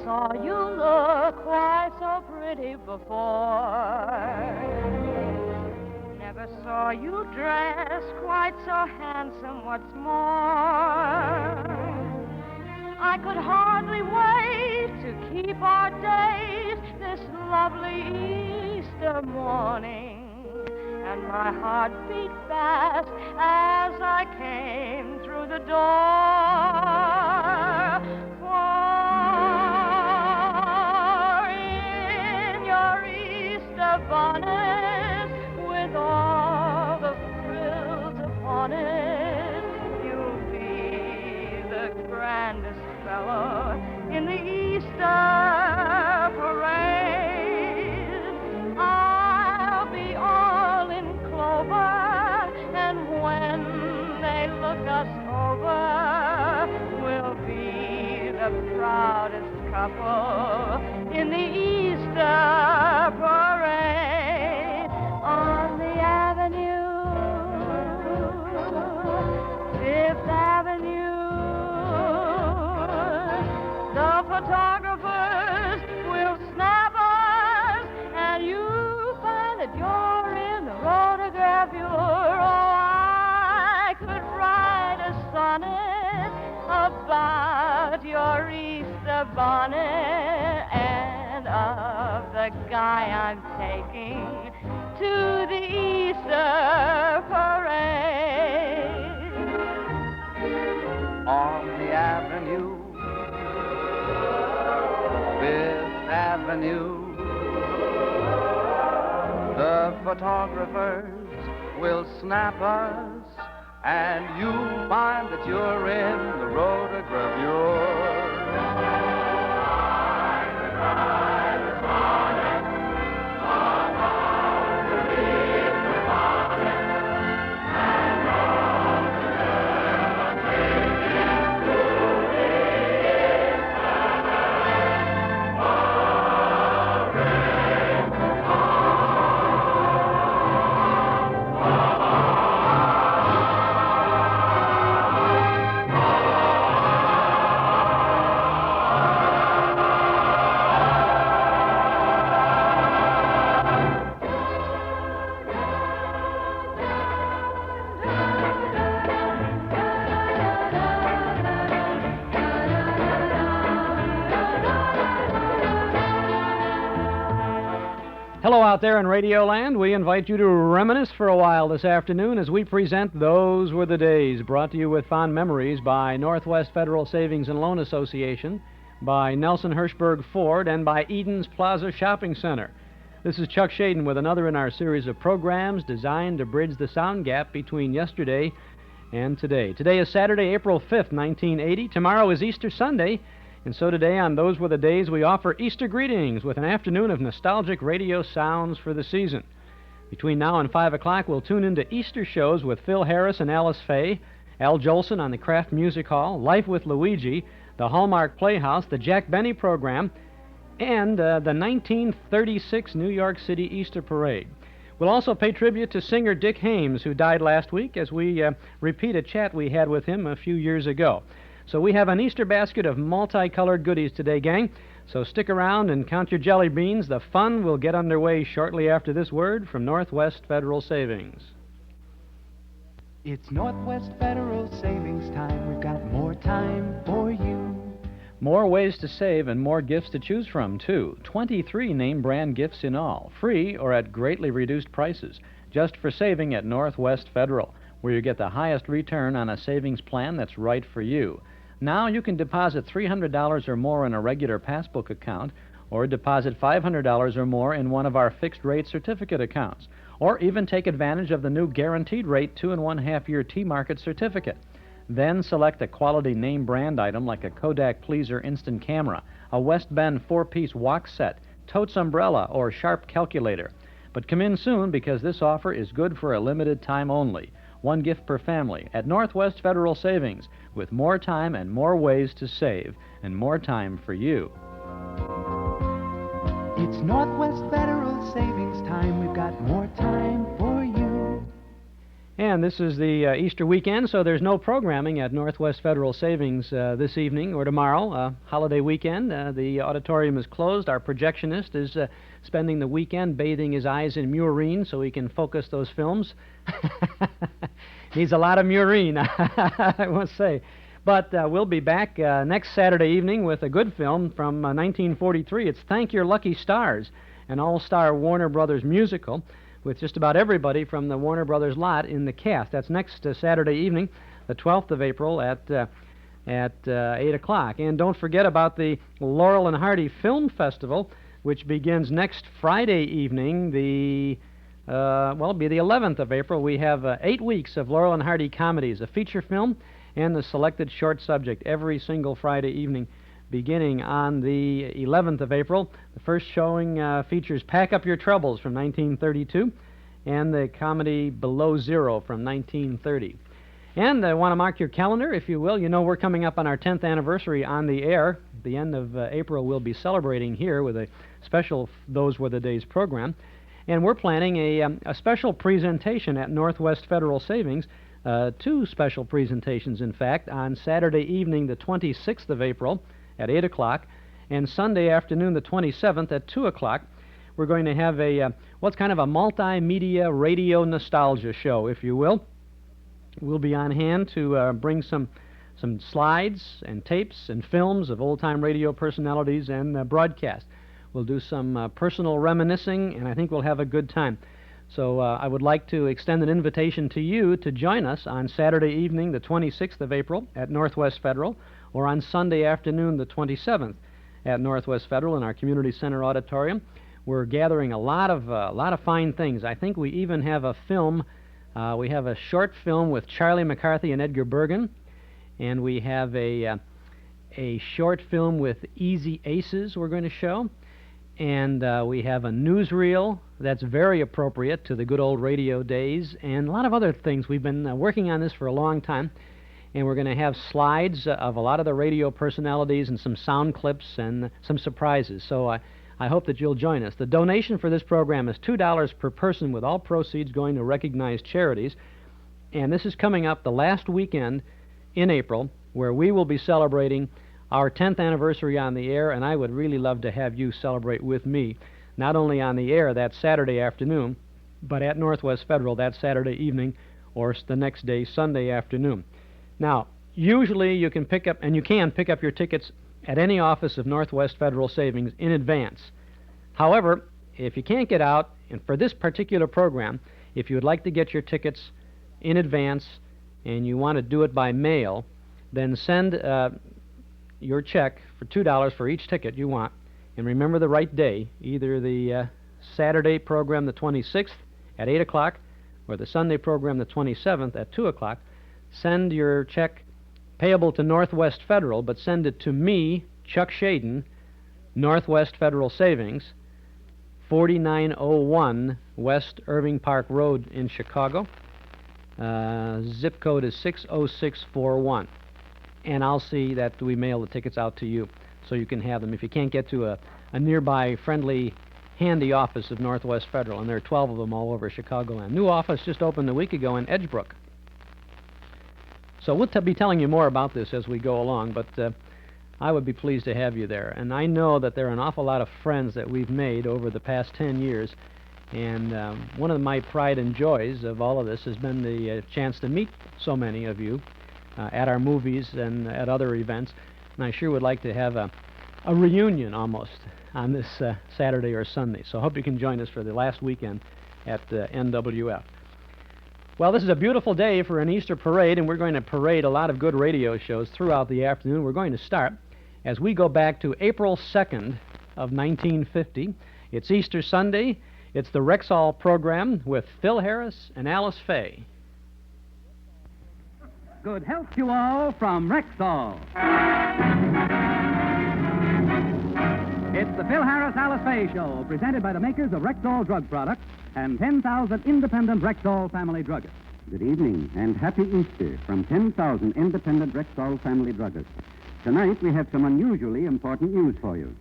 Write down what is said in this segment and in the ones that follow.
saw you look quite so pretty before. Never saw you dress quite so handsome, what's more. I could hardly wait to keep our days this lovely Easter morning. And my heart beat fast as I came through the door. For in your Easter bonnet, with all the frills upon it, you'll be the grandest fellow in the Easter parade. I'll be all in clover, and when they look us over, we'll be the proudest couple in the Easter parade. On the avenue, Fifth Avenue, the photographers will snap us, and you find that you're in the photograph. Oh, I could write a sonnet about your Easter bonnet and of the guy I'm taking to the Easter parade. On the avenue, Fifth Avenue, the photographers will snap us, and you'll find that you're in the rotogravure. Hello out there in Radioland. We invite you to reminisce for a while this afternoon as we present Those Were the Days, brought to you with fond memories by Northwest Federal Savings and Loan Association, by Nelson Hirschberg Ford, and by Eden's Plaza Shopping Center. This is Chuck Shaden with another in our series of programs designed to bridge the sound gap between yesterday and today. Today is Saturday, April 5th, 1980. Tomorrow is Easter Sunday. And so today on Those Were the Days, we offer Easter greetings with an afternoon of nostalgic radio sounds for the season. Between now and 5 o'clock, we'll tune into Easter shows with Phil Harris and Alice Faye, Al Julsun on the Kraft Music Hall, Life with Luigi, the Hallmark Playhouse, the Jack Benny program, and the 1936 New York City Easter Parade. We'll also pay tribute to singer Dick Haymes, who died last week, as we repeat a chat we had with him a few years ago. So we have an Easter basket of multicolored goodies today, gang. So stick around and count your jelly beans. The fun will get underway shortly after this word from Northwest Federal Savings. It's Northwest Federal Savings time. We've got more time for you. More ways to save and more gifts to choose from, too. 23 name brand gifts in all, free or at greatly reduced prices, just for saving at Northwest Federal, where you get the highest return on a savings plan that's right for you. Now you can deposit $300 or more in a regular passbook account, or deposit $500 or more in one of our fixed-rate certificate accounts, or even take advantage of the new guaranteed rate 2.5-year T-Market certificate. Then select a quality name brand item like a Kodak Pleaser instant camera, a West Bend 4-piece wok set, Totes umbrella, or Sharp calculator. But come in soon, because this offer is good for a limited time only. One gift per family at Northwest Federal Savings, with more time and more ways to save, and more time for you. It's Northwest Federal Savings time. We've got more time for you. And And this is the Easter weekend, so there's no programming at Northwest Federal Savings this evening or tomorrow, holiday weekend. The auditorium is closed. Our projectionist is spending the weekend bathing his eyes in murine so he can focus those films. Needs a lot of murine, I must say. But we'll be back next Saturday evening with a good film from 1943. It's Thank Your Lucky Stars, an all-star Warner Brothers musical with just about everybody from the Warner Brothers lot in the cast. That's next Saturday evening, the 12th of April at 8 o'clock. And don't forget about the Laurel and Hardy Film Festival, which begins next Friday evening, it'll be the 11th of April. We have 8 weeks of Laurel and Hardy comedies, a feature film, and the selected short subject every single Friday evening, beginning on the 11th of April. The first showing features Pack Up Your Troubles from 1932 and the comedy Below Zero from 1930. And I want to mark your calendar, if you will. You know we're coming up on our 10th anniversary on the air. At the end of April, we'll be celebrating here with a special Those Were the Days program. And we're planning a special presentation at Northwest Federal Savings, 2 special presentations, in fact, on Saturday evening, the 26th of April, at 8 o'clock, and Sunday afternoon, the 27th, at 2 o'clock. We're going to have what's kind of a multimedia radio nostalgia show, if you will. We'll be on hand to bring some slides and tapes and films of old-time radio personalities and broadcast. We'll do some personal reminiscing, and I think we'll have a good time. So I would like to extend an invitation to you to join us on Saturday evening, the 26th of April, at Northwest Federal, or on Sunday afternoon, the 27th, at Northwest Federal in our Community Center auditorium. We're gathering a lot of fine things. I think we even have a film. We have a short film with Charlie McCarthy and Edgar Bergen, and we have a short film with Easy Aces we're going to show, and we have a newsreel that's very appropriate to the good old radio days, and a lot of other things. We've been working on this for a long time. And we're going to have slides of a lot of the radio personalities and some sound clips and some surprises. So I hope that you'll join us. The donation for this program is $2 per person, with all proceeds going to recognized charities. And this is coming up the last weekend in April, where we will be celebrating our 10th anniversary on the air, and I would really love to have you celebrate with me, not only on the air that Saturday afternoon, but at Northwest Federal that Saturday evening or the next day, Sunday afternoon. Now, usually you can pick up your tickets at any office of Northwest Federal Savings in advance. However, if you can't get out, and for this particular program, if you would like to get your tickets in advance and you want to do it by mail, then send your check for $2 for each ticket you want. And remember the right day, either the Saturday program, the 26th, at 8 o'clock, or the Sunday program, the 27th, at 2 o'clock. Send your check payable to Northwest Federal, but send it to me, Chuck Shaden, Northwest Federal Savings, 4901 West Irving Park Road in Chicago. Zip code is 60641. And I'll see that we mail the tickets out to you so you can have them if you can't get to a nearby, friendly, handy office of Northwest Federal. And there are 12 of them all over Chicagoland. New office just opened a week ago in Edgebrook. So we'll be telling you more about this as we go along, but I would be pleased to have you there. And I know that there are an awful lot of friends that we've made over the past 10 years, and one of my pride and joys of all of this has been the chance to meet so many of you at our movies and at other events, and I sure would like to have a reunion almost on this Saturday or Sunday. So I hope you can join us for the last weekend at NWF. Well, this is a beautiful day for an Easter parade, and we're going to parade a lot of good radio shows throughout the afternoon. We're going to start as we go back to April 2nd of 1950. It's Easter Sunday. It's the Rexall program with Phil Harris and Alice Faye. Good health to all from Rexall. It's the Phil Harris Alice Faye Show, presented by the makers of Rexall drug products and 10,000 independent Rexall family druggists. Good evening and happy Easter from 10,000 independent Rexall family druggists. Tonight we have some unusually important news for you.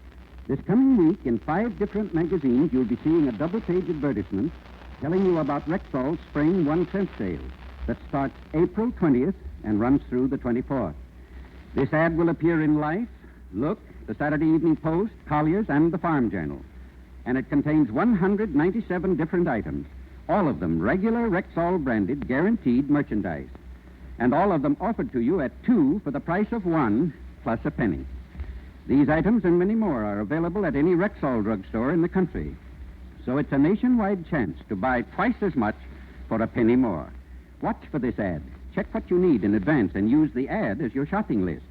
This coming week in 5 different magazines you'll be seeing a double-page advertisement telling you about Rexall's Spring 1 cent sale. that starts April 20th and runs through the 24th. This ad will appear in Life, Look, the Saturday Evening Post, Collier's, and the Farm Journal. And it contains 197 different items, all of them regular Rexall branded, guaranteed merchandise. And all of them offered to you at 2 for the price of 1 plus a penny. These items and many more are available at any Rexall drugstore in the country. So it's a nationwide chance to buy twice as much for a penny more. Watch for this ad. Check what you need in advance and use the ad as your shopping list.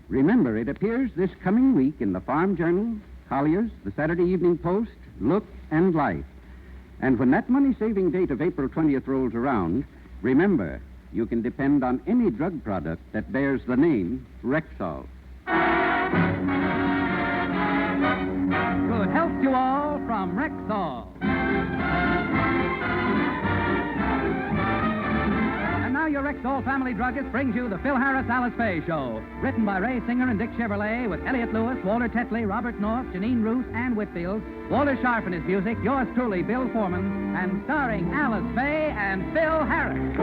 Remember, it appears this coming week in the Farm Journal, Collier's, the Saturday Evening Post, Look, and Life. And when that money-saving date of April 20th rolls around, remember, you can depend on any drug product that bears the name Rexall. Good health to all from Rexall. And now your Rexall family druggist brings you the Phil Harris Alice Faye Show. Written by Ray Singer and Dick Chevrolet with Elliott Lewis, Walter Tetley, Robert North, Jeanine Roos, and Whnitfield, Walter Sharp in his music, yours truly, Bill Foreman, and starring Alice Faye and Phil Harris.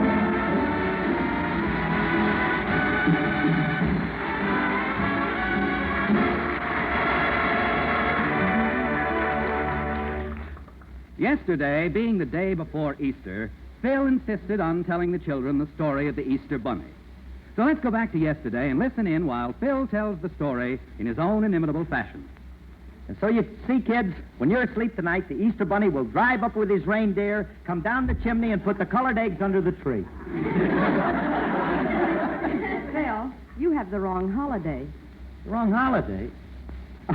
Yesterday, being the day before Easter, Phil insisted on telling the children the story of the Easter Bunny. So let's go back to yesterday and listen in while Phil tells the story in his own inimitable fashion. And so you see, kids, when you're asleep tonight, the Easter Bunny will drive up with his reindeer, come down the chimney, and put the colored eggs under the tree. Phil, you have the wrong holiday. Wrong holiday?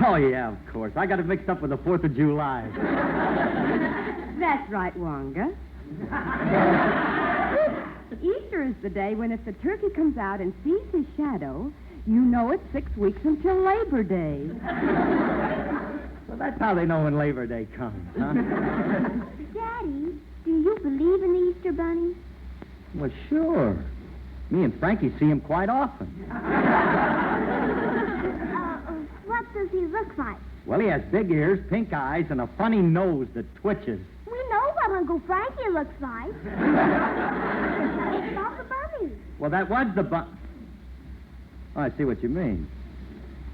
Oh, yeah, of course. I got it mixed up with the 4th of July. That's right, Wonga. Easter is the day when if the turkey comes out and sees his shadow, you know it's 6 weeks until Labor Day. Well, that's how they know when Labor Day comes, huh? Daddy, do you believe in the Easter Bunny? Well, sure. Me and Frankie see him quite often. What does he look like? Well, he has big ears, pink eyes, and a funny nose that twitches. We know what Uncle Frankie looks like. It's about the bunny. Well, that was the bunny. Oh, I see what you mean.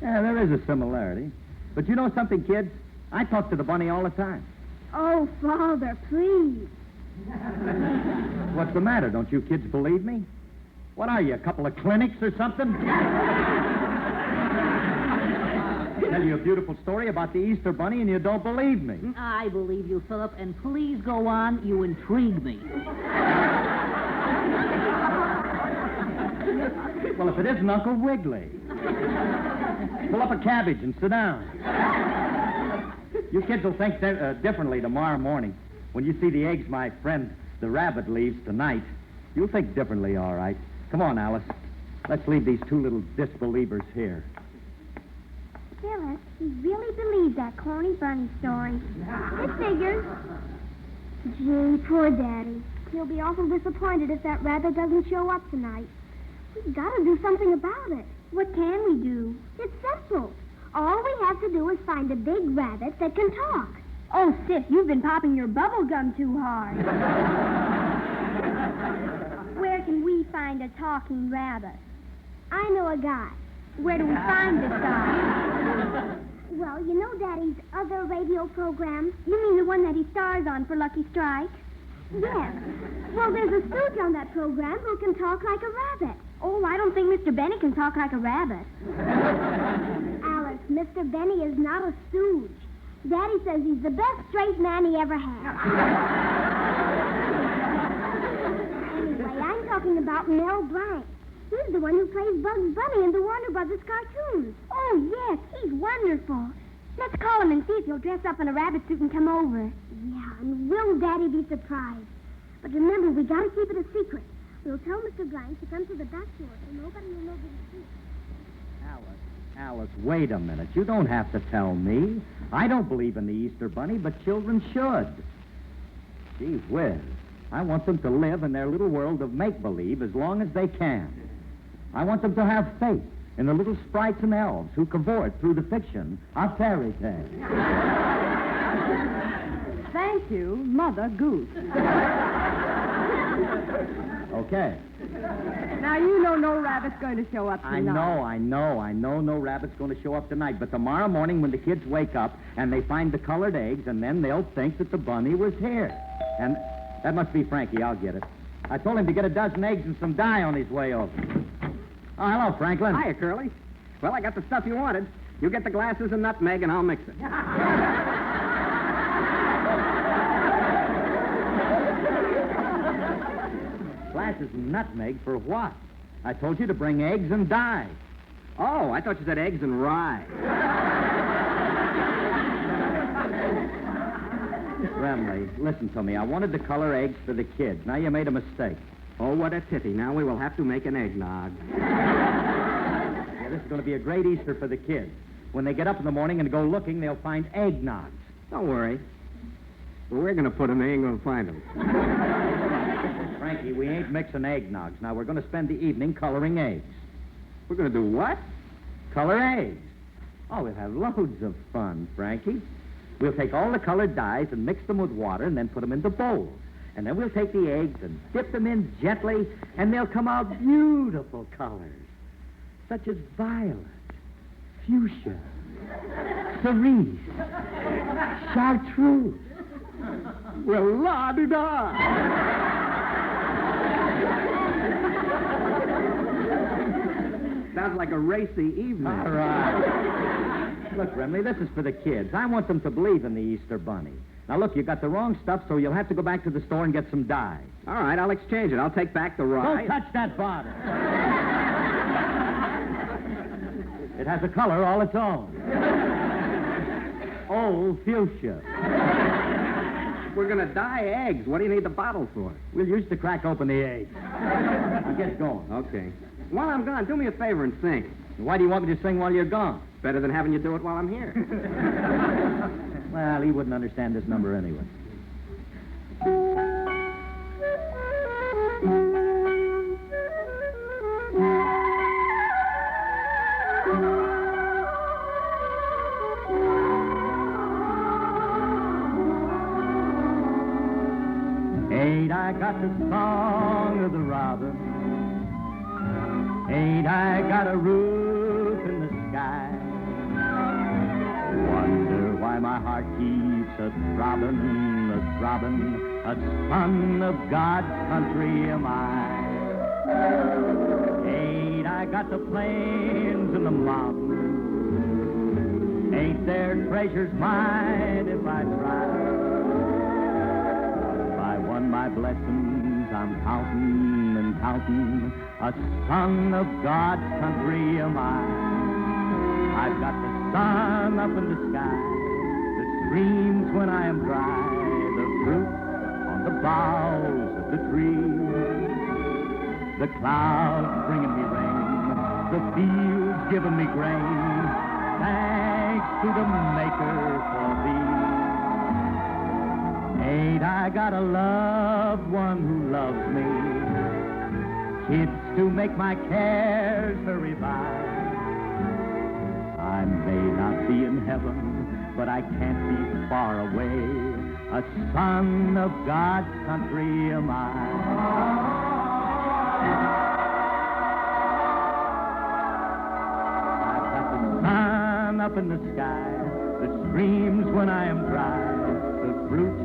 Yeah, there is a similarity. But you know something, kids? I talk to the bunny all the time. Oh, Father, please. What's the matter? Don't you kids believe me? What are you, a couple of clinics or something? Tell you a beautiful story about the Easter Bunny and you don't believe me. I believe you, Philip, and please go on. You intrigue me. Well, if it isn't Uncle Wiggily. Pull up a cabbage and sit down. You kids will think differently tomorrow morning. When you see the eggs my friend the rabbit leaves tonight, you'll think differently, all right. Come on, Alice. Let's leave these two little disbelievers here. Phyllis, he really believes that corny bunny story. It figures. Gee, poor Daddy. He'll be awful disappointed if that rabbit doesn't show up tonight. We've got to do something about it. What can we do? It's simple. All we have to do is find a big rabbit that can talk. Oh, Sis, you've been popping your bubble gum too hard. Where can we find a talking rabbit? I know a guy. Where do we find this guy? Well, you know Daddy's other radio program? You mean the one that he stars on for Lucky Strike? Yes. Well, there's a stooge on that program who can talk like a rabbit. Oh, I don't think Mr. Benny can talk like a rabbit. Alice, Mr. Benny is not a stooge. Daddy says he's the best straight man he ever had. Anyway, I'm talking about Mel Rlanc. He's the one who plays Bugs Bunny in the Warner Brothers cartoons. Oh, yes, he's wonderful. Let's call him and see if he'll dress up in a rabbit suit and come over. Yeah, and will Daddy be surprised? But remember, we gotta keep it a secret. We'll tell Mr. Blank to come to the back door so nobody will know that it's here. Alice, wait a minute. You don't have to tell me. I don't believe in the Easter Bunny, but children should. Gee whiz. I want them to live in their little world of make-believe as long as they can. I want them to have faith in the little sprites and elves who cavort through the fiction of fairy tales. Thank you, Mother Goose. Okay. Now, you know no rabbit's going to show up tonight. I know no rabbit's going to show up tonight. But tomorrow morning when the kids wake up and they find the colored eggs, and then they'll think that the bunny was here. And that must be Frankie. I'll get it. I told him to get a dozen eggs and some dye on his way over. Oh, hello, Franklin. Hiya, Curly. Well, I got the stuff you wanted. You get the glasses and nutmeg, and I'll mix it. Glasses and nutmeg for what? I told you to bring eggs and dye. Oh, I thought you said eggs and rye. Remley, listen to me. I wanted to color eggs for the kids. Now you made a mistake. Oh, what a pity. Now we will have to make an eggnog. Yeah, this is going to be a great Easter for the kids. When they get up in the morning and go looking, they'll find eggnogs. Don't worry. Well, we're going to put them. They ain't going to find them. Frankie, we ain't mixing eggnogs. Now, we're going to spend the evening coloring eggs. We're going to do what? Color eggs. Oh, we'll have loads of fun, Frankie. We'll take all the colored dyes and mix them with water and then put them into bowls. And then we'll take the eggs and dip them in gently, and they'll come out beautiful colors, such as violet, fuchsia, cerise, chartreuse. Well, la-di-da! Sounds like a racy evening. All right. Look, Remley, this is for the kids. I want them to believe in the Easter Bunny. Now, look, you got the wrong stuff, so you'll have to go back to the store and get some dye. All right, I'll exchange it. I'll take back the rye. Don't touch that bottle. It has a color all its own. Old fuchsia. We're going to dye eggs. What do you need the bottle for? We'll use to crack open the eggs. Now get going. Okay. While I'm gone, do me a favor and sing. Why do you want me to sing while you're gone? Better than having you do it while I'm here. Well, he wouldn't understand this number anyway. Ain't I got the song of the robin? Ain't I got a roof in the sky? Wonder why my heart keeps a-throbbin', a-throbbin', a son of God's country am I. Ain't I got the plains and the mountains? Ain't there treasures mine if I try? One by one my blessings I'm countin' and countin', a son of God's country am I. I've got the sun up in the sky that streams when I am dry, the fruit on the boughs of the trees, the clouds bringing me rain, the fields giving me grain. Thanks to the Maker for thee. Ain't I got a loved one who loves me? Kids to make my cares hurry by. I may not be in heaven, but I can't be far away. A son of God's country am I. I've got the sun up in the sky that streams when I am dry, the fruit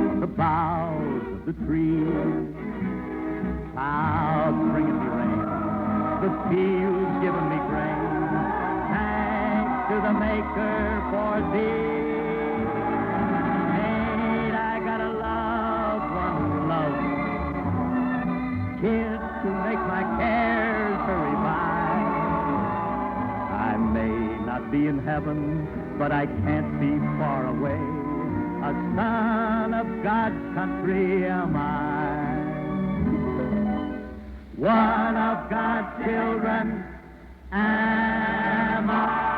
on the boughs of the trees, clouds bringing me rain, the fields giving me grain. To the Maker for thee. Ain't I got a loved one who loves me? Kids to make my cares hurry by. I may not be in heaven, but I can't be far away. A son of God's country am I. One of God's children am I.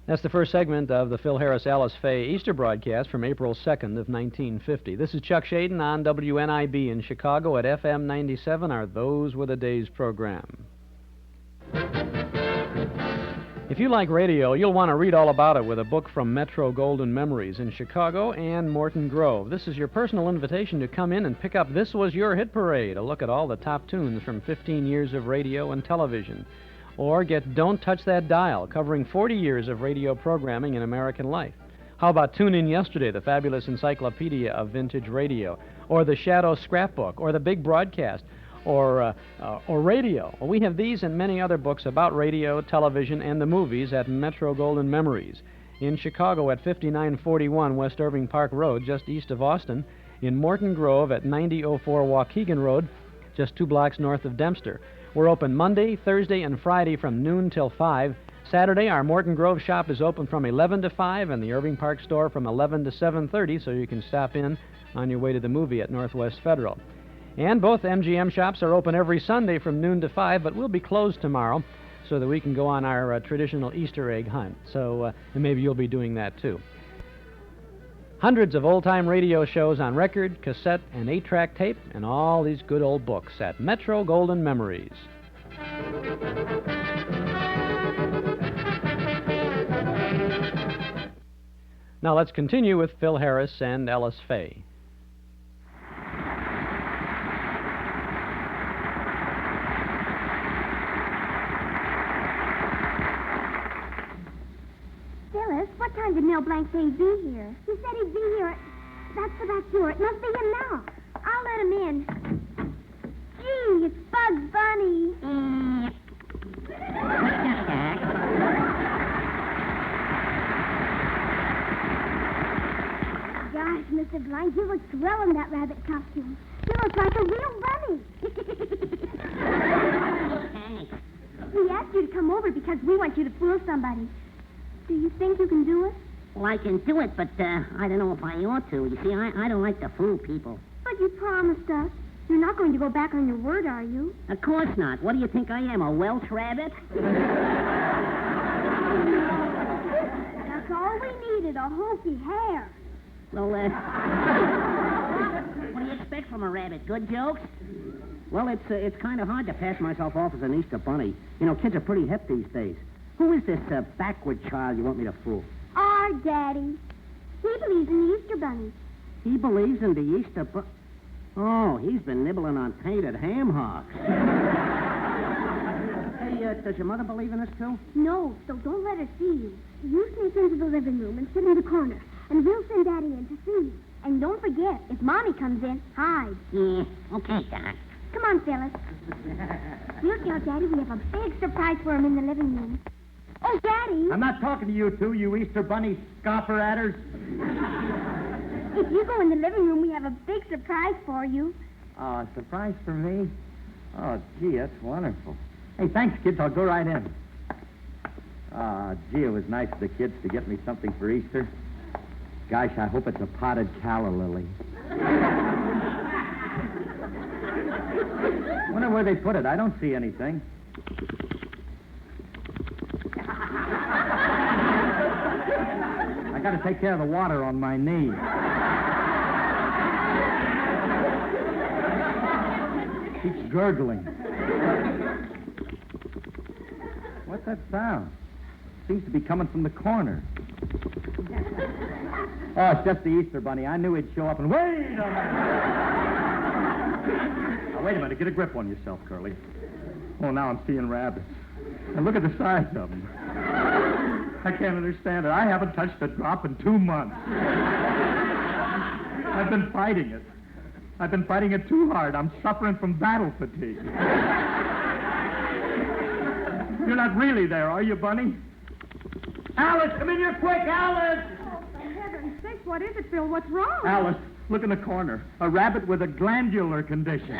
That's the first segment of the Phil Harris Alice Faye Easter broadcast from April 2nd of 1950. This is Chuck Shaden on WNIB in Chicago at FM 97, our Those Were the Days program. If you like radio, you'll want to read all about it with a book from Metro Golden Memories in Chicago and Morton Grove. This is your personal invitation to come in and pick up This Was Your Hit Parade, a look at all the top tunes from 15 years of radio and television. Or get Don't Touch That Dial, covering 40 years of radio programming in American life. How about Tune In Yesterday, the fabulous encyclopedia of vintage radio, or the Shadow Scrapbook, or the Big Broadcast, or radio. Well, we have these and many other books about radio, television, and the movies at Metro Golden Memories. In Chicago at 5941 West Irving Park Road, just east of Austin. In Morton Grove at 9004 Waukegan Road, just 2 blocks north of Dempster. We're open Monday, Thursday, and Friday from noon till 5. Saturday, our Morton Grove shop is open from 11 to 5, and the Irving Park store from 11 to 7:30, so you can stop in on your way to the movie at Northwest Federal. And both MGM shops are open every Sunday from noon to 5, but we'll be closed tomorrow so that we can go on our traditional Easter egg hunt. So, and maybe you'll be doing that too. Hundreds of old-time radio shows on record, cassette, and 8-track tape, and all these good old books at Metro Golden Memories. Now let's continue with Phil Harris and Ellis Faye. Phyllis, what time did Mel Rlanc say he'd be here? He said he'd be here. That's the back door. It must be him now. I'll let him in. Gee, it's Bugs Bunny. Gosh, Mr. Rlanc, you look swell in that rabbit costume. You look like a real bunny. We asked you to come over because we want you to fool somebody. Do you think you can do it? Well, I can do it, but I don't know if I ought to. You see, I don't like to fool people. But you promised us. You're not going to go back on your word, are you? Of course not. What do you think I am, a Welsh rabbit? That's all we needed, a hokey hair. Well, what do you expect from a rabbit? Good jokes? Well, it's kind of hard to pass myself off as an Easter bunny. You know, kids are pretty hip these days. Who is this backward child you want me to fool? Our Daddy. He believes in the Easter Bunny. He believes in the Easter bunny? Oh, he's been nibbling on painted ham hocks. Hey, does your mother believe in this, too? No, so don't let her see you. You sneak into the living room and sit in the corner, and we'll send Daddy in to see you. And don't forget, if Mommy comes in, hide. Yeah, okay, Doc. Come on, Phyllis. We'll tell Daddy we have a big surprise for him in the living room. Oh, Daddy! I'm not talking to you two, you Easter Bunny scoffer-atters. If you go in the living room, we have a big surprise for you. Oh, a surprise for me? Oh, gee, that's wonderful. Hey, thanks, kids. I'll go right in. Ah, gee, it was nice of the kids to get me something for Easter. Gosh, I hope it's a potted calla lily. Wonder where they put it. I don't see anything. I got to take care of the water on my knee. Keeps gurgling. What's that sound? Seems to be coming from the corner. Oh, it's just the Easter Bunny. I knew he'd show up and... Wait a minute! Now, wait a minute. Get a grip on yourself, Curly. Oh, now I'm seeing rabbits. And look at the size of them. I can't understand it. I haven't touched a drop in 2 months. I've been fighting it. I've been fighting it too hard. I'm suffering from battle fatigue. You're not really there, are you, Bunny? Alice, come in here quick, Alice! Oh, for heaven's sake, what is it, Phil? What's wrong? Alice, look in the corner. A rabbit with a glandular condition.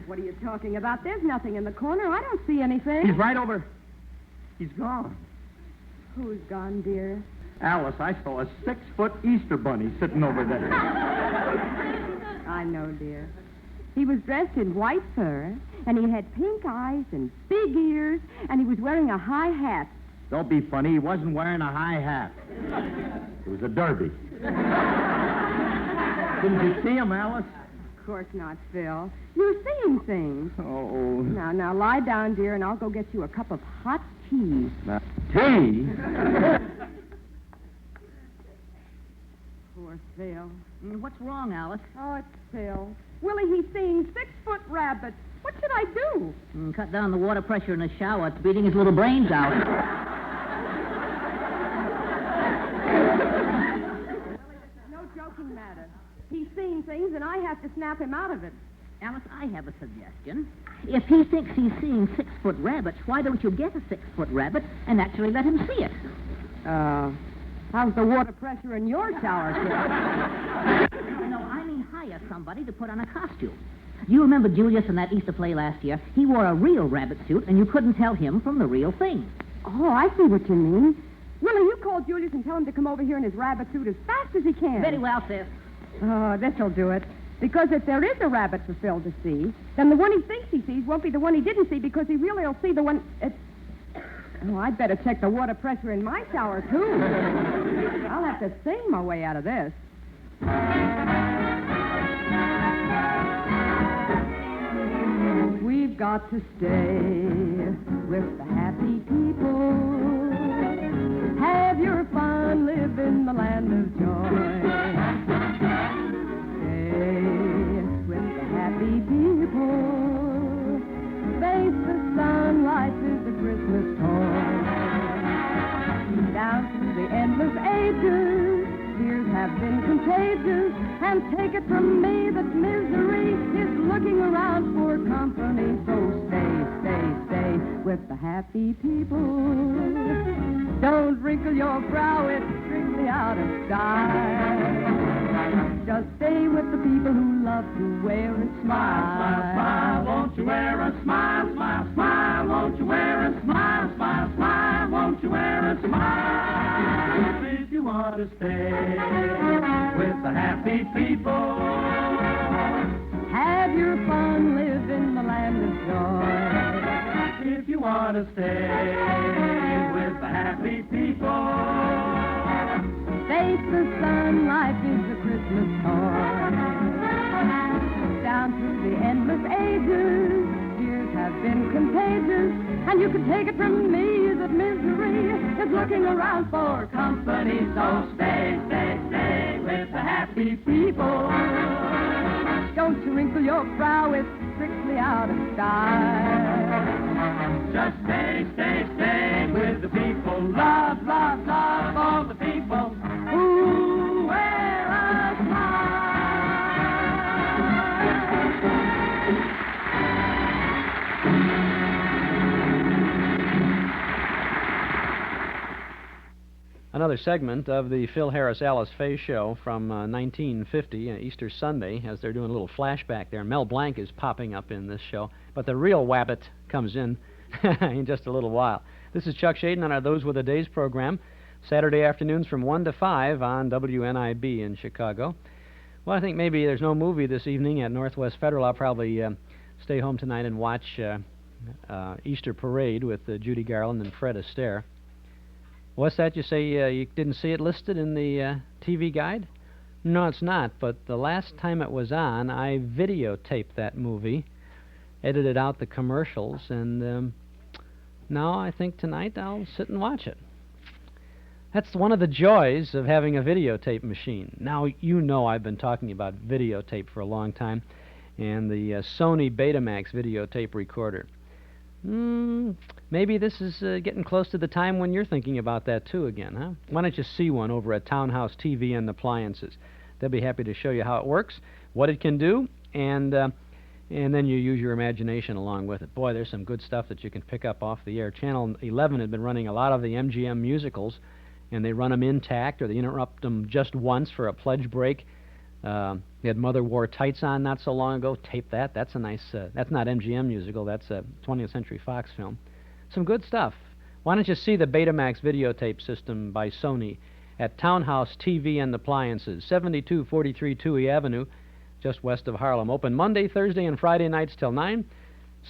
What are you talking about? There's nothing in the corner. I don't see anything. He's right over. He's gone. Who's gone, dear? Alice, I saw a 6-foot Easter bunny sitting over there. I know, dear. He was dressed in white fur, and he had pink eyes and big ears, and he was wearing a high hat. Don't be funny. He wasn't wearing a high hat. It was a derby. Didn't you see him, Alice? Of course not, Phil. You're seeing things. Oh. Now, lie down, dear, and I'll go get you a cup of hot tea. Tea? Poor Phil. What's wrong, Alice? Oh, it's Phil. Willie, he's seeing 6-foot rabbits. What should I do? Cut down the water pressure in the shower. It's beating his little brains out. No joking matter. He's seeing things, and I have to snap him out of it. Alice, I have a suggestion. If he thinks he's seeing 6-foot rabbits, why don't you get a 6-foot rabbit and actually let him see it? How's the water pressure in your shower, kid? No, I mean hire somebody to put on a costume. You remember Julius in that Easter play last year? He wore a real rabbit suit, and you couldn't tell him from the real thing. Oh, I see what you mean. Willie, you call Julius and tell him to come over here in his rabbit suit as fast as he can. Very well, sis. Oh, this'll do it. Because if there is a rabbit for Phil to see, then the one he thinks he sees won't be the one he didn't see because he really will see the one... Oh, I'd better check the water pressure in my shower, too. I'll have to sing my way out of this. We've got to stay with the happy people. Have your fun, live in the land of joy. Stay with the happy people. Face the sun, life is a Christmas toy. Down through the endless ages, tears have been contagious, and take it from me that misery is looking around for company. So stay with the happy people. Don't wrinkle your brow, it's strictly out of style. Just stay with the people who love to wear a smile. Smile, smile, won't you wear a smile? Smile, smile, won't you wear a smile? Smile, smile, won't you wear a smile? If you want to stay with the happy people, have your fun, live in the land of joy. If you want to stay with the happy people, face the sun, life is a Christmas toy. Down through the endless ages, years have been contagious, and you can take it from me that misery is looking around for company. So stay with the happy people. Don't you wrinkle your brow, it's strictly out of style. Just stay with the people. Love all the people who wear a smile. Another segment of the Phil Harris Alice Faye show from 1950, Easter Sunday, as they're doing a little flashback there. Mel Rlanc is popping up in this show, but the real Wabbit comes in just a little while. This is Chuck Shaden on our Those Were the Days program, Saturday afternoons from 1 to 5 on WNIB in Chicago. Well, I think maybe there's no movie this evening at Northwest Federal. I'll probably stay home tonight and watch Easter Parade with Judy Garland and Fred Astaire. What's that? You say you didn't see it listed in the TV guide? No, it's not, but the last time it was on, I videotaped that movie, edited out the commercials, and now I think tonight I'll sit and watch it. That's one of the joys of having a videotape machine. Now, you know I've been talking about videotape for a long time, and the Sony Betamax videotape recorder. Maybe this is getting close to the time when you're thinking about that too again, huh? Why don't you see one over at Townhouse TV and Appliances? They'll be happy to show you how it works, what it can do, and then you use your imagination along with it. Boy, there's some good stuff that you can pick up off the air. Channel 11 had been running a lot of the MGM musicals, and they run them intact, or they interrupt them just once for a pledge break. They had Mother Wore Tights on not so long ago. Tape that. That's a nice... that's not MGM musical. That's a 20th Century Fox film. Some good stuff. Why don't you see the Betamax videotape system by Sony at Townhouse TV and Appliances, 7243 Touhy Avenue, just west of Harlem. Open Monday, Thursday, and Friday nights till 9,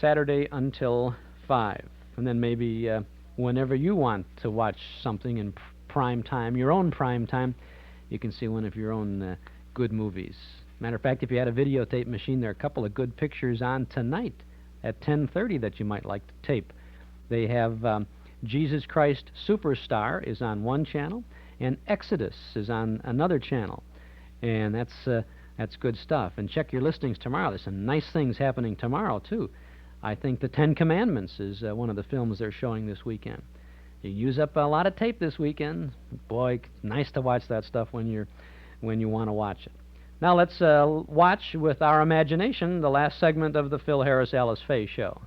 Saturday until 5. And then maybe whenever you want to watch something in prime time, your own prime time, you can see one of your own good movies. Matter of fact, if you had a videotape machine, there are a couple of good pictures on tonight at 10:30 that you might like to tape. They have Jesus Christ Superstar is on one channel, and Exodus is on another channel. And that's good stuff. And check your listings tomorrow. There's some nice things happening tomorrow, too. I think the Ten Commandments is one of the films they're showing this weekend. You use up a lot of tape this weekend. Boy, it's nice to watch that stuff when you want to watch it. Now let's watch with our imagination the last segment of the Phil Harris Alice Faye Show.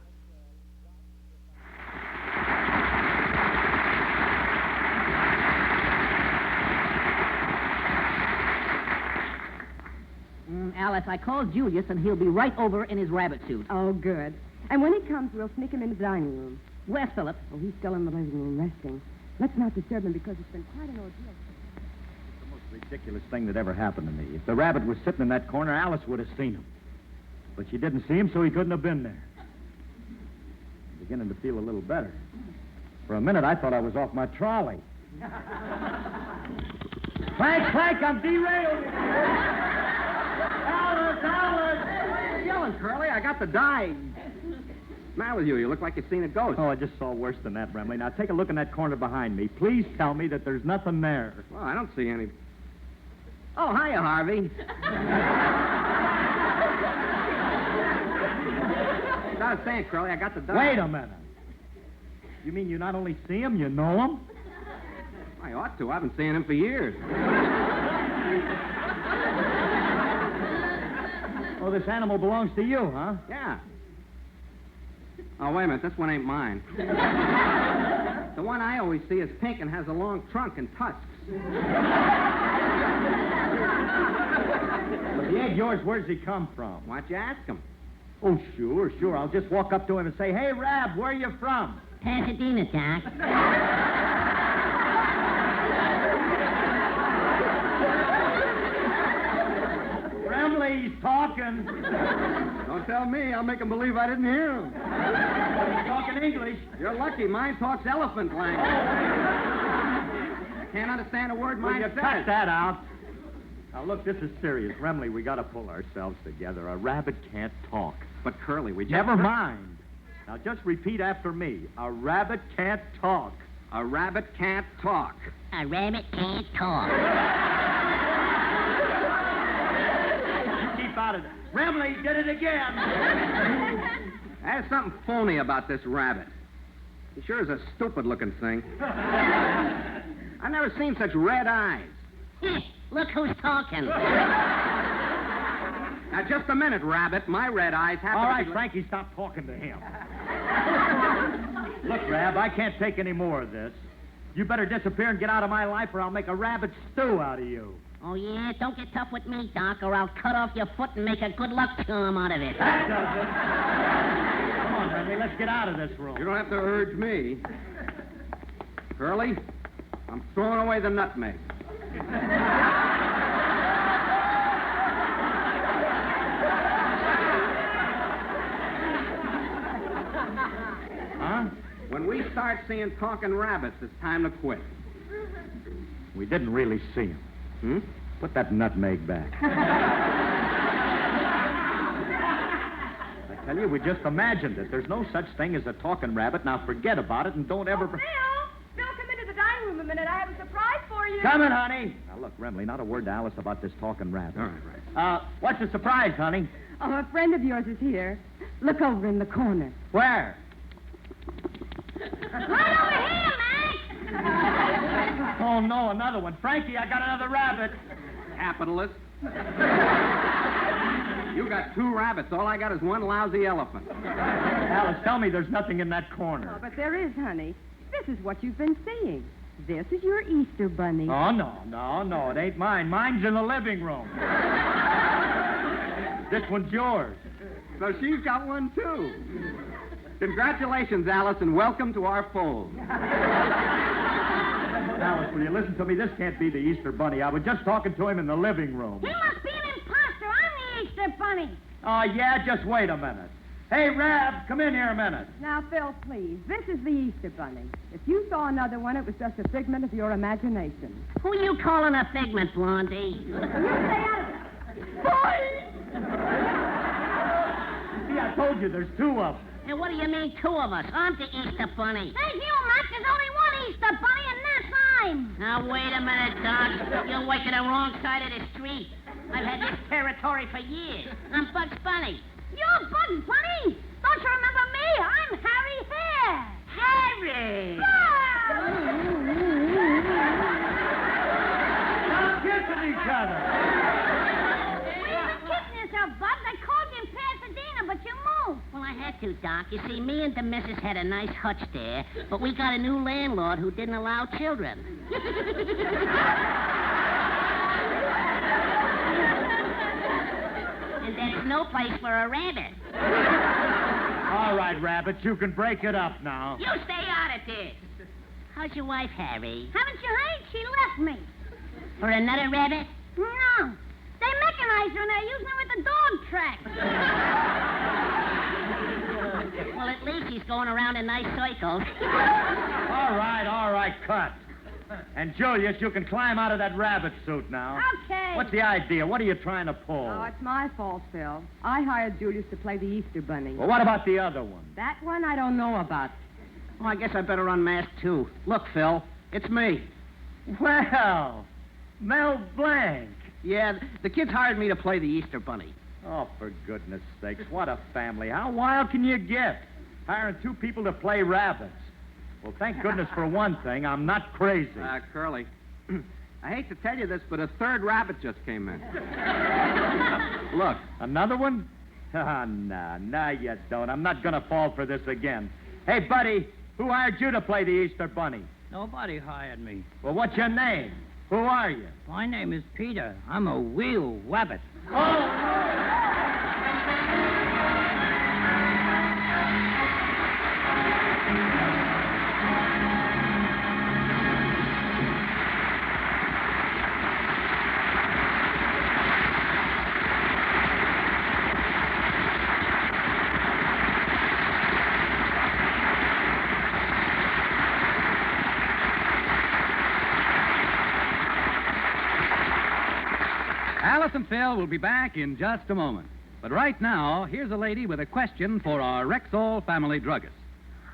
Alice, I called Julius, and he'll be right over in his rabbit suit. Oh, good. And when he comes, we'll sneak him in the dining room. Where's Philip? Oh, he's still in the living room resting. Let's not disturb him because it's been quite an ordeal. It's the most ridiculous thing that ever happened to me. If the rabbit was sitting in that corner, Alice would have seen him. But she didn't see him, so he couldn't have been there. I'm beginning to feel a little better. For a minute, I thought I was off my trolley. Clank, I'm derailed. Alice! Yelling, Curly. I got the dye. What's the matter with you? You look like you've seen a ghost. Oh, I just saw worse than that, Remley. Now, take a look in that corner behind me. Please tell me that there's nothing there. Well, I don't see any. Oh, hiya, Harvey. As I was saying, Curly, I got the dye. Wait a minute. You mean you not only see him, you know him? I ought to. I've been seeing him for years. Oh, this animal belongs to you, huh? Yeah. Oh, wait a minute. This one ain't mine. The one I always see is pink and has a long trunk and tusks. If he ain't yours, where's he come from? Why don't you ask him? Oh, sure. I'll just walk up to him and say, "Hey, Rab, where are you from?" Pasadena, Doc. Remley, he's talking. Don't tell me. I'll make him believe I didn't hear him. He's talking English. You're lucky. Mine talks elephant language. I can't understand a word mine Will says. you cut that out? Now, look, this is serious. Remley, we got to pull ourselves together. A rabbit can't talk. But, Curly, we just... Never mind. Now, just repeat after me. A rabbit can't talk. A rabbit can't talk. A rabbit can't talk. Keep out of it. Remley, did it again. There's something phony about this rabbit. He sure is a stupid-looking thing. I've never seen such red eyes. Look who's talking. Now, just a minute, Rabbit. My red eyes happen All to right, be... Frankie, stop talking to him. Look, Rab, I can't take any more of this. You better disappear and get out of my life, or I'll make a rabbit stew out of you. Oh, yeah? Don't get tough with me, Doc, or I'll cut off your foot and make a good luck charm out of it. That does it. Come on, Remley, let's get out of this room. You don't have to urge me. Curly, I'm throwing away the nutmeg. Huh? When we start seeing talking rabbits, it's time to quit. We didn't really see him. Hmm? Put that nutmeg back. I tell you, we just imagined it. There's no such thing as a talking rabbit. Now forget about it and don't ever... Bill, come into the dining room a minute. I have a surprise for you. Coming, honey. Now, look, Remley, not a word to Alice about this talking rabbit. All right. What's the surprise, honey? Oh, a friend of yours is here. Look over in the corner. Where? Right over here, Max. Oh, no, another one. Frankie, I got another rabbit. Capitalist. You got two rabbits. All I got is one lousy elephant. Alice, tell me there's nothing in that corner. Oh, but there is, honey. This is what you've been seeing. This is your Easter bunny. Oh, no. It ain't mine. Mine's in the living room. This one's yours. So she's got one, too. Congratulations, Alice, and welcome to our fold. Alice, will you listen to me? This can't be the Easter Bunny. I was just talking to him in the living room. He must be an imposter. I'm the Easter Bunny. Oh, yeah? Just wait a minute. Hey, Rab, come in here a minute. Now, Phil, please. This is the Easter bunny. If you saw another one, it was just a figment of your imagination. Who you calling a figment, Blondie? You stay out of it. Boy! See, I told you there's two of them. And what do you mean, two of us? I'm the Easter Bunny. Thank you, Mac. There's only one Easter Bunny, and that's I'm. Now, wait a minute, Doc. You're working the wrong side of the street. I've had this territory for years. I'm Bugs Bunny. You're Bugs Bunny? Don't you remember me? I'm Harry Hare. Harry! Stop kissing each other. What are you kissing yourself, Bugs? I called you in Pasadena, but you moved. Well, I had to, Doc. You see, me and the missus had a nice hutch there, but we got a new landlord who didn't allow children. And there's no place for a rabbit. All right, Rabbit, you can break it up now. You stay out of this. How's your wife, Harry? Haven't you heard? She left me. For another rabbit? No. They mechanize her and they're using her with the dog track. Well, at least he's going around in nice circles. All right, cut. And Julius, you can climb out of that rabbit suit now. Okay. What's the idea? What are you trying to pull? Oh, it's my fault, Phil. I hired Julius to play the Easter Bunny. Well, what about the other one? That one I don't know about. Oh, I guess I better unmask, too. Look, Phil, it's me. Well, Mel Rlanc. Yeah, the kids hired me to play the Easter Bunny. Oh, for goodness sakes, what a family. How wild can you get? Hiring two people to play rabbits. Well, thank goodness for one thing, I'm not crazy. Curly, I hate to tell you this, but a third rabbit just came in. Look, another one? Nah, you don't. I'm not going to fall for this again. Hey, buddy, who hired you to play the Easter Bunny? Nobody hired me. Well, what's your name? Who are you? My name is Peter. I'm a wheel wabbit. Alice and Phil will be back in just a moment. But right now, here's a lady with a question for our Rexall family druggist.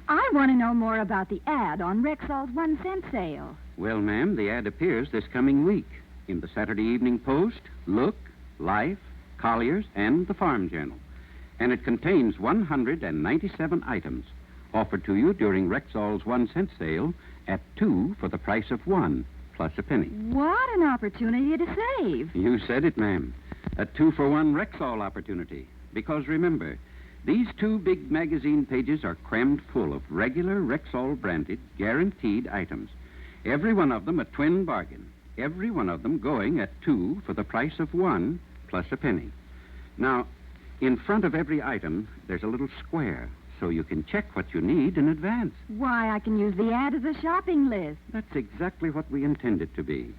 I want to know more about the ad on Rexall's 1-cent sale. Well, ma'am, the ad appears this coming week in the Saturday Evening Post, Look, Life, Collier's, and the Farm Journal. And it contains 197 items offered to you during Rexall's 1-cent sale at 2 for the price of 1, plus a penny. What an opportunity to save. You said it, ma'am. A 2-for-1 Rexall opportunity. Because remember, these 2 big magazine pages are crammed full of regular Rexall-branded, guaranteed items. Every one of them a twin bargain. Every one of them going at 2 for the price of 1, plus a penny. Now, in front of every item, there's a little square, so you can check what you need in advance. Why, I can use the ad as a shopping list. That's exactly what we intend it to be.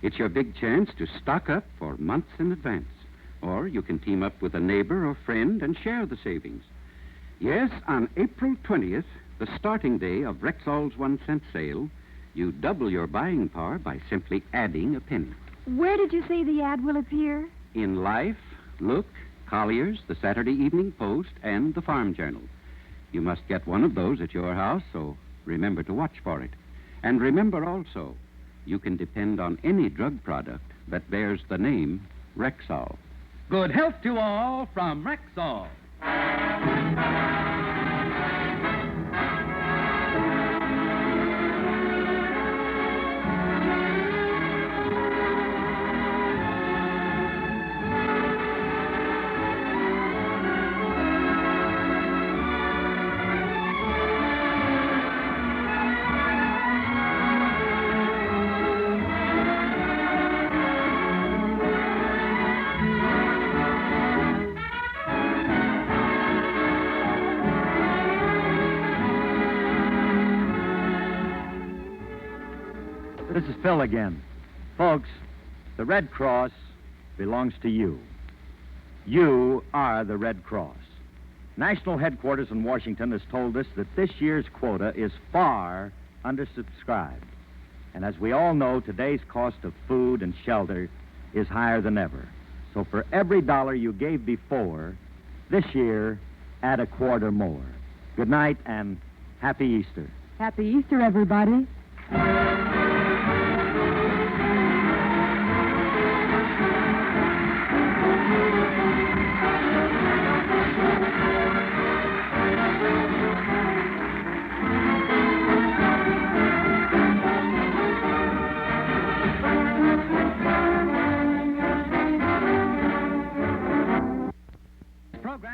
It's your big chance to stock up for months in advance. Or you can team up with a neighbor or friend and share the savings. Yes, on April 20th, the starting day of Rexall's 1-cent sale, you double your buying power by simply adding a penny. Where did you say the ad will appear? In Life, Look, Collier's, the Saturday Evening Post, and the Farm Journal. You must get one of those at your house, so remember to watch for it. And remember also, you can depend on any drug product that bears the name Rexall. Good health to all from Rexall. This is Phil again. Folks, the Red Cross belongs to you. You are the Red Cross. National headquarters in Washington has told us that this year's quota is far undersubscribed. And as we all know, today's cost of food and shelter is higher than ever. So for every dollar you gave before, this year, add a quarter more. Good night and happy Easter. Happy Easter, everybody.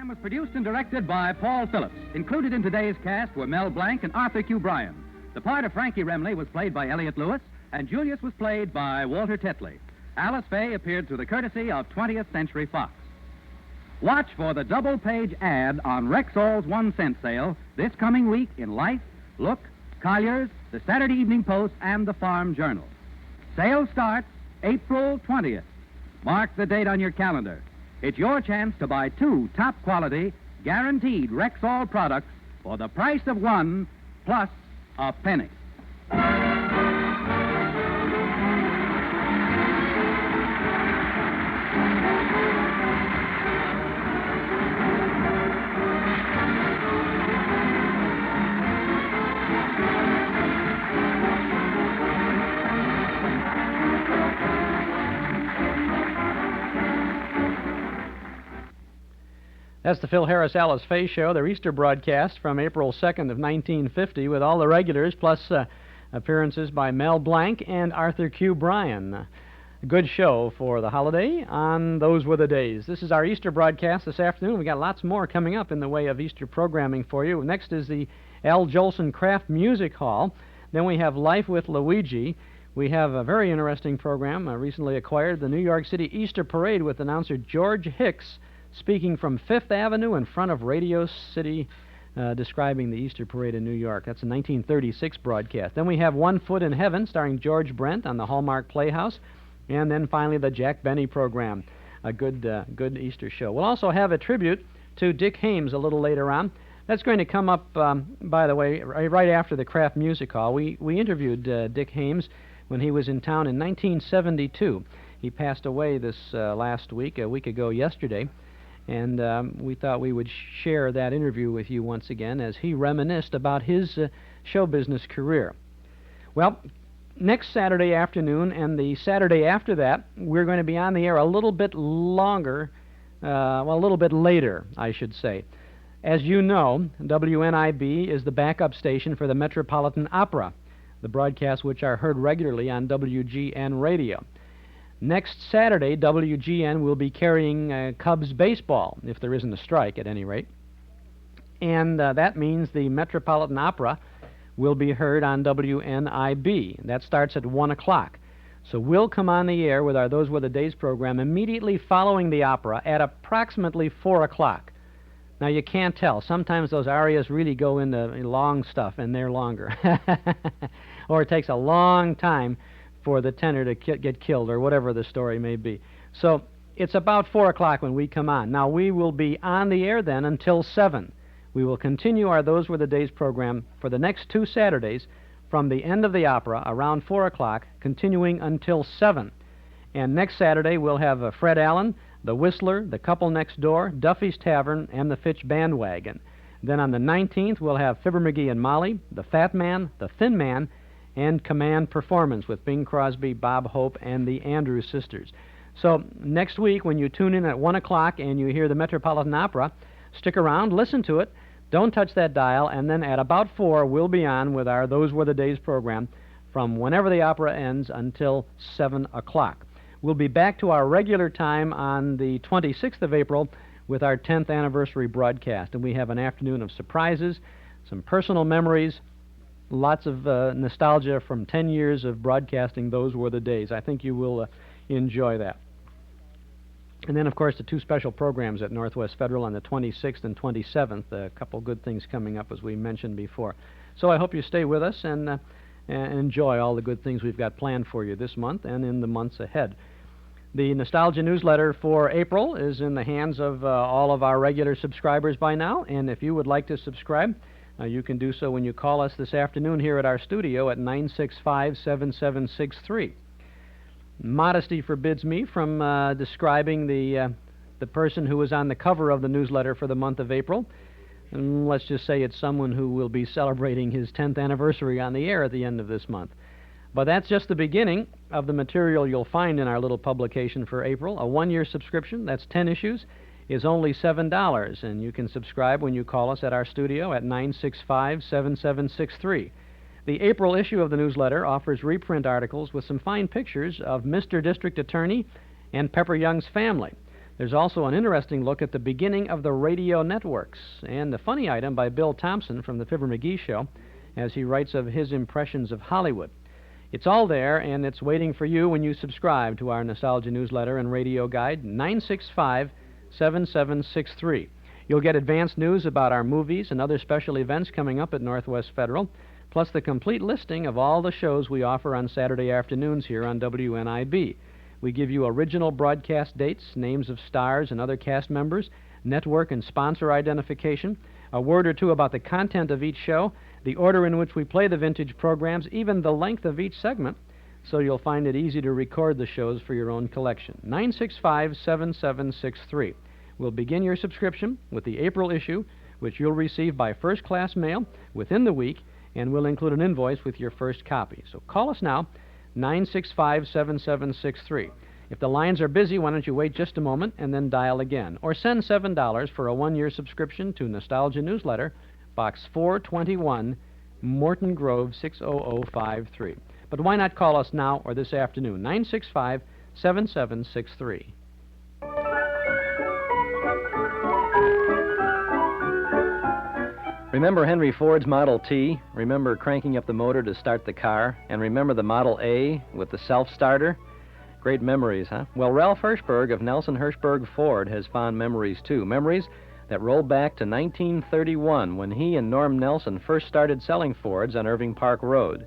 Was produced and directed by Paul Phillips. Included in today's cast were Mel Rlanc and Arthur Q. Bryan. The part of Frankie Remley was played by Elliott Lewis, and Julius was played by Walter Tetley. Alice Faye appeared through the courtesy of 20th Century Fox. Watch for the double-page ad on Rexall's 1-cent sale this coming week in Life, Look, Collier's, the Saturday Evening Post, and the Farm Journal. Sale starts April 20th. Mark the date on your calendar. It's your chance to buy 2 top-quality, guaranteed Rexall products for the price of 1 plus a penny. That's the Phil Harris Alice Faye Show, their Easter broadcast from April 2nd of 1950 with all the regulars, plus appearances by Mel Rlanc and Arthur Q. Bryan. A good show for the holiday on Those Were the Days. This is our Easter broadcast this afternoon. We got lots more coming up in the way of Easter programming for you. Next is the Julsun Kraft Music Hall. Then we have Life with Luigi. We have a very interesting program recently acquired, the New York City Easter Parade with announcer George Hicks, speaking from Fifth Avenue in front of Radio City, describing the Easter Parade in New York. That's a 1936 broadcast. Then we have One Foot in Heaven, starring George Brent on the Hallmark Playhouse. And then finally the Jack Benny program, a good Easter show. We'll also have a tribute to Dick Haymes a little later on. That's going to come up, by the way, right after the Kraft Music Hall. We interviewed Dick Haymes when he was in town in 1972. He passed away this last week, a week ago yesterday. And we thought we would share that interview with you once again as he reminisced about his show business career. Well, next Saturday afternoon and the Saturday after that, we're going to be on the air a little bit longer, a little bit later, I should say. As you know, WNIB is the backup station for the Metropolitan Opera, the broadcasts which are heard regularly on WGN Radio. Next Saturday, WGN will be carrying Cubs baseball, if there isn't a strike at any rate. And that means the Metropolitan Opera will be heard on WNIB. That starts at 1 o'clock. So we'll come on the air with our Those Were the Days program immediately following the opera at approximately 4 o'clock. Now, you can't tell. Sometimes those arias really go into long stuff, and they're longer. Or it takes a long time for the tenor to get killed, or whatever the story may be. So it's about 4 o'clock when we come on. Now, we will be on the air then until 7. We will continue our Those Were the Days program for the next 2 Saturdays from the end of the opera around 4 o'clock, continuing until 7. And next Saturday, we'll have Fred Allen, The Whistler, The Couple Next Door, Duffy's Tavern, and the Fitch Bandwagon. Then on the 19th, we'll have Fibber McGee and Molly, The Fat Man, The Thin Man, and Command Performance with Bing Crosby, Bob Hope, and the Andrews Sisters. So next week, when you tune in at 1 o'clock and you hear the Metropolitan Opera, stick around, listen to it, don't touch that dial, and then at about 4, we'll be on with our Those Were the Days program from whenever the opera ends until 7 o'clock. We'll be back to our regular time on the 26th of April with our 10th anniversary broadcast, and we have an afternoon of surprises, some personal memories, lots of nostalgia from 10 years of broadcasting Those Were the Days. I think you will enjoy that. And then, of course, the 2 special programs at Northwest Federal on the 26th and 27th. A couple good things coming up, as we mentioned before. So I hope you stay with us and enjoy all the good things we've got planned for you this month and in the months ahead. The Nostalgia newsletter for April is in the hands of all of our regular subscribers by now, and if you would like to subscribe, you can do so when you call us this afternoon here at our studio at 965-7763. Modesty forbids me from describing the person who was on the cover of the newsletter for the month of April. And let's just say it's someone who will be celebrating his 10th anniversary on the air at the end of this month. But that's just the beginning of the material you'll find in our little publication for April. A one-year subscription, that's 10 issues, is only $7, and you can subscribe when you call us at our studio at 965-7763. The April issue of the newsletter offers reprint articles with some fine pictures of Mr. District Attorney and Pepper Young's family. There's also an interesting look at the beginning of the radio networks and the funny item by Bill Thompson from the Fibber McGee Show as he writes of his impressions of Hollywood. It's all there, and it's waiting for you when you subscribe to our Nostalgia newsletter and radio guide, 965-7763. You'll get advanced news about our movies and other special events coming up at Northwest Federal, plus the complete listing of all the shows we offer on Saturday afternoons here on WNIB. We give you original broadcast dates, names of stars and other cast members, network and sponsor identification, a word or two about the content of each show, the order in which we play the vintage programs, even the length of each segment, so you'll find it easy to record the shows for your own collection. 965-7763. We'll begin your subscription with the April issue, which you'll receive by first-class mail within the week, and we'll include an invoice with your first copy. So call us now, 965-7763. If the lines are busy, why don't you wait just a moment and then dial again. Or send $7 for a one-year subscription to Nostalgia Newsletter, Box 421, Morton Grove, 60053. But why not call us now or this afternoon, 965-7763. Remember Henry Ford's Model T? Remember cranking up the motor to start the car? And remember the Model A with the self-starter? Great memories, huh? Well, Ralph Hirschberg of Nelson Hirschberg Ford has fond memories, too. Memories that roll back to 1931 when he and Norm Nelson first started selling Fords on Irving Park Road.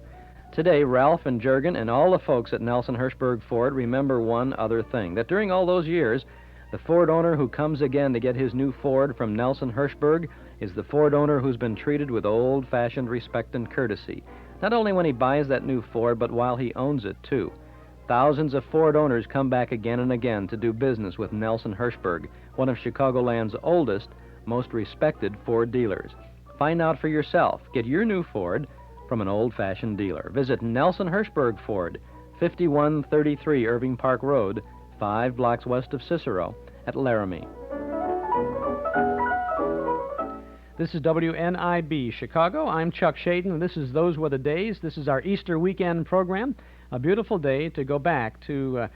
Today, Ralph and Juergen and all the folks at Nelson Hirschberg Ford remember one other thing, that during all those years, the Ford owner who comes again to get his new Ford from Nelson Hirschberg is the Ford owner who's been treated with old-fashioned respect and courtesy, not only when he buys that new Ford, but while he owns it, too. Thousands of Ford owners come back again and again to do business with Nelson Hirschberg, one of Chicagoland's oldest, most respected Ford dealers. Find out for yourself. Get your new Ford from an old-fashioned dealer. Visit Nelson Hirschberg Ford, 5133 Irving Park Road, 5 blocks west of Cicero, at Laramie. This is WNIB Chicago. I'm Chuck Shaden, and this is Those Were the Days. This is our Easter weekend program, a beautiful day to go back to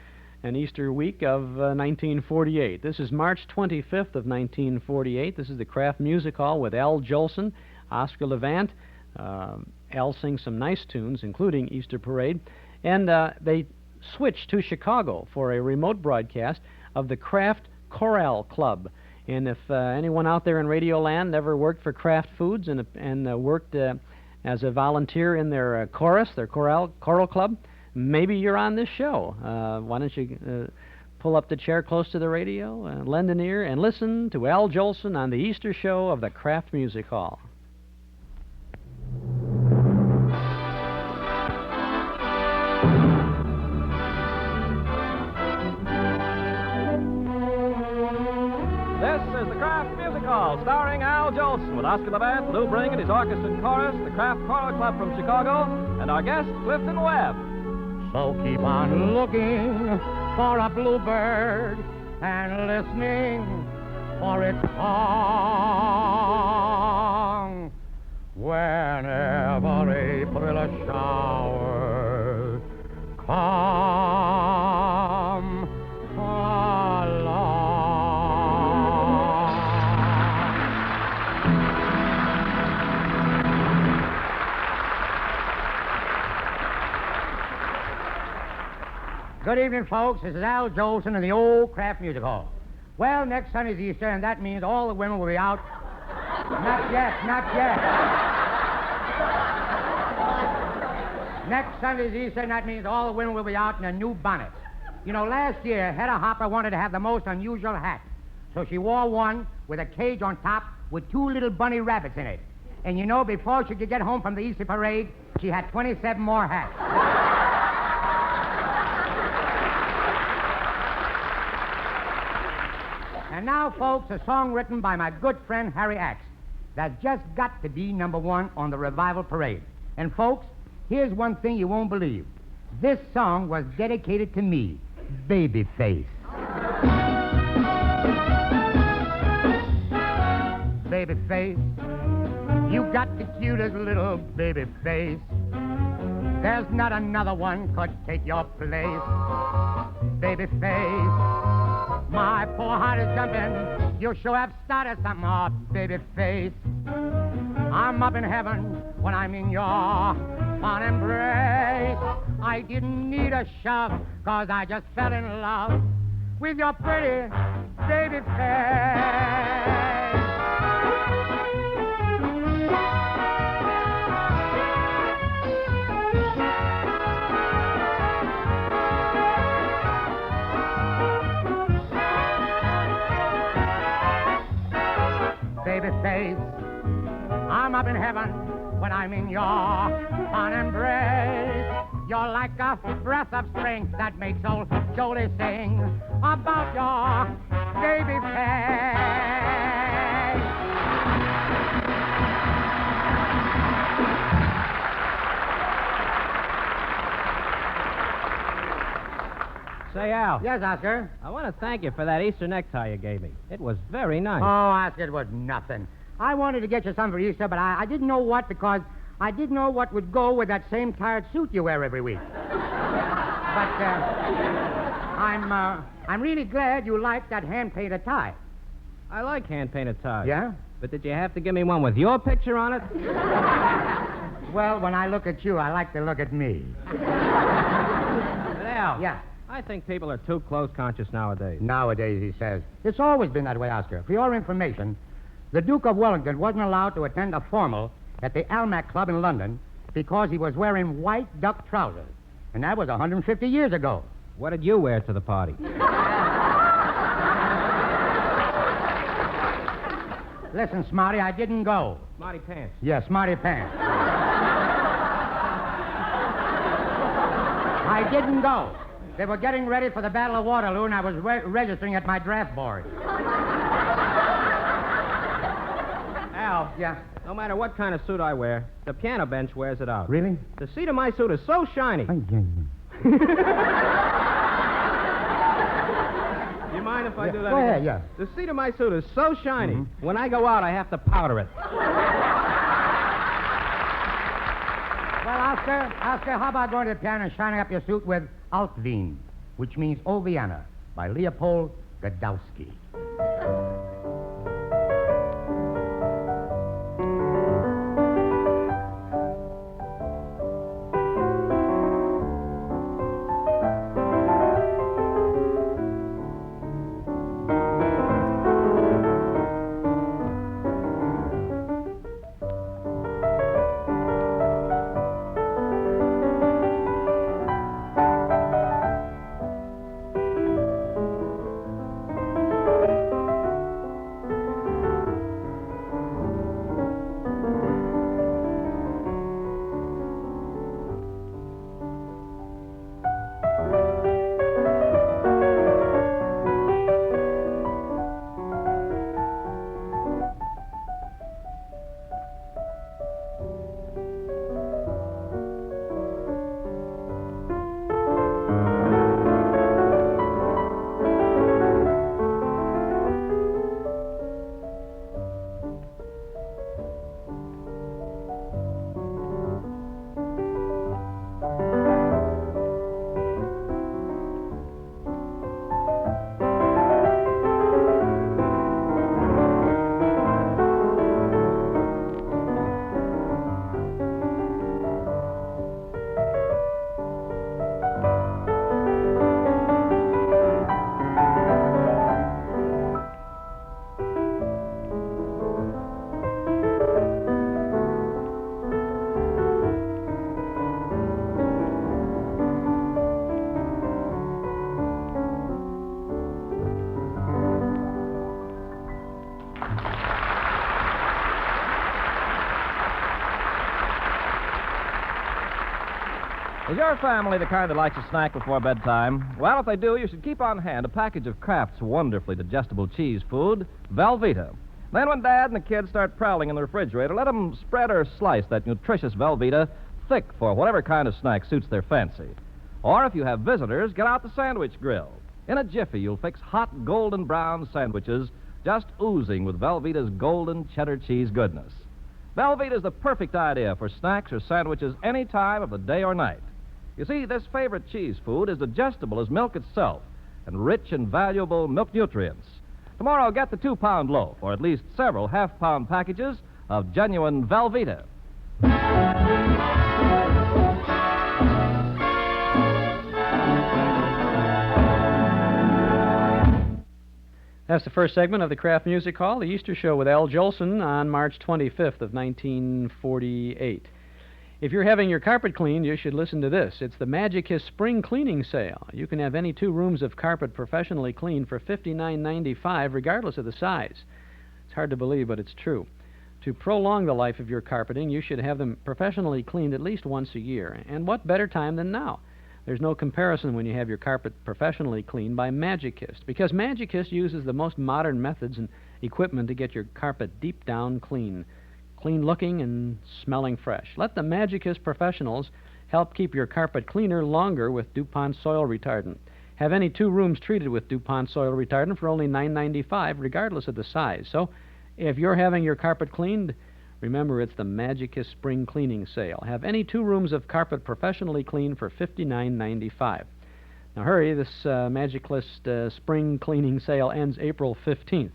an Easter week of 1948. This is March 25th of 1948. This is the Kraft Music Hall with Al Julsun, Oscar Levant. Al sings some nice tunes, including Easter Parade. And they switched to Chicago for a remote broadcast of the Kraft Choral Club. And if anyone out there in Radioland ever worked for Kraft Foods and worked as a volunteer in their chorus, their choral club, maybe you're on this show. Why don't you pull up the chair close to the radio, lend an ear, and listen to Al Julsun on the Easter show of the Kraft Music Hall. This is the Kraft Music Hall, starring Al Julsun, with Oscar Levant, Lou Bring and his orchestra and chorus, the Kraft Choral Club from Chicago, and our guest, Ciifton Webb. So keep on looking for a bluebird and listening for its song. Whenever April showers come along. Good evening, folks. This is Al Julsun in the old Kraft Music Hall. Well, next Sunday's Easter, and that means all the women will be out. Not yet, not yet. Next Sunday's Easter, and that means all the women will be out in their new bonnets. You know, last year, Hedda Hopper wanted to have the most unusual hat. So she wore one with a cage on top with 2 little bunny rabbits in it. And you know, before she could get home from the Easter parade, she had 27 more hats. And now, folks, a song written by my good friend Harry Axe that's just got to be #1 on the revival parade. And, folks, here's one thing you won't believe. This song was dedicated to me, Babyface. Babyface, you got the cutest little baby face. There's not another one could take your place. Babyface, my poor heart is jumping. You sure have started something off, Babyface. I'm up in heaven when I'm in your fond embrace. I didn't need a shove, 'cause I just fell in love with your pretty baby face. Babyface, I'm up in heaven when I'm in your fond embrace. You're like a breath of strength that makes old Jolie sing about your baby face. Say, Al. Yes, Oscar? I want to thank you for that Easter necktie you gave me. It was very nice. Oh, Oscar, it was nothing. I wanted to get you something for Easter, but I didn't know what because I didn't know what would go with that same tired suit you wear every week. But I'm really glad you like that hand-painted tie. I like hand-painted ties. Yeah? But did you have to give me one with your picture on it? Well, when I look at you, I like to look at me. But Al. Yeah. I think people are too close conscious nowadays. Nowadays, he says. It's always been that way, Oscar. For your information, the Duke of Wellington wasn't allowed to attend a formal at the Almack Club in London because he was wearing white duck trousers. And that was 150 years ago. What did you wear to the party? Listen, Smarty, I didn't go. Smarty pants. Yeah, Smarty pants. I didn't go. They were getting ready for the Battle of Waterloo, and I was registering at my draft board. Al. Yeah? No matter what kind of suit I wear, the piano bench wears it out. Really? The seat of my suit is so shiny. You mind if I do that Go again? ahead, yeah. The seat of my suit is so shiny, when I go out, I have to powder it. Well, Oscar, how about going to the piano and shining up your suit with Altvin, which means O Vienna, by Leopold Godowsky. Is your family the kind that likes a snack before bedtime? Well, if they do, you should keep on hand a package of Kraft's wonderfully digestible cheese food, Velveeta. Then when Dad and the kids start prowling in the refrigerator, let them spread or slice that nutritious Velveeta thick for whatever kind of snack suits their fancy. Or if you have visitors, get out the sandwich grill. In a jiffy, you'll fix hot golden brown sandwiches just oozing with Velveeta's golden cheddar cheese goodness. Velveeta is the perfect idea for snacks or sandwiches any time of the day or night. You see, this favorite cheese food is digestible as milk itself and rich in valuable milk nutrients. Tomorrow, get the 2-pound loaf or at least several half-pound packages of genuine Velveeta. That's the first segment of the Kraft Music Hall, the Easter Show with Al Julsun on March 25th of 1948. If you're having your carpet cleaned, you should listen to this. It's the Magicus Spring Cleaning Sale. You can have any 2 rooms of carpet professionally cleaned for $59.95, regardless of the size. It's hard to believe, but it's true. To prolong the life of your carpeting, you should have them professionally cleaned at least once a year. And what better time than now? There's no comparison when you have your carpet professionally cleaned by Magicus, because Magicus uses the most modern methods and equipment to get your carpet deep down clean looking and smelling fresh. Let the Magicus professionals help keep your carpet cleaner longer with DuPont soil retardant. Have any 2 rooms treated with DuPont soil retardant for only $9.95, regardless of the size. So, if you're having your carpet cleaned, remember it's the Magicus Spring Cleaning Sale. Have any 2 rooms of carpet professionally cleaned for $59.95. Now hurry, this Magicus Spring Cleaning Sale ends April 15th.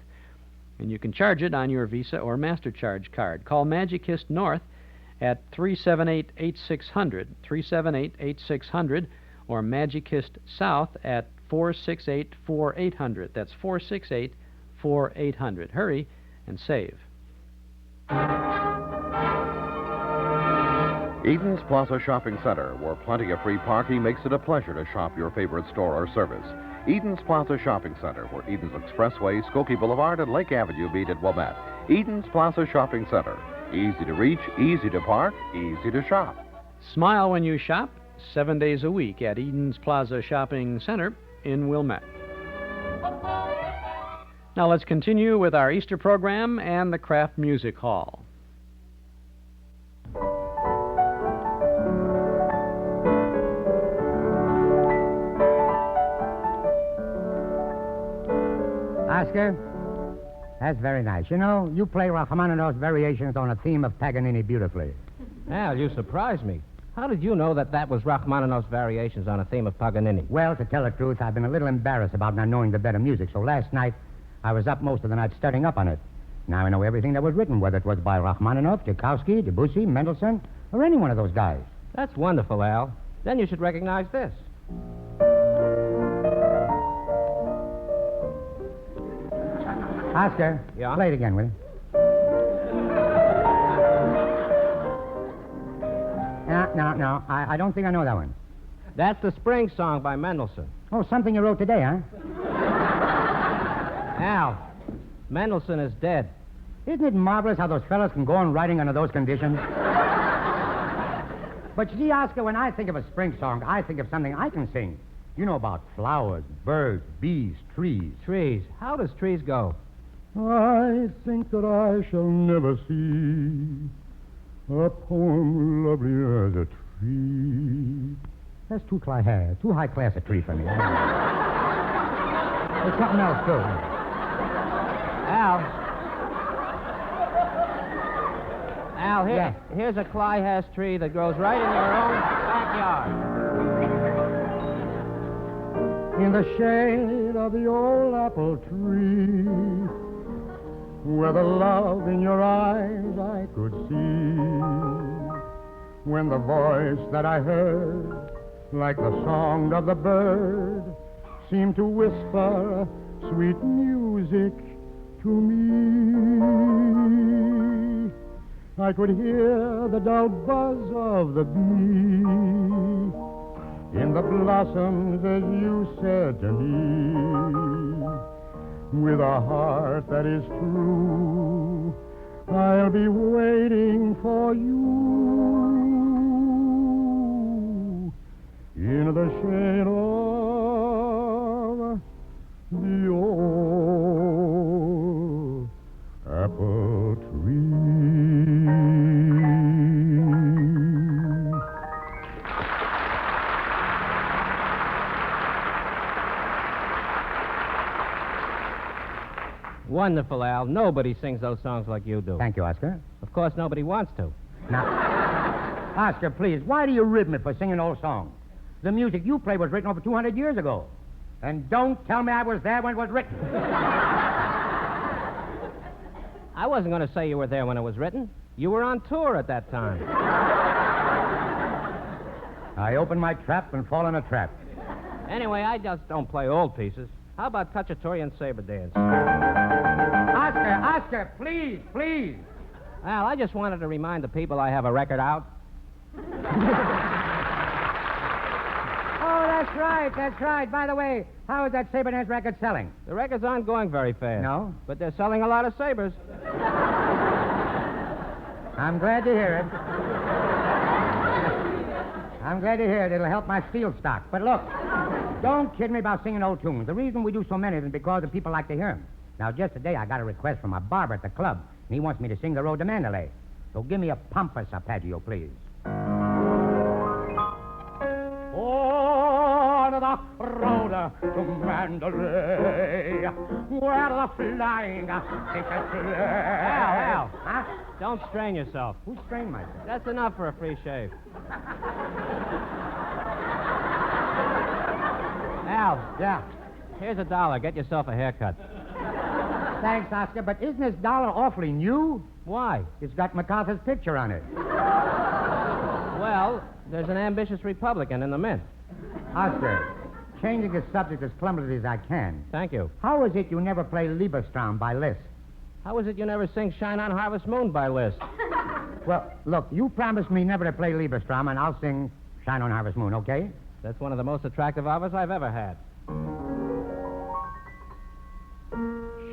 And you can charge it on your Visa or MasterCharge card. Call Magicus North at 378-8600, 378-8600, or Magicus South at 468-4800. That's 468-4800. Hurry and save. Eden's Plaza Shopping Center, where plenty of free parking makes it a pleasure to shop your favorite store or service. Eden's Plaza Shopping Center, where Eden's Expressway, Skokie Boulevard, and Lake Avenue meet at Wilmette. Eden's Plaza Shopping Center. Easy to reach, easy to park, easy to shop. Smile when you shop, 7 days a week at Eden's Plaza Shopping Center in Wilmette. Now let's continue with our Easter program and the Kraft Music Hall. Oscar, that's very nice. You know, you play Rachmaninoff's variations on a theme of Paganini beautifully. Al, you surprised me. How did you know that was Rachmaninoff's variations on a theme of Paganini? Well, to tell the truth, I've been a little embarrassed about not knowing the better music, so last night I was up most of the night studying up on it. Now I know everything that was written, whether it was by Rachmaninoff, Tchaikovsky, Debussy, Mendelssohn, or any one of those guys. That's wonderful, Al. Then you should recognize this. Oscar, yeah? Play it again, will you? No, I don't think I know that one. That's the Spring Song by Mendelssohn. Oh, something you wrote today, huh? Al, Mendelssohn is dead. Isn't it marvelous how those fellas can go on writing under those conditions? But you see, Oscar, when I think of a spring song, I think of something I can sing. You know about flowers, birds, bees, trees. Trees? How does trees go? I think that I shall never see a poem lovely as a tree. That's too high class a tree for me. There's something else, too. Al, here's a Clyhas tree that grows right in your own backyard. In the shade of the old apple tree, where the love in your eyes I could see, when the voice that I heard, like the song of the bird, seemed to whisper sweet music to me. I could hear the dull buzz of the bee in the blossoms as you said to me. With a heart that is true, I'll be waiting for you. in the shade of the old apple tree. Wonderful, Al. Nobody sings those songs like you do. Thank you, Oscar. Of course, nobody wants to. Now, Oscar, please, why do you rib me for singing old songs? The music you play was written over 200 years ago. And don't tell me I was there when it was written. I wasn't going to say you were there when it was written. You were on tour at that time. I open my trap and fall in a trap. Anyway, I just don't play old pieces. How about Cacciatore and Saber Dance? Oscar, please, please. Al, I just wanted to remind the people I have a record out. Oh, that's right. By the way, how is that Saber Dance record selling? The records aren't going very fast. No? But they're selling a lot of sabers. I'm glad to hear it. I'm glad to hear it. It'll help my steel stock. But look, don't kid me about singing old tunes. The reason we do so many is because the people like to hear them. Now, just today, I got a request from a barber at the club, and he wants me to sing the Road to Mandalay. So give me a pompous arpeggio, please. On the road to Mandalay, where the flying fishes play. Al. Huh? Don't strain yourself. Who's strained myself? That's enough for a free shave. Al. Yeah? Here's $1. Get yourself a haircut. Thanks, Oscar, but isn't this dollar awfully new? Why? It's got MacArthur's picture on it. Well, there's an ambitious Republican in the mint. Oscar, changing the subject as clumsily as I can. Thank you. How is it you never play Liebestraum by Liszt? How is it you never sing Shine on Harvest Moon by Liszt? Well, look, you promised me never to play Liebestraum, and I'll sing Shine on Harvest Moon, okay? That's one of the most attractive offers I've ever had.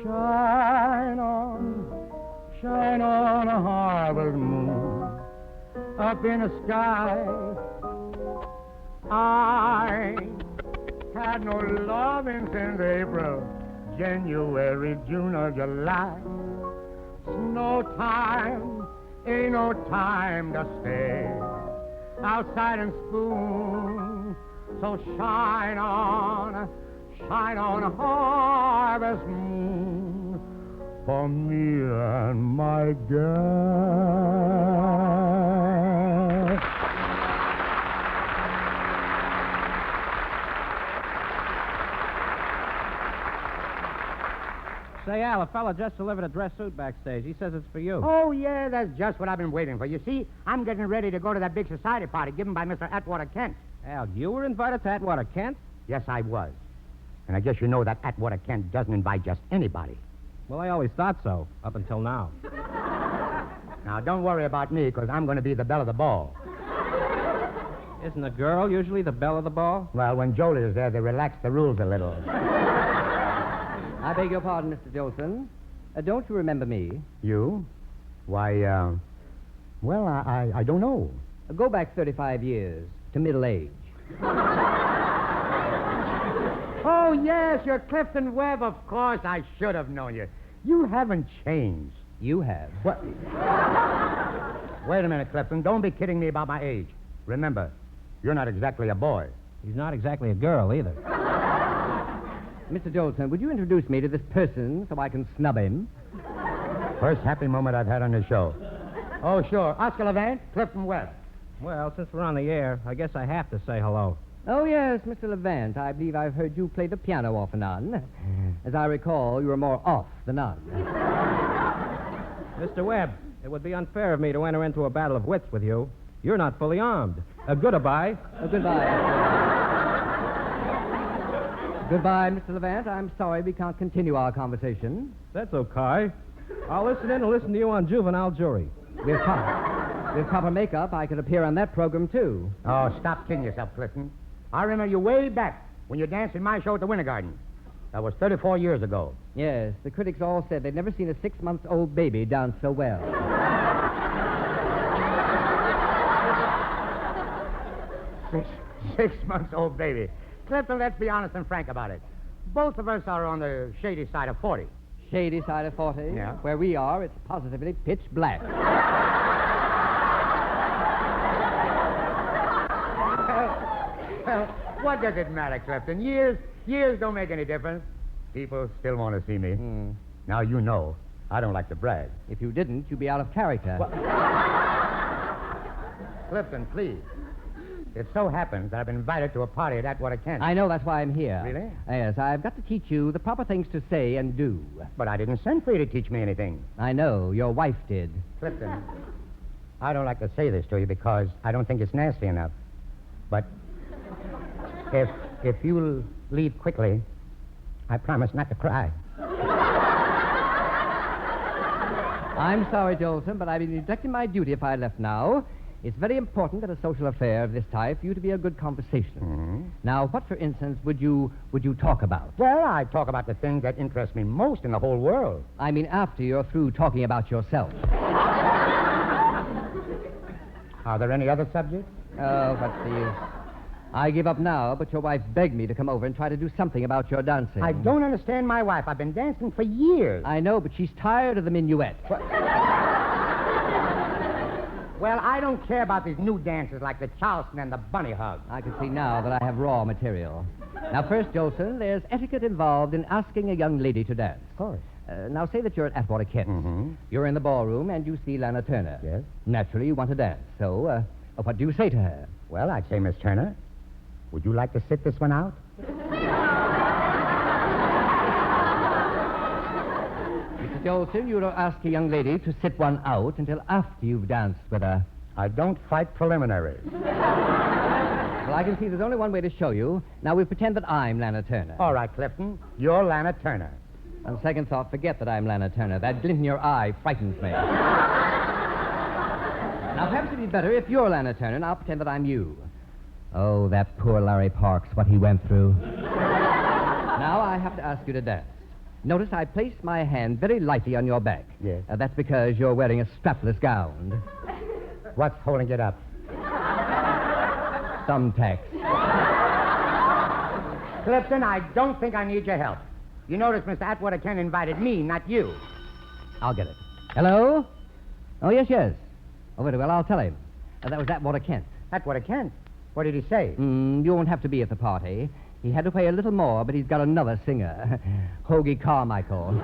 Shine on a harvest moon up in the sky. I had no loving since April, January, June, or July. Snow time, ain't no time to stay outside and spoon. So shine on a harvest moon for me and my gal. Say, Al, a fella just delivered a dress suit backstage. He says it's for you. Oh, yeah, that's just what I've been waiting for. You see, I'm getting ready to go to that big society party given by Mr. Atwater Kent. Al, you were invited to Atwater Kent? Yes, I was. And I guess you know that Atwater Kent doesn't invite just anybody. Well, I always thought so, up until now. Now, don't worry about me, because I'm going to be the belle of the ball. Isn't a girl usually the belle of the ball? Well, when Jolie is there, they relax the rules a little. I beg your pardon, Mr. Julsun. Don't you remember me? You? Why, well, I don't know. Go back 35 years to middle age. Oh, yes, you're Ciifton Webb. Of course, I should have known you. You haven't changed. You have. What? Wait a minute, Ciifton. Don't be kidding me about my age. Remember, you're not exactly a boy. He's not exactly a girl, either. Mr. Julsun, would you introduce me to this person so I can snub him? First happy moment I've had on this show. Oh, sure. Oscar Levant, Ciifton Webb. Well, since we're on the air, I guess I have to say hello. Oh, yes, Mr. Levant. I believe I've heard you play the piano off and on. As I recall, you were more off than on. Mr. Webb, it would be unfair of me to enter into a battle of wits with you. You're not fully armed. Goodbye. Goodbye. Goodbye, Mr. Levant. I'm sorry we can't continue our conversation. That's okay. I'll listen in and listen to you on Juvenile Jury. With proper makeup, I could appear on that program, too. Oh, stop kidding yourself, Ciifton. I remember you way back when you danced in my show at the Winter Garden. That was 34 years ago. Yes, the critics all said they'd never seen a 6-month-old baby dance so well. 6-month-old baby. Clifton, let's be honest and frank about it. Both of us are on the shady side of 40. Shady side of 40? Yeah. Where we are, it's positively pitch black. Well, what does it matter, Clifton? Years don't make any difference. People still want to see me. Now, you know, I don't like to brag. If you didn't, you'd be out of character. Clifton, please. It so happens that I've been invited to a party at Atwater Kent. I know, that's why I'm here. Really? Yes, I've got to teach you the proper things to say and do. But I didn't send for you to teach me anything. I know, your wife did. Clifton, I don't like to say this to you because I don't think it's nasty enough. But if you'll leave quickly, I promise not to cry. I'm sorry, Julsun, but I'd be neglecting my duty if I left now. It's very important at a social affair of this type for you to be a good conversation. Now, what, for instance, would you talk about? Well, I talk about the things that interest me most in the whole world. I mean, after you're through talking about yourself. Are there any other subjects? Oh, what's the use? I give up now, but your wife begged me to come over and try to do something about your dancing. I don't understand my wife. I've been dancing for years. I know, but she's tired of the minuet. Well, I don't care about these new dances like the Charleston and the bunny hug. I can see now that I have raw material. Now, first, Julsun, there's etiquette involved in asking a young lady to dance. Of course. Now, say that you're at Atwater Kent. You're in the ballroom and you see Lana Turner. Yes. Naturally, you want to dance. So, what do you say to her? Well, I'd say, Miss Turner, would you like to sit this one out? Mr. Julsun, you don't ask a young lady to sit one out until after you've danced with her. I don't fight preliminaries. Well, I can see there's only one way to show you. Now, we pretend that I'm Lana Turner. All right, Clifton. You're Lana Turner. On second thought, forget that I'm Lana Turner. That glint in your eye frightens me. Now, perhaps it'd be better if you're Lana Turner, and I'll pretend that I'm you. Oh, that poor Larry Parks, what he went through. Now I have to ask you to dance. Notice I place my hand very lightly on your back. Yes. That's because you're wearing a strapless gown. What's holding it up? Thumbtacks. Clifton, I don't think I need your help. You notice Mr. Atwater Kent invited me, not you. I'll get it. Hello? Oh, yes. Oh, very well, I'll tell him. That was Atwater Kent. Atwater Kent? What did he say? You won't have to be at the party. He had to pay a little more, but he's got another singer. Hoagie Carmichael.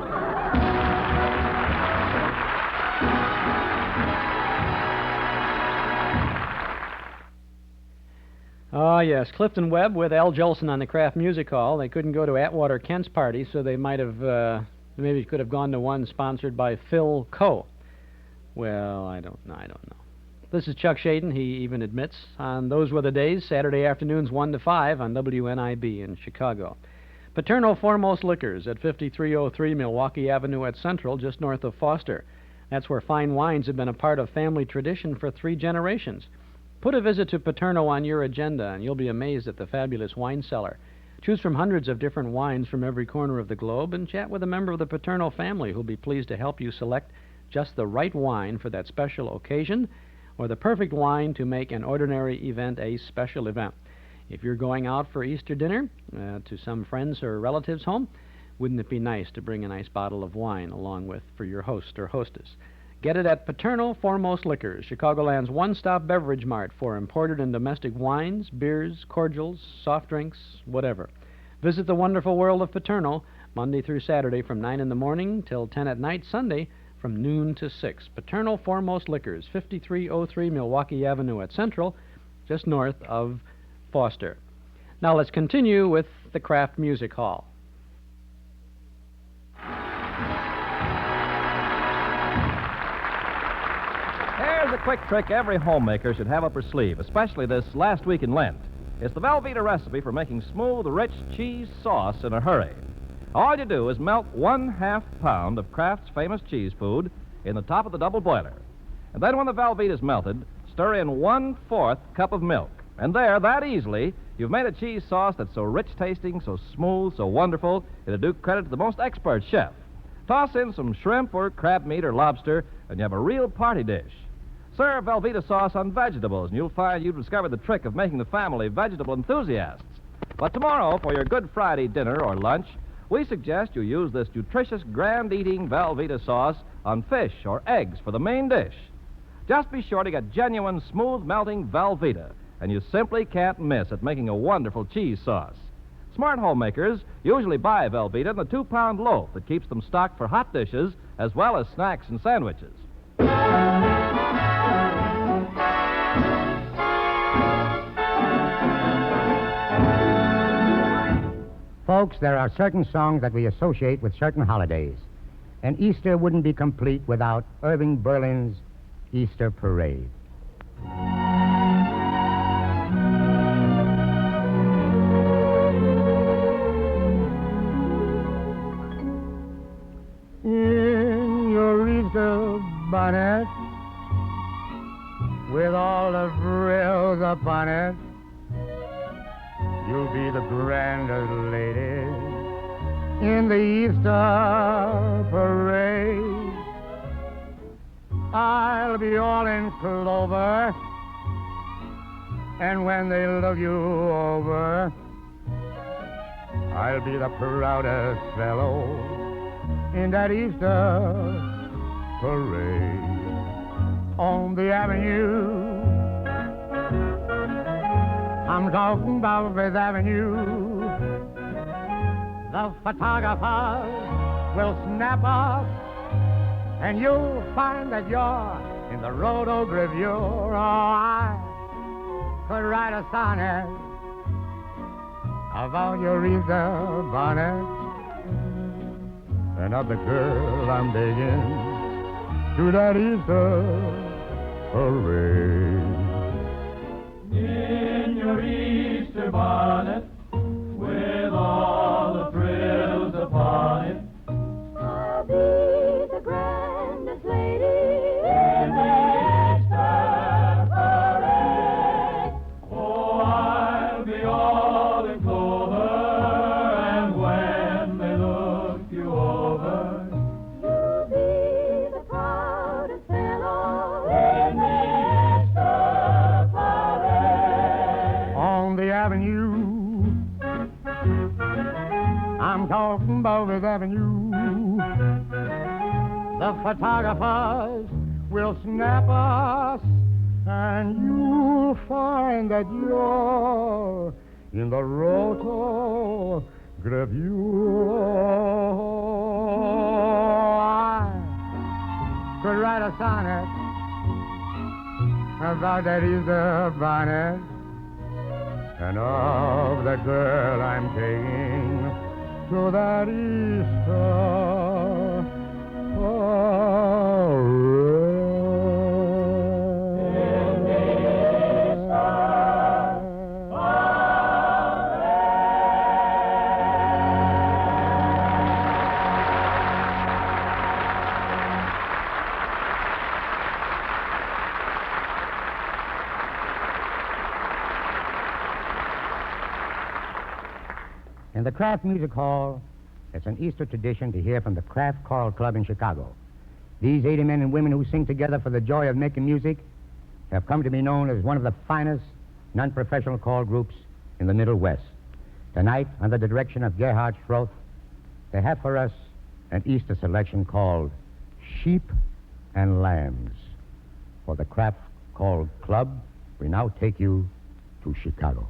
Oh, yes. Ciifton Webb with L. Julsun on the Kraft Music Hall. They couldn't go to Atwater Kent's party, so they might have, maybe could have gone to one sponsored by Phil Coe. Well, I don't know. This is Chuck Shaden, he even admits, on Those Were the Days, Saturday afternoons 1 to 5 on WNIB in Chicago. Paterno Foremost Liquors at 5303 Milwaukee Avenue at Central, just north of Foster. That's where fine wines have been a part of family tradition for 3 generations. Put a visit to Paterno on your agenda, and you'll be amazed at the fabulous wine cellar. Choose from hundreds of different wines from every corner of the globe, and chat with a member of the Paterno family who'll be pleased to help you select just the right wine for that special occasion, or the perfect wine to make an ordinary event a special event. If you're going out for Easter dinner to some friends or relatives' home, wouldn't it be nice to bring a nice bottle of wine along with for your host or hostess? Get it at Paterno Foremost Liquors, Chicagoland's one-stop beverage mart for imported and domestic wines, beers, cordials, soft drinks, whatever. Visit the wonderful world of Paterno Monday through Saturday from 9 in the morning till 10 at night, Sunday from noon to 6. Paterno Foremost Liquors, 5303 Milwaukee Avenue at Central, just north of Foster. Now let's continue with the Kraft Music Hall. Here's a quick trick every homemaker should have up her sleeve, especially this last week in Lent. It's the Velveeta recipe for making smooth, rich cheese sauce in a hurry. All you do is melt 1/2 pound of Kraft's famous cheese food in the top of the double boiler. And then when the Velveeta is melted, stir in 1/4 cup of milk. And there, that easily, you've made a cheese sauce that's so rich-tasting, so smooth, so wonderful, it'll do credit to the most expert chef. Toss in some shrimp or crab meat or lobster, and you have a real party dish. Serve Velveeta sauce on vegetables, and you'll find you've discovered the trick of making the family vegetable enthusiasts. But tomorrow, for your Good Friday dinner or lunch, we suggest you use this nutritious, grand-eating Velveeta sauce on fish or eggs for the main dish. Just be sure to get genuine, smooth-melting Velveeta, and you simply can't miss at making a wonderful cheese sauce. Smart homemakers usually buy Velveeta in the 2-pound loaf that keeps them stocked for hot dishes as well as snacks and sandwiches. Folks, there are certain songs that we associate with certain holidays. And Easter wouldn't be complete without Irving Berlin's Easter Parade. In your Easter bonnet, with all the frills upon it, you'll be the grandest lady in the Easter parade. I'll be all in clover, and when they look you over, I'll be the proudest fellow in that Easter parade. On the avenue, I'm talking about Fifth Avenue, the photographers will snap us, and you'll find that you're in the rotogravure. Oh, I could write a sonnet about your Easter bonnet and of the girl I'm digging to that Easter parade. In your Easter bonnet, with all the frills upon it, I'll be the grandest lady in the Easter parade. Oh, I'll be all in clover, and when they look you over, you'll be the proudest fellow in the Easter parade. On the avenue, I'm talking about Fifth Avenue, the photographers will snap us, and you'll find that you're in the rotogravure. I could write a sonnet about that Easter bonnet and of the girl I'm taking to that Easter parade. In the Kraft Music Hall, it's an Easter tradition to hear from the Kraft Choral Club in Chicago. These 80 men and women who sing together for the joy of making music have come to be known as one of the finest non-professional choral groups in the Middle West. Tonight, under the direction of Gerhard Schroth, they have for us an Easter selection called Sheep and Lambs. For the Kraft Choral Club, we now take you to Chicago.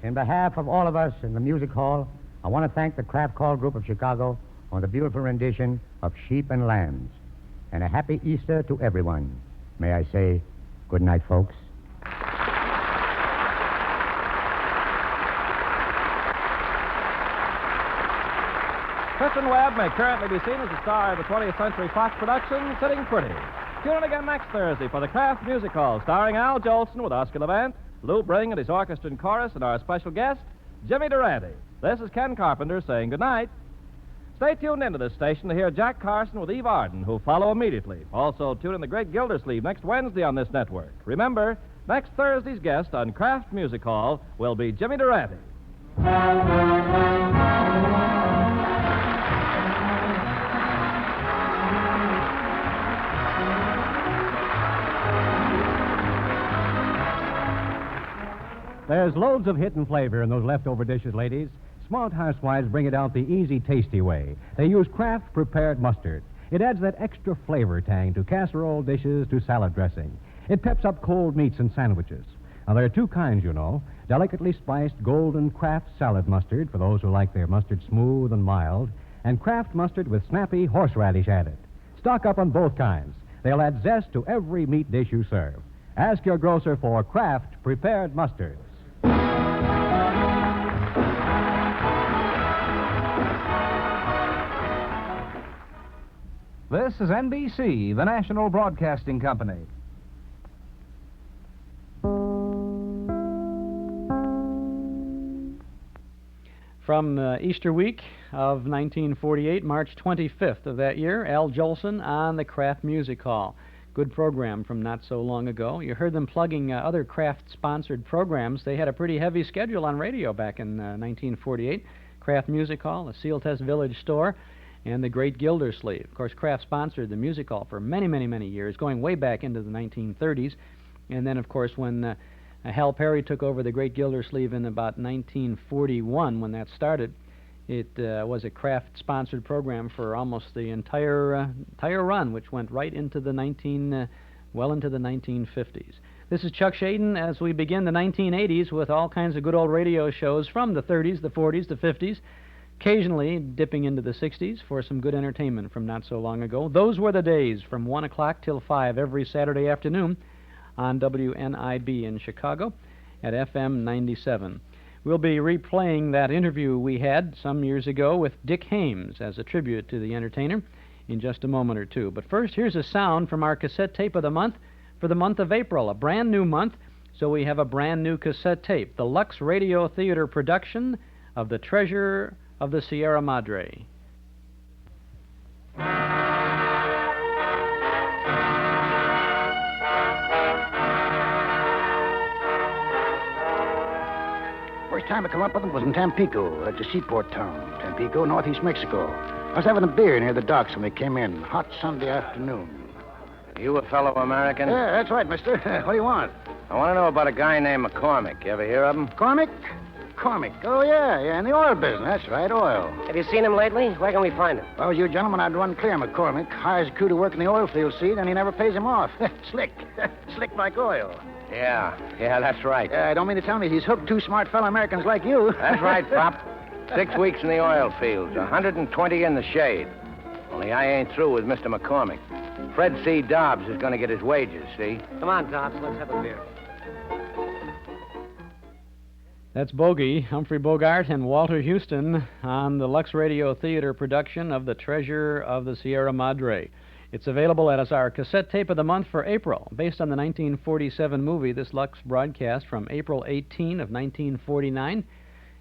In behalf of all of us in the music hall, I want to thank the Kraft Call Group of Chicago on the beautiful rendition of Sheep and Lambs. And a happy Easter to everyone. May I say good night, folks? Ciifton Webb may currently be seen as the star of the 20th Century Fox production, Sitting Pretty. Tune in again next Thursday for the Kraft Music Hall, starring Al Julsun with Oscar Levant, Lou Bring and his orchestra and chorus, and our special guest, Jimmy Durante. This is Ken Carpenter saying good night. Stay tuned into this station to hear Jack Carson with Eve Arden, who'll follow immediately. Also, tune in the Great Gildersleeve next Wednesday on this network. Remember, next Thursday's guest on Kraft Music Hall will be Jimmy Durante. There's loads of hidden flavor in those leftover dishes, ladies. Smart housewives bring it out the easy, tasty way. They use Kraft prepared mustard. It adds that extra flavor tang to casserole dishes, to salad dressing. It peps up cold meats and sandwiches. Now, there are two kinds, you know. Delicately spiced golden Kraft salad mustard for those who like their mustard smooth and mild, and Kraft mustard with snappy horseradish added. Stock up on both kinds. They'll add zest to every meat dish you serve. Ask your grocer for Kraft prepared mustards. This is NBC, the national broadcasting company. From Easter week of 1948, March 25th of that year, Al Julsun on the Kraft Music Hall. Good program from not so long ago. You heard them plugging other Kraft-sponsored programs. They had a pretty heavy schedule on radio back in 1948. Kraft Music Hall, the Ciifton Village Store, and the Great Gildersleeve. Of course, Kraft sponsored the music hall for many, many, many years, going way back into the 1930s. And then, of course, when Hal Perry took over the Great Gildersleeve in about 1941, when that started, it was a Kraft-sponsored program for almost the entire run, which went right into the into the 1950s. This is Chuck Shaden as we begin the 1980s with all kinds of good old radio shows from the 30s, the 40s, the 50s, occasionally dipping into the 60s for some good entertainment from not so long ago. Those were the days from 1 o'clock till 5 every Saturday afternoon on WNIB in Chicago at FM 97. We'll be replaying that interview we had some years ago with Dick Hames as a tribute to the entertainer in just a moment or two. But first, here's a sound from our cassette tape of the month for the month of April, a brand new month, so we have a brand new cassette tape, the Lux Radio Theater production of The Treasure of the Sierra Madre. First time I come up with them was in Tampico. That's a seaport town. Tampico, northeast Mexico. I was having a beer near the docks when they came in. Hot Sunday afternoon. You a fellow American? Yeah, that's right, mister. What do you want? I want to know about a guy named McCormick. You ever hear of him? Cormick? Cormick. Oh, yeah, in the oil business. That's right, oil. Have you seen him lately? Where can we find him? If I was you, gentlemen, I'd run clear McCormick. Hires a crew to work in the oil field, see, then he never pays him off. Slick. Slick like oil. Yeah, that's right. I don't mean to tell me he's hooked two smart fellow Americans like you. That's right, Pop. 6 weeks in the oil fields, 120 in the shade. Only I ain't through with Mr. McCormick. Fred C. Dobbs is going to get his wages, see? Come on, Dobbs, let's have a beer. That's Bogey, Humphrey Bogart, and Walter Houston on the Lux Radio Theater production of The Treasure of the Sierra Madre. It's available as our cassette tape of the month for April. Based on the 1947 movie, this Lux broadcast from April 18 of 1949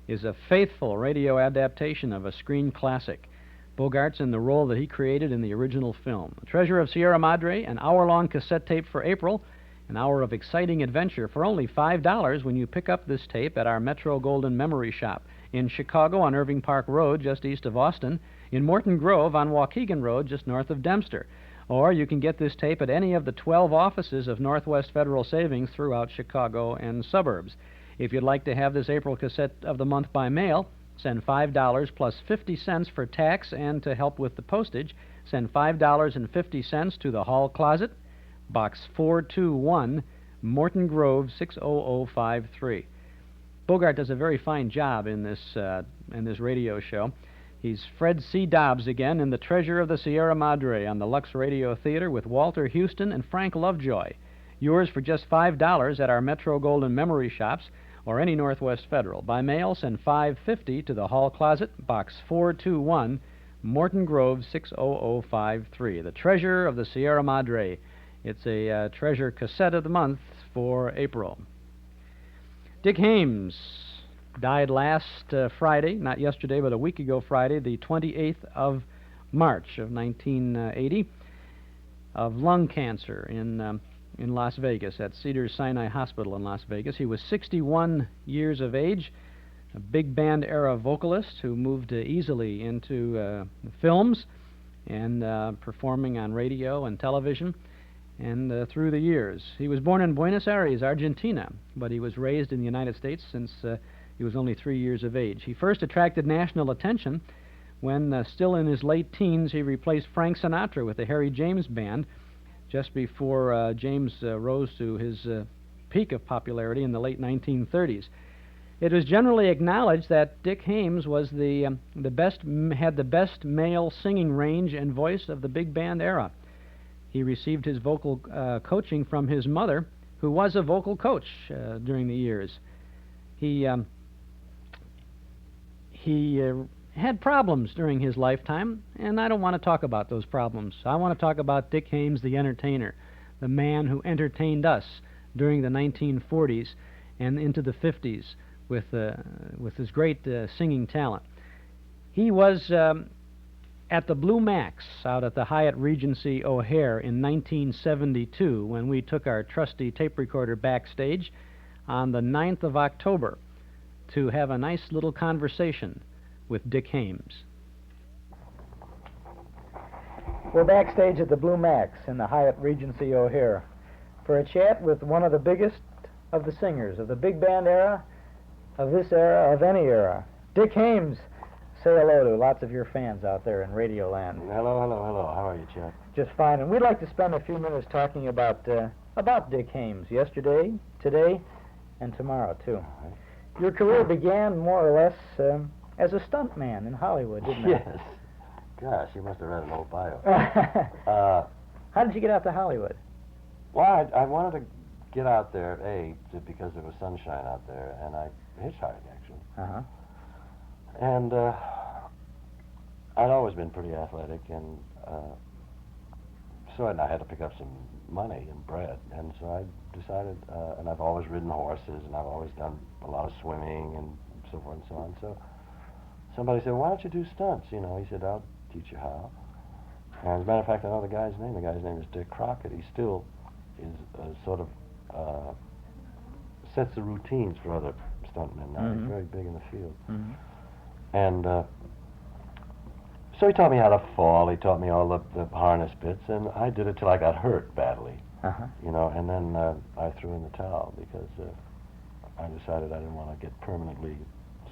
is a faithful radio adaptation of a screen classic. Bogart's in the role that he created in the original film. The Treasure of Sierra Madre, an hour-long cassette tape for April, an hour of exciting adventure for only $5 when you pick up this tape at our Metro Golden Memory Shop in Chicago on Irving Park Road, just east of Austin, in Morton Grove on Waukegan Road, just north of Dempster. Or you can get this tape at any of the 12 offices of Northwest Federal Savings throughout Chicago and suburbs. If you'd like to have this April cassette of the month by mail, send $5 plus 50 cents for tax, and to help with the postage, send $5.50 to the Hall Closet, Box 421, Morton Grove 60053. Bogart does a very fine job in this radio show. He's Fred C. Dobbs again in The Treasure of the Sierra Madre on the Lux Radio Theater with Walter Houston and Frank Lovejoy. Yours for just $5 at our Metro Golden Memory Shops or any Northwest Federal. By mail, send $5.50 to the Hall Closet, Box 421, Morton Grove 60053. The Treasure of the Sierra Madre. It's a treasure cassette of the month for April. Dick Hames died last Friday, not yesterday, but a week ago Friday, the 28th of March of 1980, of lung cancer in Las Vegas at Cedars-Sinai Hospital in Las Vegas. He was 61 years of age, a big band era vocalist who moved easily into films and performing on radio and television and through the years. He was born in Buenos Aires, Argentina, but he was raised in the United States since he was only 3 years of age. He first attracted national attention when, still in his late teens, he replaced Frank Sinatra with the Harry James Band just before James rose to his peak of popularity in the late 1930s. It was generally acknowledged that Dick Hames was had the best male singing range and voice of the big band era. He received his vocal coaching from his mother, who was a vocal coach during the years. He had problems during his lifetime, and I don't want to talk about those problems. I want to talk about Dick Hames, the entertainer, the man who entertained us during the 1940s and into the 50s with his great singing talent. He was at the Blue Max out at the Hyatt Regency O'Hare in 1972 when we took our trusty tape recorder backstage on the 9th of October to have a nice little conversation with Dick Hames. We're backstage at the Blue Max in the Hyatt Regency O'Hare for a chat with one of the biggest of the singers of the big band era, of this era, of any era. Dick Hames. Say hello to lots of your fans out there in Radio Land. Hello, hello, hello. How are you, Chuck? Just fine. And we'd like to spend a few minutes talking about Dick Hames, yesterday, today, and tomorrow, too. Right. Your career began more or less as a stuntman in Hollywood, didn't it? Yes. Gosh, you must have read an old bio. How did you get out to Hollywood? Well, I wanted to get out there, just because there was sunshine out there, and I hitchhiked, actually. Uh-huh. And I'd always been pretty athletic, and so I had to pick up some money and bread, and so I decided, and I've always ridden horses, and I've always done a lot of swimming and so forth and so on, so somebody said, why don't you do stunts? You know, he said, I'll teach you how. And as a matter of fact, I know the guy's name. The guy's name is Dick Crockett. He still is sort of sets the routines for other stuntmen now. Mm-hmm. He's very big in the field. Mm-hmm. And so he taught me how to fall. He taught me all the harness bits, and I did it till I got hurt badly. Uh-huh. You know, and then I threw in the towel because I decided I didn't want to get permanently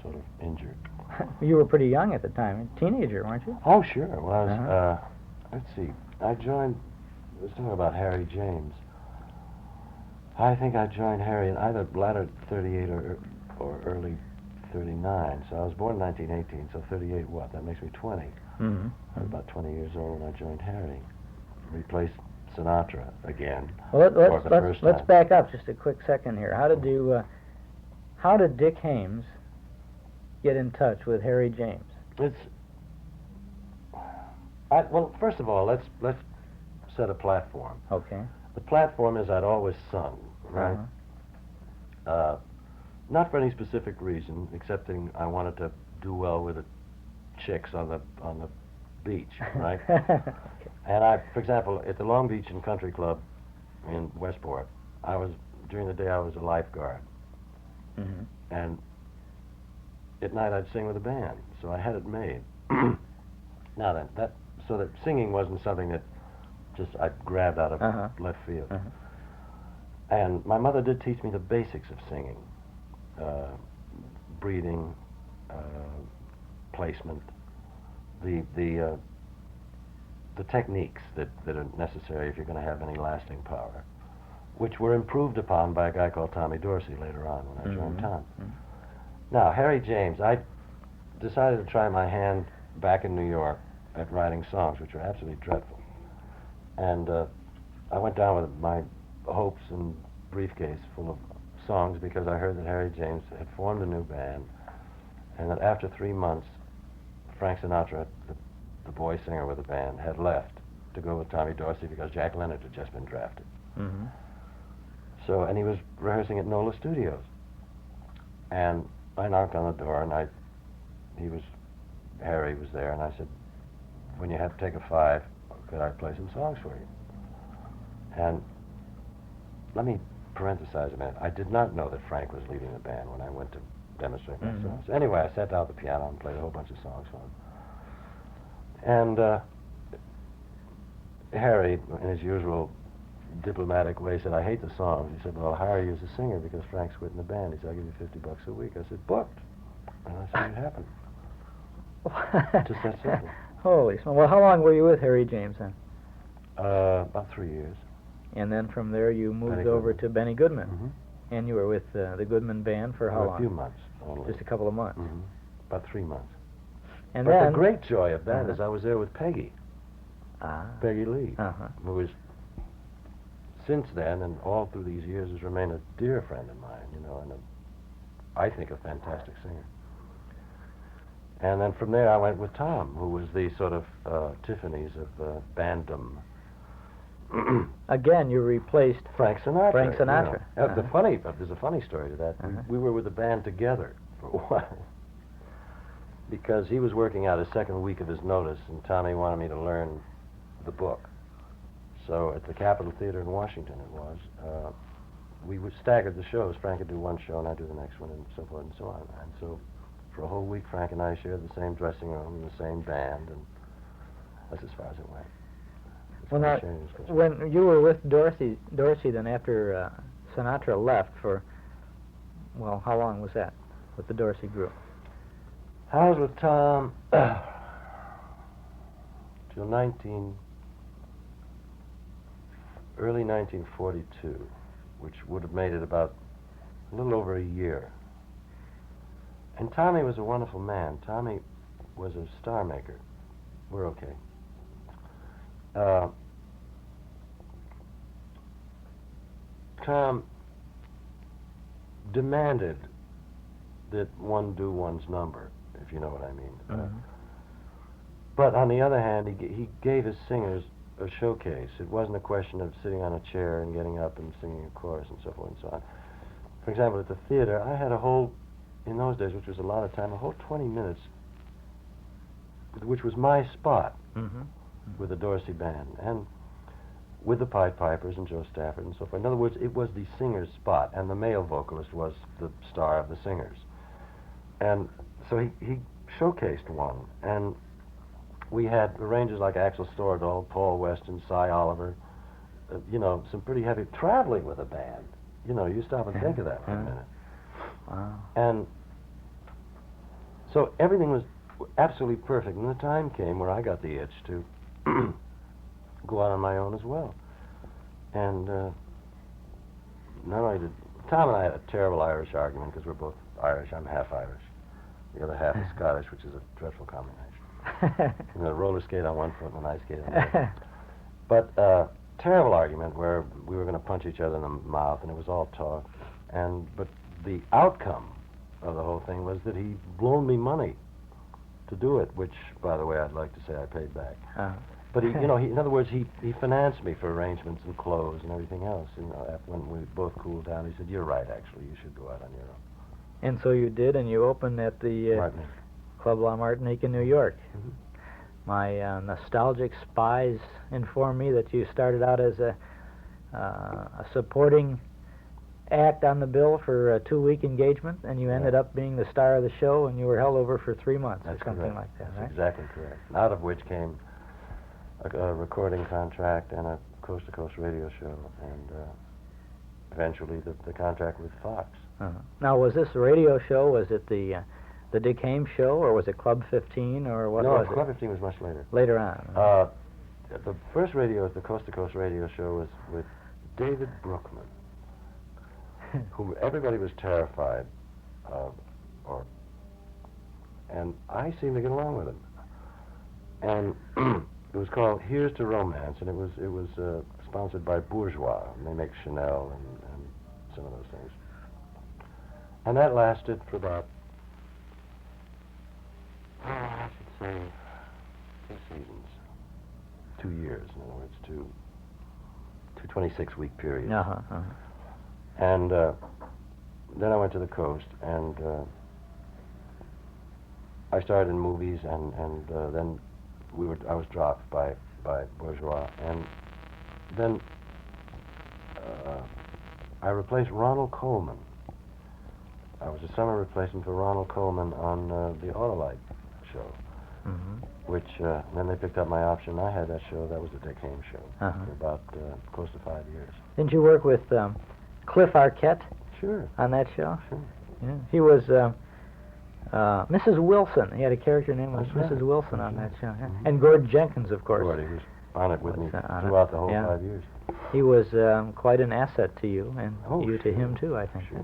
sort of injured. You were pretty young at the time, a teenager, weren't you? Oh, sure. Well, let's see. I was talking about Harry James. I think I joined Harry in either latter 38 or early 39. So I was born in 1918, so 38 what? That makes me 20. Mm-hmm. I was about 20 years old when I joined Harry. Replaced Sinatra again. Well, let's let's back up just a quick second here. How did Dick Hames get in touch with Harry James? Well, first of all, let's set a platform. Okay. The platform is I'd always sung, right? Uh-huh. Not for any specific reason, excepting I wanted to do well with the chicks on the beach, right? Okay. And for example, at the Long Beach and Country Club in Westport, during the day I was a lifeguard. Mm-hmm. And at night I'd sing with a band, so I had it made. Now then, so that singing wasn't something that just I grabbed out of left field. Uh-huh. And my mother did teach me the basics of singing. Breathing, placement, the techniques that are necessary if you're going to have any lasting power, which were improved upon by a guy called Tommy Dorsey later on when I joined Tom. Mm-hmm. Now, Harry James, I decided to try my hand back in New York at writing songs, which were absolutely dreadful. And I went down with my hopes and briefcase full of songs because I heard that Harry James had formed a new band, and that after 3 months, Frank Sinatra, the boy singer with the band, had left to go with Tommy Dorsey because Jack Leonard had just been drafted. Mm-hmm. So, and he was rehearsing at NOLA Studios. And I knocked on the door, and Harry was there, and I said, when you have to take a 5, could I play some songs for you? And let me parenthesize a minute. I did not know that Frank was leading the band when I went to demonstrate my songs. So anyway, I sat down at the piano and played a whole bunch of songs for him. And Harry, in his usual diplomatic way, said, I hate the songs. He said, well, I'll hire you as a singer because Frank's quitting the band. He said, I'll give you $50 a week. I said, booked. And I said, it happened. Just that simple. Holy smokes. Well, how long were you with Harry James then? About 3 years. And then from there you moved over to Benny Goodman. And you were with the Goodman Band for how long? A few months only. Just a couple of months. About 3 months. And but then the great joy of that is I was there with Peggy. Peggy Lee, who is, since then and all through these years, has remained a dear friend of mine, you know, and I think a fantastic singer. And then from there I went with Tom, who was the sort of Tiffany's of banddom. Again, you replaced Frank Sinatra. Frank Sinatra. You know. There's a funny story to that. We were with the band together for a while because he was working out his second week of his notice, and Tommy wanted me to learn the book. So at the Capitol Theater in Washington it was, we would stagger the shows. Frank would do one show and I'd do the next one and so forth and so on. And so for a whole week Frank and I shared the same dressing room and the same band, and that's as far as it went. Well, now, when you were with Dorsey then after Sinatra left for, well, how long was that with the Dorsey group? I was with Tom till early 1942, which would have made it about a little over a year. And Tommy was a wonderful man. Tommy was a star maker. We're okay. Tom demanded that one do one's number, if you know what I mean. But on the other hand, he gave his singers a showcase. It wasn't a question of sitting on a chair and getting up and singing a chorus and so forth and so on. For example, at the theater, I had a whole, in those days, which was a lot of time, a whole 20 minutes, which was my spot with the Dorsey band and with the Pied Pipers and Joe Stafford and so forth. In other words, it was the singer's spot, and the male vocalist was the star of the singers. And so he showcased one, and we had arrangers like Axel Stordahl, Paul Weston, Cy Oliver, you know, some pretty heavy, traveling with a band. You know, you stop and think of that for a minute. Wow. And so everything was absolutely perfect, and the time came where I got the itch to go out on my own as well. And not only did Tom and I had a terrible Irish argument because we're both Irish. I'm half Irish. The other half is Scottish, which is a dreadful combination. You know, roller skate on one foot and an ice skate on the other. But terrible argument where we were going to punch each other in the mouth, and it was all talk. But the outcome of the whole thing was that he loaned me money to do it, which, by the way, I'd like to say I paid back. But he, you know, in other words, he financed me for arrangements and clothes and everything else. You know, when we both cooled down, he said, "You're right. Actually, you should go out on your own." And so you did, and you opened at the Club La Martinique in New York. My nostalgic spies informed me that you started out as a supporting act on the bill for a 2-week engagement, and you ended up being the star of the show, and you were held over for 3 months or something like that, right? That's exactly correct. Out of which came a recording contract and a coast-to-coast radio show, and eventually the contract with Fox. Now, was this a radio show? Was it the Dick Haymes show, or was it Club 15, or what was it? No, Club 15 was much later. Later on. The first the coast-to-coast radio show was with David Brookman, who everybody was terrified of and I seemed to get along with him. And it was called Here's to Romance, and it was sponsored by Bourgeois, and they make Chanel and some of those things. And that lasted for about, I should say, 2 seasons. 2 years, in other words, two 26-week periods. And then I went to the coast, and I started in movies, and then I was dropped by Bourgeois, and then I replaced Ronald Coleman. I was a summer replacement for Ronald Coleman on the Autolite show, which then they picked up my option. I had that show. That was the Dick Haymes show for about close to 5 years. Didn't you work with Cliff Arquette? Sure. On that show? Sure. Yeah. He was Mrs. Wilson. He had a character named That's Mrs. right. Wilson on that show. Yeah. And Gord Jenkins, of course. Gord, he was on it with me on throughout the whole yeah. 5 years. He was quite an asset to you, and you sure. to him, too, I think. Sure.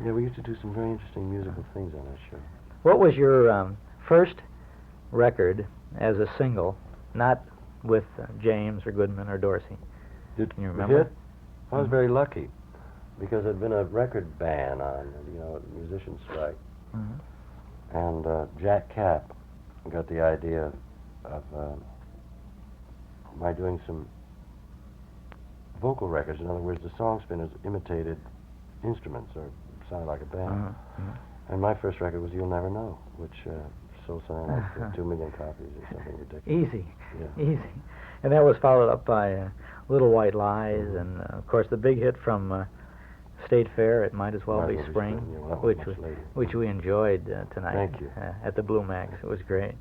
Yeah, we used to do some very interesting musical things on that show. What was your first record as a single, not with James or Goodman or Dorsey? Can you remember? Hit? I was very lucky, because there'd been a record ban on, musician strike. And Jack Kapp got the idea of my doing some vocal records. In other words, the song spinners imitated instruments or sounded like a band. And my first record was You'll Never Know, which sold something like 2 million copies or something ridiculous. Easy. Yeah. Easy. And that was followed up by Little White Lies, and of course the big hit from State Fair, It Might As Well Be Spring, which we enjoyed tonight. Thank you. At the Blue Max. It was great.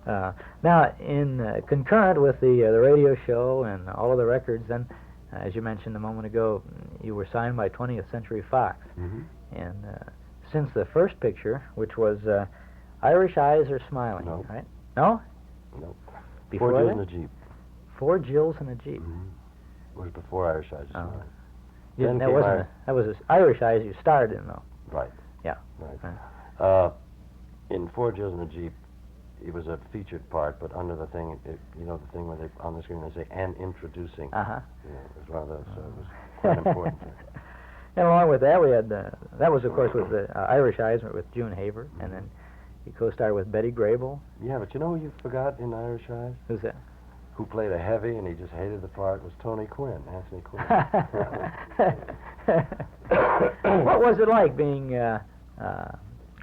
Now, in concurrent with the radio show and all of the records, then, as you mentioned a moment ago, you were signed by 20th Century Fox. And since the first picture, which was Irish Eyes Are Smiling, right? No? No. Before 4 Jills that? in a Jeep. 4 Jills in a Jeep. It was before Irish Eyes Are Smiling. That wasn't. That was Irish Eyes you starred in, though. Right. Yeah. Right. In 4 Jills in a Jeep, it was a featured part, but under the thing, the thing where on the screen they say "and introducing." It was one of those, so it was quite important. And along with that, we had that was of course with the Irish Eyes with June Haver, and then he co-starred with Betty Grable. Yeah, but you know who you forgot in Irish Eyes? Who's that? Who played a heavy and he just hated the part was Tony Quinn, Anthony Quinn. What was it like being?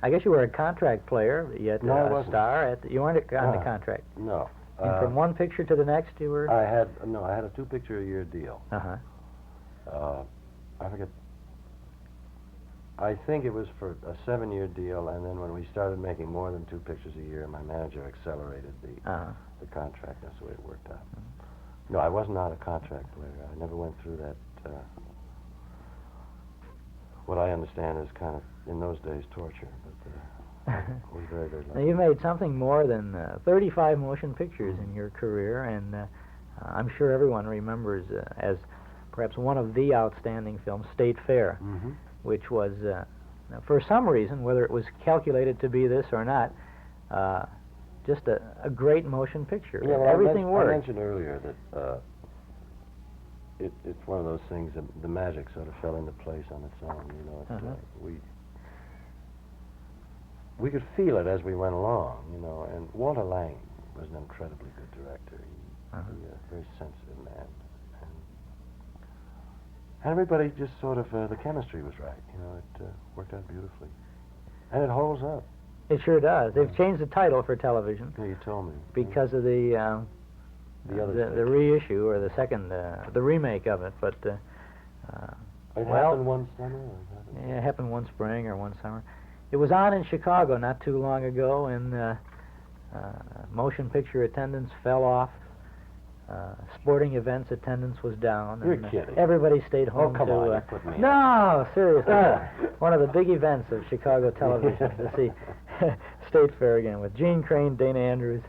I guess you were a contract player, yet No, I a wasn't. star. You weren't on the contract. No. And from one picture to the next, you were. I had a 2-picture-a-year deal. I forget. I think it was for a 7-year deal, and then when we started making more than 2 pictures a year, my manager accelerated the contract. That's the way it worked out. No, I was not a contract player. I never went through that. What I understand is kind of in those days torture, but it was very, very lucky. Now, you made something more than 35 motion pictures in your career, and I'm sure everyone remembers as perhaps one of the outstanding films, State Fair, which was, for some reason, whether it was calculated to be this or not, just a great motion picture. Yeah, well, everything worked. I mentioned earlier that it's one of those things that the magic sort of fell into place on its own. We could feel it as we went along, and Walter Lang was an incredibly good director. He was a very sensitive man. And everybody just sort of, the chemistry was right. It worked out beautifully. And it holds up. It sure does. They've changed the title for television. Yeah, you told me. Because of the reissue or the second, the remake of it. But it happened one summer. Yeah, it happened one spring or one summer. It was on in Chicago not too long ago, and motion picture attendance fell off. Sporting events attendance was down. You're and, kidding. Everybody stayed home come to. on, you put me in. No, seriously. One of the big events of Chicago television to see State Fair again with Gene Crane, Dana Andrews,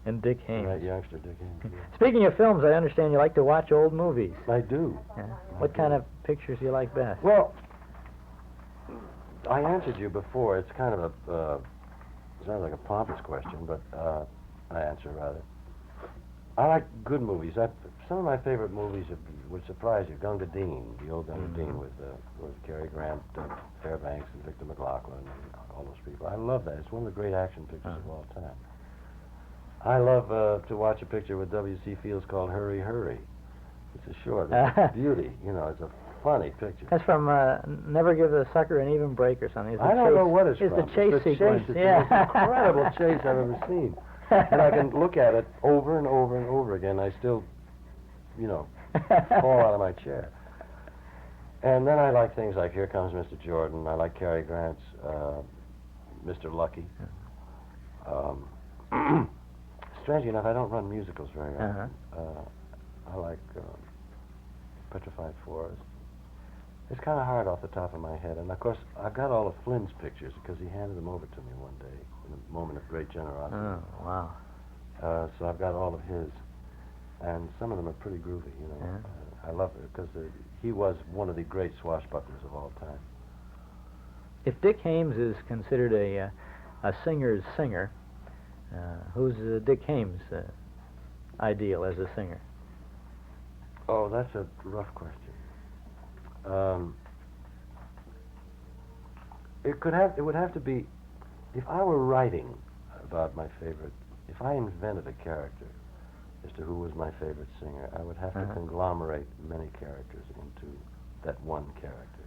and Dick Haymes. Right, youngster Dick Haymes. Yeah. Speaking of films, I understand you like to watch old movies. I do. What kind of pictures do you like best? Well, I answered you before. It's kind of a, sounds like a pompous question, but I answer rather. I like good movies. Some of my favorite movies would surprise you. Gunga Din, the old Gunga Din with Cary Grant, Fairbanks, and Victor McLaughlin, and all those people. I love that. It's one of the great action pictures of all time. I love to watch a picture with W.C. Fields called Hurry, Hurry. It's a short. It's a beauty. You know, it's a funny picture. That's from Never Give the Sucker an Even Break or something. I don't know what it's from. It's the chase sequence. It's the most incredible chase I've ever seen. And I can look at it over and over and over again. I still, you know, fall out of my chair. And then I like things like Here Comes Mr. Jordan. I like Cary Grant's Mr. Lucky. Strangely enough, I don't run musicals very often. I like Petrified Forest. It's kind of hard off the top of my head. And, of course, I've got all of Flynn's pictures because he handed them over to me one day in a moment of great generosity. Oh, wow. So I've got all of his. And some of them are pretty groovy, you know. I love it because he was one of the great swashbucklers of all time. If Dick Haymes is considered a singer's singer, who's Dick Haymes' ideal as a singer? Oh, that's a rough question. It would have to be, if I were writing about my favorite, if I invented a character as to who was my favorite singer, I would have to conglomerate many characters into that one character.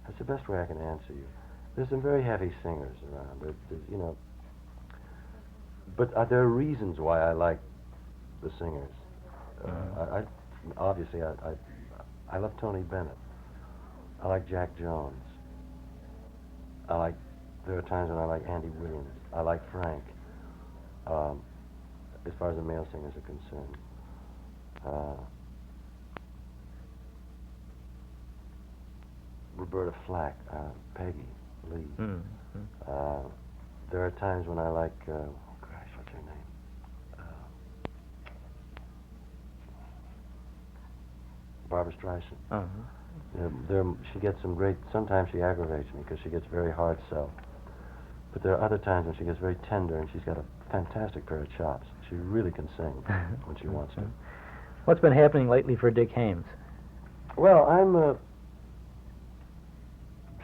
That's the best way I can answer you. There's some very heavy singers around, there's, you know, but there are reasons why I like the singers. Obviously, I love Tony Bennett. I like Jack Jones. There are times when I like Andy Williams. I like Frank, as far as the male singers are concerned. Roberta Flack, Peggy Lee. There are times when I like, what's her name? Barbra Streisand. She gets some great, sometimes she aggravates me because she gets very hard sell. But there are other times when she gets very tender and she's got a fantastic pair of chops. She really can sing when she wants to. What's been happening lately for Dick Haymes? Well, I'm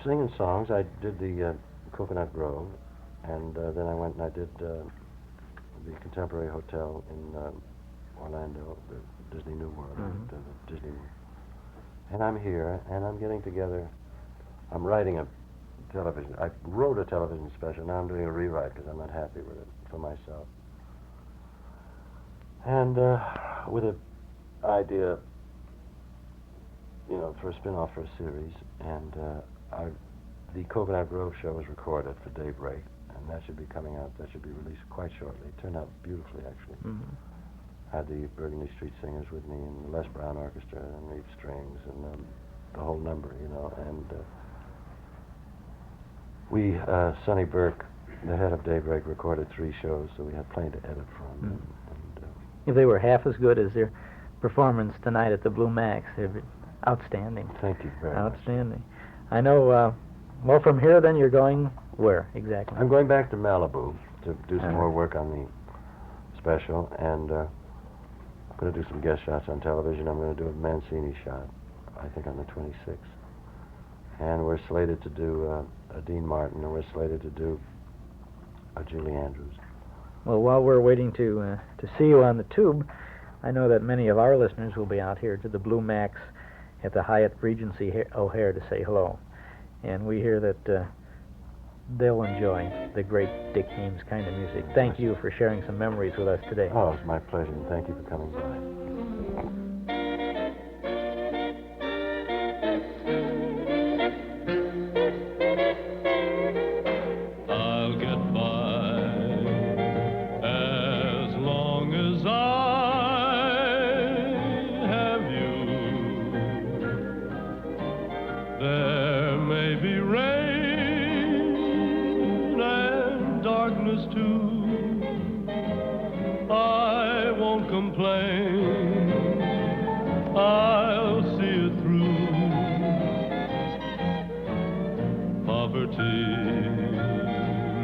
singing songs. I did the Coconut Grove, and then I went and I did the Contemporary Hotel in Orlando, the Disney New World, the Disney World. And I'm here, and I'm getting together. I'm writing a television. I wrote a television special. Now I'm doing a rewrite because I'm not happy with it for myself. And with an idea, you know, for a spin-off for a series. And the Coconut Grove show was recorded for Daybreak, and that should be coming out. That should be released quite shortly. It turned out beautifully, actually. I had the Burgundy Street Singers with me, and the Les Brown Orchestra, and lead strings, and the whole number, you know. And Sonny Burke, the head of Daybreak, recorded 3 shows, so we had plenty to edit from. If they were half as good as their performance tonight at the Blue Max, they're outstanding. Thank you very much. Outstanding. I know, well, from here then you're going where exactly? I'm going back to Malibu to do some more work on the special, and I'm going to do some guest shots on television. I'm going to do a Mancini shot, I think on the 26th. And we're slated to do a Dean Martin, and we're slated to do a Julie Andrews. Well, while we're waiting to see you on the tube, I know that many of our listeners will be out here to the Blue Max at the Hyatt Regency O'Hare to say hello. And we hear that they'll enjoy the great Dick Haymes kind of music. Thank you for sharing some memories with us today. Oh, it's my pleasure, and thank you for coming by. I won't complain.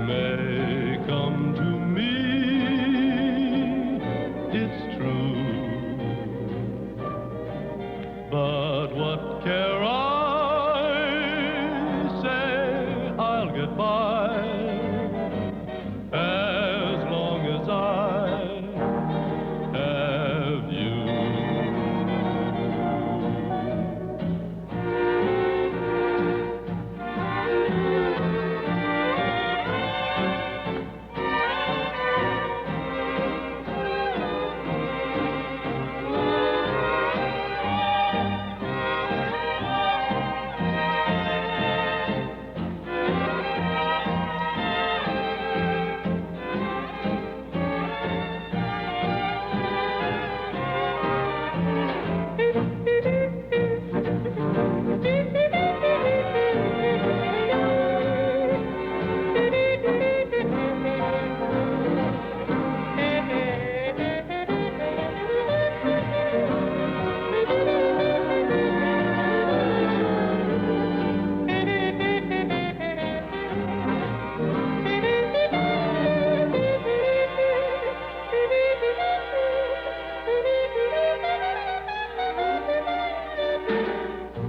may come to me, it's true. But what care I? Say I'll get by as long as I have you.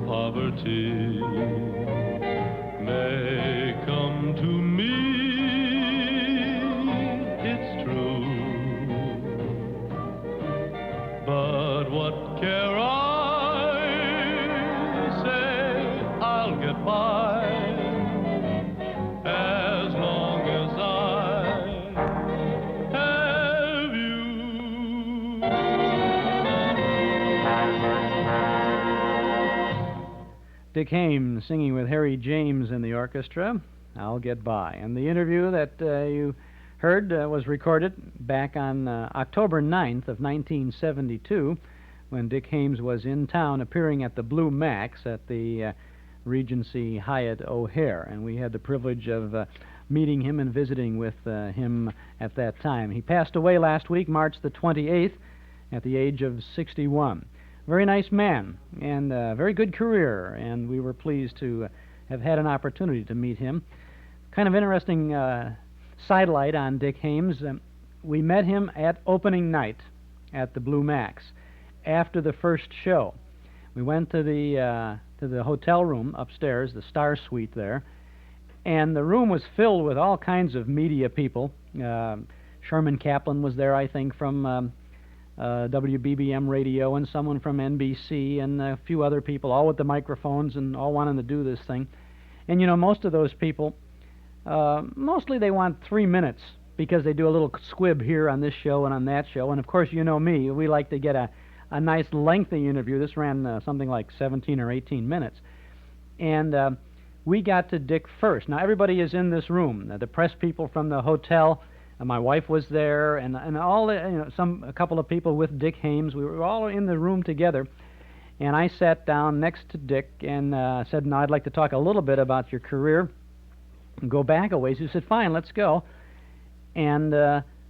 Poverty may come to me, it's true. But what care I? Say I'll get by as long as I have Dick Haymes singing with Harry James in the orchestra, I'll Get By. And the interview that you heard was recorded back on October 9th of 1972 when Dick Haymes was in town appearing at the Blue Max at the Regency Hyatt O'Hare. And we had the privilege of meeting him and visiting with him at that time. He passed away last week, March the 28th, at the age of 61. Very nice man and a very good career, and we were pleased to have had an opportunity to meet him. Kind of interesting sidelight on Dick Haymes. We met him at opening night at the Blue Max after the first show. We went to the hotel room upstairs, the Star Suite there, and the room was filled with all kinds of media people. Sherman Kaplan was there, I think, from WBBM radio, and someone from NBC, and a few other people, all with the microphones and all wanting to do this thing. And you know, most of those people, mostly they want 3 minutes because they do a little squib here on this show and on that show. And of course, you know me, we like to get a nice lengthy interview. This ran something like 17 or 18 minutes. And we got to Dick first. Now, everybody is in this room. The press people from the hotel, my wife was there, and all the, a couple of people with Dick Haymes. We were all in the room together, and I sat down next to Dick and said, "Now I'd like to talk a little bit about your career and go back a ways." He said, "Fine, let's go." And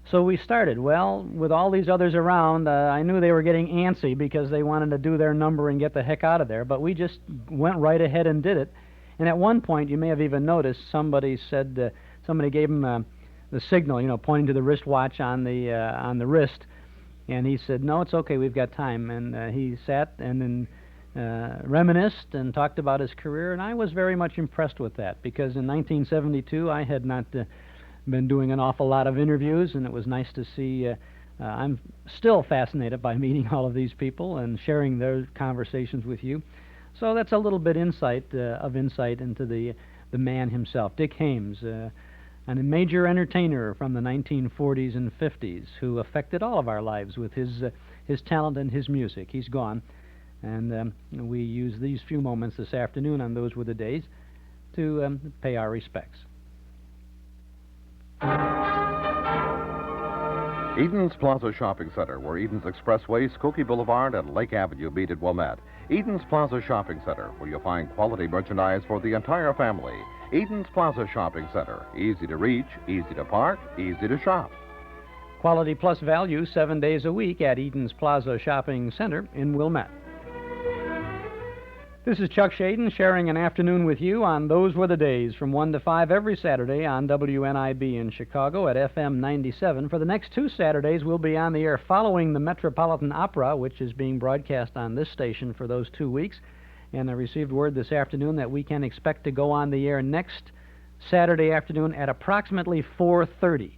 so we started. Well, with all these others around, I knew they were getting antsy because they wanted to do their number and get the heck out of there. But we just went right ahead and did it. And at one point, you may have even noticed, somebody said, somebody gave him the signal, pointing to the wristwatch on the wrist, and he said, "No, it's okay, we've got time." And he sat and then reminisced and talked about his career, and I was very much impressed with that because in 1972 I had not been doing an awful lot of interviews, and it was nice to see. I'm still fascinated by meeting all of these people and sharing their conversations with you. So that's a little bit insight into the man himself, Dick Haymes. And a major entertainer from the 1940s and 50s who affected all of our lives with his talent and his music. He's gone, and we use these few moments this afternoon on Those Were the Days to pay our respects. Eden's Plaza Shopping Center, where Eden's Expressway, Skokie Boulevard, and Lake Avenue meet at Wilmette. Eden's Plaza Shopping Center, where you'll find quality merchandise for the entire family. Eden's Plaza Shopping Center. Easy to reach, easy to park, easy to shop. Quality plus value 7 days a week at Eden's Plaza Shopping Center in Wilmette. This is Chuck Shaden sharing an afternoon with you on Those Were the Days from 1 to 5 every Saturday on WNIB in Chicago at FM 97. For the next 2 Saturdays, we'll be on the air following the Metropolitan Opera, which is being broadcast on this station for those 2 weeks. And I received word this afternoon that we can expect to go on the air next Saturday afternoon at approximately 4:30.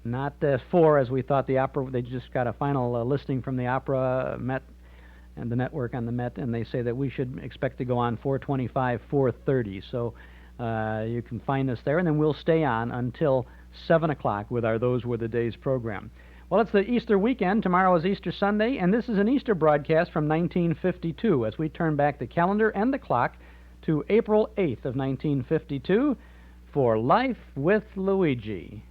Not 4 as we thought the opera. They just got a final listing from the opera Met and the network on the Met, and they say that we should expect to go on 4:25, 4:30. So you can find us there, and then we'll stay on until 7 o'clock with our Those Were the Days program. Well, it's the Easter weekend. Tomorrow is Easter Sunday, and this is an Easter broadcast from 1952 as we turn back the calendar and the clock to April 8th of 1952 for Life with Luigi.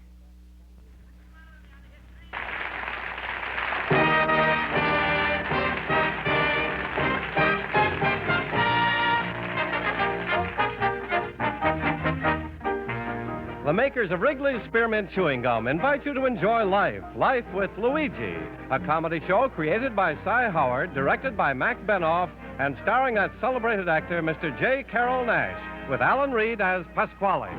The makers of Wrigley's Spearmint Chewing Gum invite you to enjoy Life with Luigi, a comedy show created by Cy Howard, directed by Mac Benoff, and starring that celebrated actor, Mr. J. Carrol Naish, with Alan Reed as Pasquale.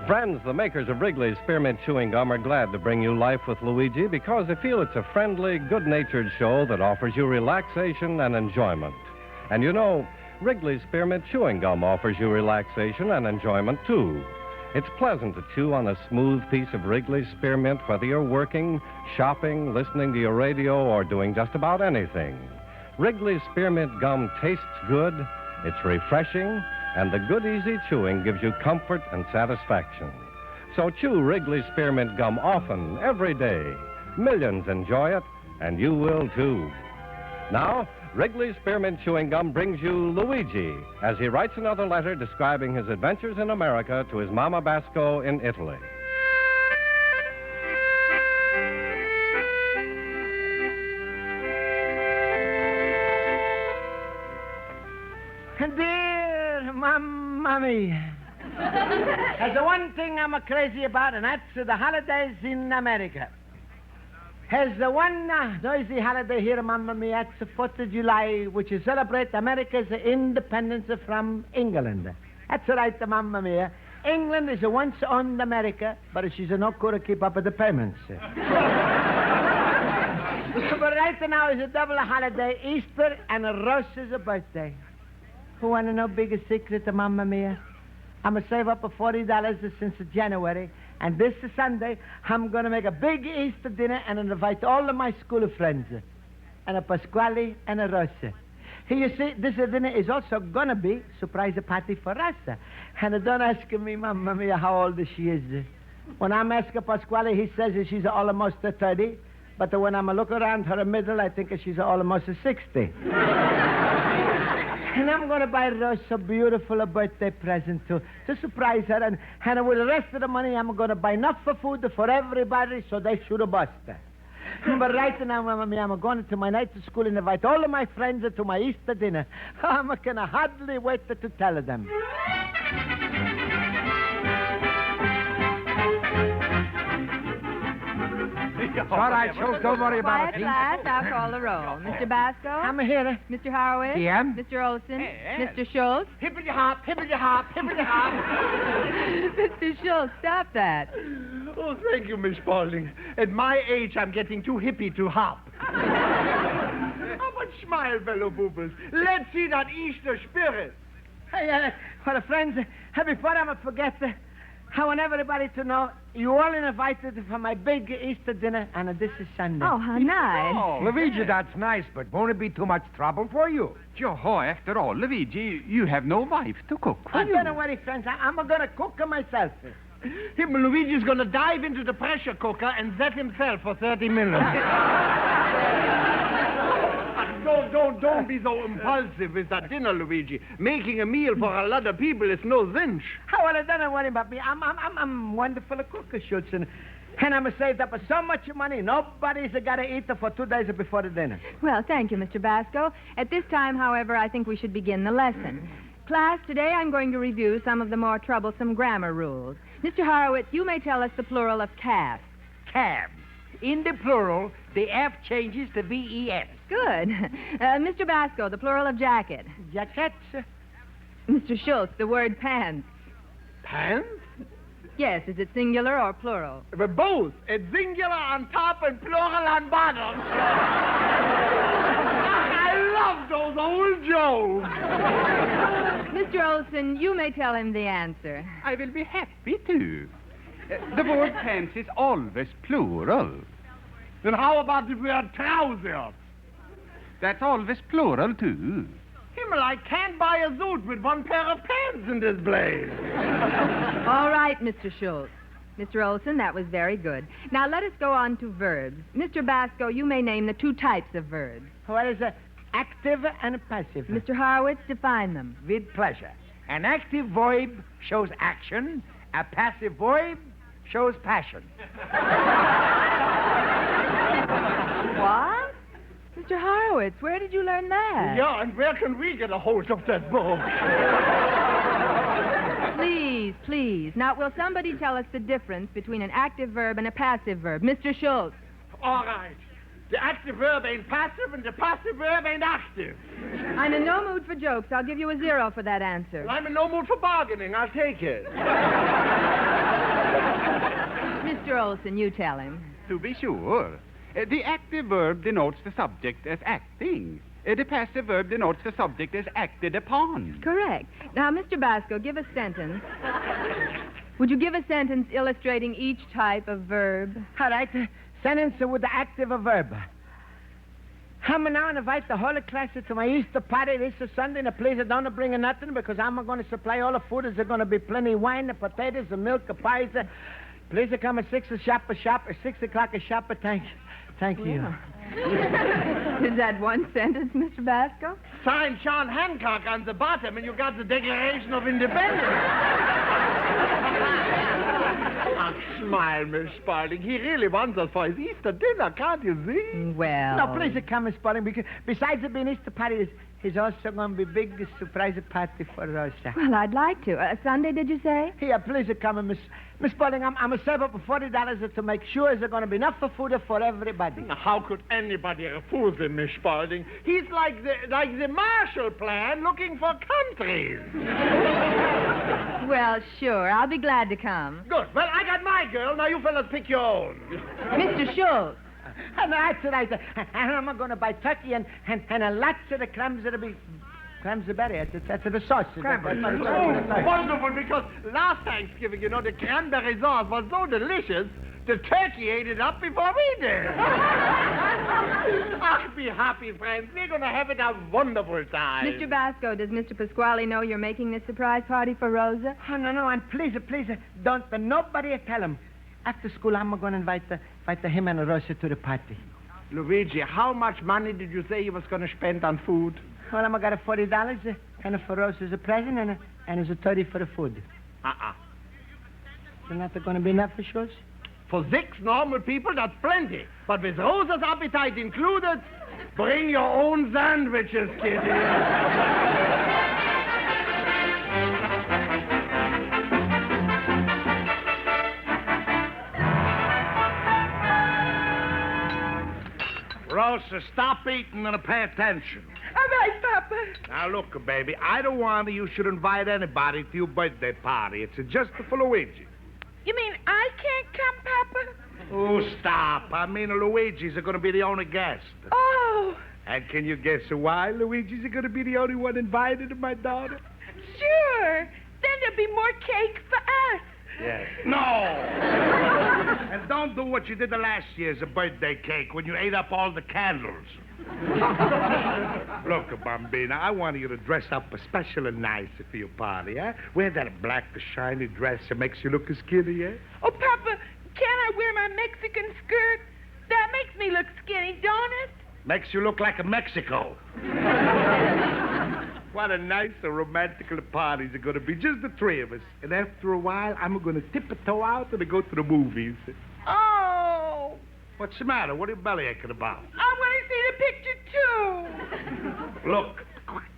Friends, the makers of Wrigley's Spearmint Chewing Gum are glad to bring you Life with Luigi because they feel it's a friendly, good-natured show that offers you relaxation and enjoyment. And you know, Wrigley's Spearmint Chewing Gum offers you relaxation and enjoyment, too. It's pleasant to chew on a smooth piece of Wrigley's Spearmint, whether you're working, shopping, listening to your radio, or doing just about anything. Wrigley's Spearmint Gum tastes good, it's refreshing, and the good, easy chewing gives you comfort and satisfaction. So chew Wrigley's Spearmint Gum often, every day. Millions enjoy it, and you will, too. Now, Wrigley's Spearmint Chewing Gum brings you Luigi as he writes another letter describing his adventures in America to his Mama Basko in Italy. Dear Mammy, there's the one thing I'm crazy about, and that's the holidays in America. Has the one noisy holiday here, Mamma Mia, it's the 4th of July, which is celebrate America's independence from England. That's right, Mamma Mia. England is once owned America, but she's not going to keep up with the payments. But right now is a double holiday, Easter and Roos's birthday. Who want to know biggest secret, Mamma Mia? I'm going to save up $40 since January, and this Sunday, I'm going to make a big Easter dinner and invite all of my school friends, and a Pasquale and a Roos. Here you see, this dinner is also going to be a surprise party for us. And don't ask me, Mamma Mia, how old she is. When I'm asking Pasquale, he says she's almost 30, but when I'm looking around her middle, I think she's almost 60. And I'm going to buy Roos a beautiful birthday present to surprise her. And with the rest of the money, I'm going to buy enough for food for everybody so they should bust. But right now, Mamma Mia, I'm going to my night school and invite all of my friends to my Easter dinner. I'm going to hardly wait to tell them. All right, Schultz, don't worry about it. Quiet, last, I'll call the roll. Mr. Basko? I'm here. Mr. Horowitz? PM? Mr. Olson? Mr. Schultz? Hippity-hop, hippity-hop, hippity-hop. Mr. Schultz, stop that. Oh, thank you, Miss Spaulding. At my age, I'm getting too hippie to hop. How much smile, fellow boobles. Let's see that Easter spirit. Hey, for the friends, before I forget, I want everybody to know you all invited for my big Easter dinner, and this is Sunday. Oh, how nice. Oh, Luigi, that's nice, but won't it be too much trouble for you? Joe, after all, Luigi, you have no wife to cook for you. Don't worry, friends. I'm going to cook myself. Luigi's going to dive into the pressure cooker and zet himself for 30 minutes. Don't be so impulsive with that dinner, Luigi. Making a meal for a lot of people is no cinch. Oh, well, don't worry about me. I'm wonderful cook, Julsun. And I'm saved up so much money, nobody's got to eat for 2 days before the dinner. Well, thank you, Mr. Basko. At this time, however, I think we should begin the lesson. Class, today I'm going to review some of the more troublesome grammar rules. Mr. Horowitz, you may tell us the plural of calf. Cabs. In the plural, the F changes to V-E-S. Good. Mr. Basko, the plural of jacket. Jackets. Mr. Schultz, the word pants. Pants? Yes, is it singular or plural? Both. It's singular on top and plural on bottom. I love those old jokes. Mr. Olson, you may tell him the answer. I will be happy to. The word pants is always plural. Then how about if we had trousers? That's always plural, too. Himmel, I can't buy a suit with one pair of pants in this place. All right, Mr. Schultz. Mr. Olson, that was very good. Now let us go on to verbs. Mr. Basko, you may name the two types of verbs. What is a active and a passive? Mr. Horowitz, define them. With pleasure. An active verb shows action. A passive verb shows passion. What? Mr. Horowitz, where did you learn that? Yeah, and where can we get a hold of that book? Please, please. Now, will somebody tell us the difference between an active verb and a passive verb? Mr. Schultz. All right. The active verb ain't passive and the passive verb ain't active. I'm in no mood for jokes. I'll give you a 0 for that answer. Well, I'm in no mood for bargaining. I'll take it. Mr. Olson, you tell him. To be sure. The active verb denotes the subject as acting. The passive verb denotes the subject as acted upon. Correct. Now, Mr. Basko, give a sentence. Would you give a sentence illustrating each type of verb? All right. Sentence with the active verb. I'm now invite the whole class to my Easter party this Sunday, and please don't bring nothing because I'm going to supply all the food. There's going to be plenty of wine, and potatoes, and milk, and pies. Please come at 6 o'clock a shop, or 6 o'clock a shop. Thank you. Yeah. Is that one sentence, Mr. Basko? Sign John Hancock on the bottom, and you got the Declaration of Independence. Oh, smile, Miss Spaulding. He really wants us for his Easter dinner, can't you see? Well... No, please come, Miss Spaulding, because besides it being Easter party, there's also going to be a big surprise party for us. Well, I'd like to. Sunday, did you say? Here, please come, Miss Spaulding. I'm going to save up $40 to make sure there's going to be enough food for everybody. Now, how could anybody refuse him, Miss Spaulding? He's like the Marshall Plan looking for countries. Well, sure. I'll be glad to come. Good. Well, I got my girl. Now you fellas pick your own. Mr. Schultz. And that's right. And I'm going to buy turkey and lots of the clams that'll be... Clams are better. That's the sauce. Wonderful, because last Thanksgiving, you know, the cranberry sauce was so delicious, the turkey ate it up before we did. Ah, be happy, friends. We're going to have it a wonderful time. Mr. Basko, does Mr. Pasquale know you're making this surprise party for Rosa? Oh, no, and please, don't nobody tell him. After school, I'm going to invite him and Rosa to the party. Luigi, how much money did you say you was going to spend on food? Well, I'm got $40, and for Rosa as a present, and as a 30 for the food. So not going to be enough for shows? For 6 normal people, that's plenty. But with Rosa's appetite included, bring your own sandwiches, kitty. Rosa, stop eating and pay attention. All right, Papa. Now, look, baby, I don't want you should invite anybody to your birthday party. It's just for Luigi. You mean I can't come, Papa? Oh, stop. I mean, Luigi's going to be the only guest. Oh. And can you guess why Luigi's going to be the only one invited, my daughter? Sure. Then there'll be more cake for us. Yes. No! And don't do what you did the last year's birthday cake when you ate up all the candles. Look, Bambina, I want you to dress up special and nice for your party, eh? Wear that black, shiny dress that makes you look skinny, eh? Oh, Papa, can I wear my Mexican skirt? That makes me look skinny, don't it? Makes you look like a Mexico. What a nice and romantic party it's going to be. Just the 3 of us. And after a while, I'm going to tiptoe out and go to the movies. Oh. What's the matter? What are you bellyaching about? I want to see the picture, too. Look,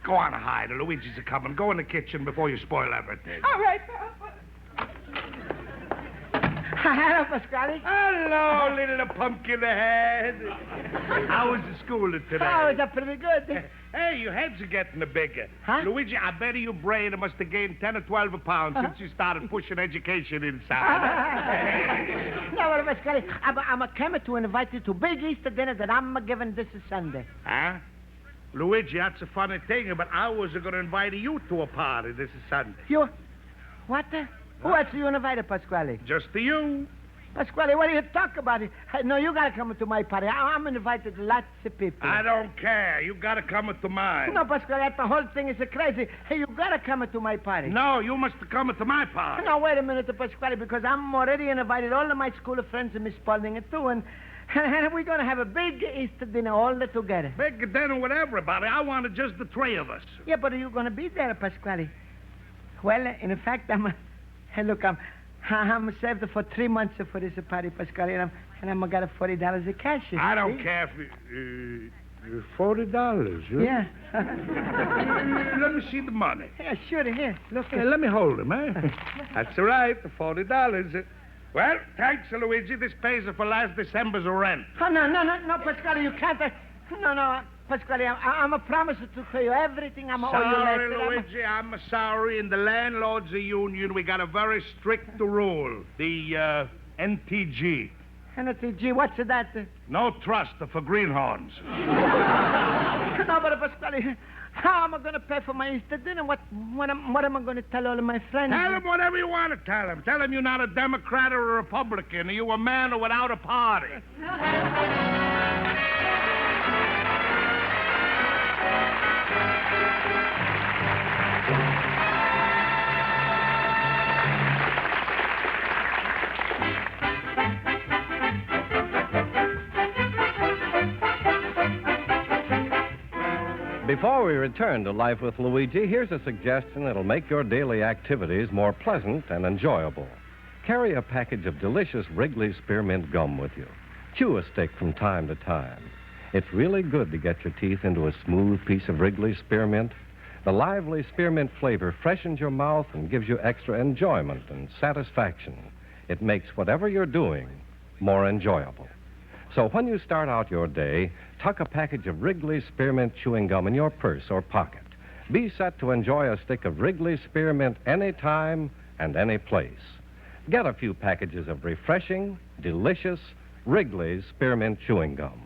Go on, hide. Luigi's a-coming. Go in the kitchen before you spoil everything. All right. Hello, Pasquale. Hello, little pumpkin head. How was the school today? Oh, it's pretty good. Hey, your heads are getting bigger. Huh? Luigi, I bet your brain must have gained 10 or 12 pounds since you started pushing education inside. No, well, Pasquale, I'm coming to invite you to big Easter dinner that I'm giving this Sunday. Huh? Luigi, that's a funny thing, but I was going to invite you to a party this Sunday. You? What? Who else you invited, Pasquale? Just to you. Pasquale, what do you talk about? No, you got to come to my party. I'm invited lots of people. I don't care. You got to come to mine. No, Pasquale, the whole thing is crazy. Hey, you got to come to my party. No, you must come to my party. No, wait a minute, Pasquale, because I'm already invited all of my school friends and Miss Spalding too, and we're going to have a big Easter dinner all together. Big dinner with everybody. I wanted just the three of us. Yeah, but are you going to be there, Pasquale? Well, in fact, Hey, look, I'm saved for 3 months for this party, Pasquale, and I'm got $40 of cash. I don't care if $40, huh? Yeah. Let me see the money. Yeah, sure, here. Look. Hey, let me hold them, eh? That's all right, the $40. Well, thanks, Luigi. This pays for last December's rent. Oh, no, Pasquale, you can't. No, Pasquale, I'm a promise to pay you everything I'm owe you Sorry, later. Luigi, I'm sorry. In the landlords' union, we got a very strict rule. The NTG. NTG, what's that? No trust for greenhorns. No, but Pasquale, how am I going to pay for my Easter dinner? What am I going to tell all of my friends? Tell them whatever you want to tell them. Tell them you're not a Democrat or a Republican. You're a man without a party. Before we return to Life with Luigi, here's a suggestion that'll make your daily activities more pleasant and enjoyable. Carry a package of delicious Wrigley Spearmint gum with you. Chew a stick from time to time. It's really good to get your teeth into a smooth piece of Wrigley Spearmint. The lively spearmint flavor freshens your mouth and gives you extra enjoyment and satisfaction. It makes whatever you're doing more enjoyable. So when you start out your day, tuck a package of Wrigley Spearmint chewing gum in your purse or pocket. Be set to enjoy a stick of Wrigley Spearmint any time and any place. Get a few packages of refreshing, delicious Wrigley Spearmint chewing gum.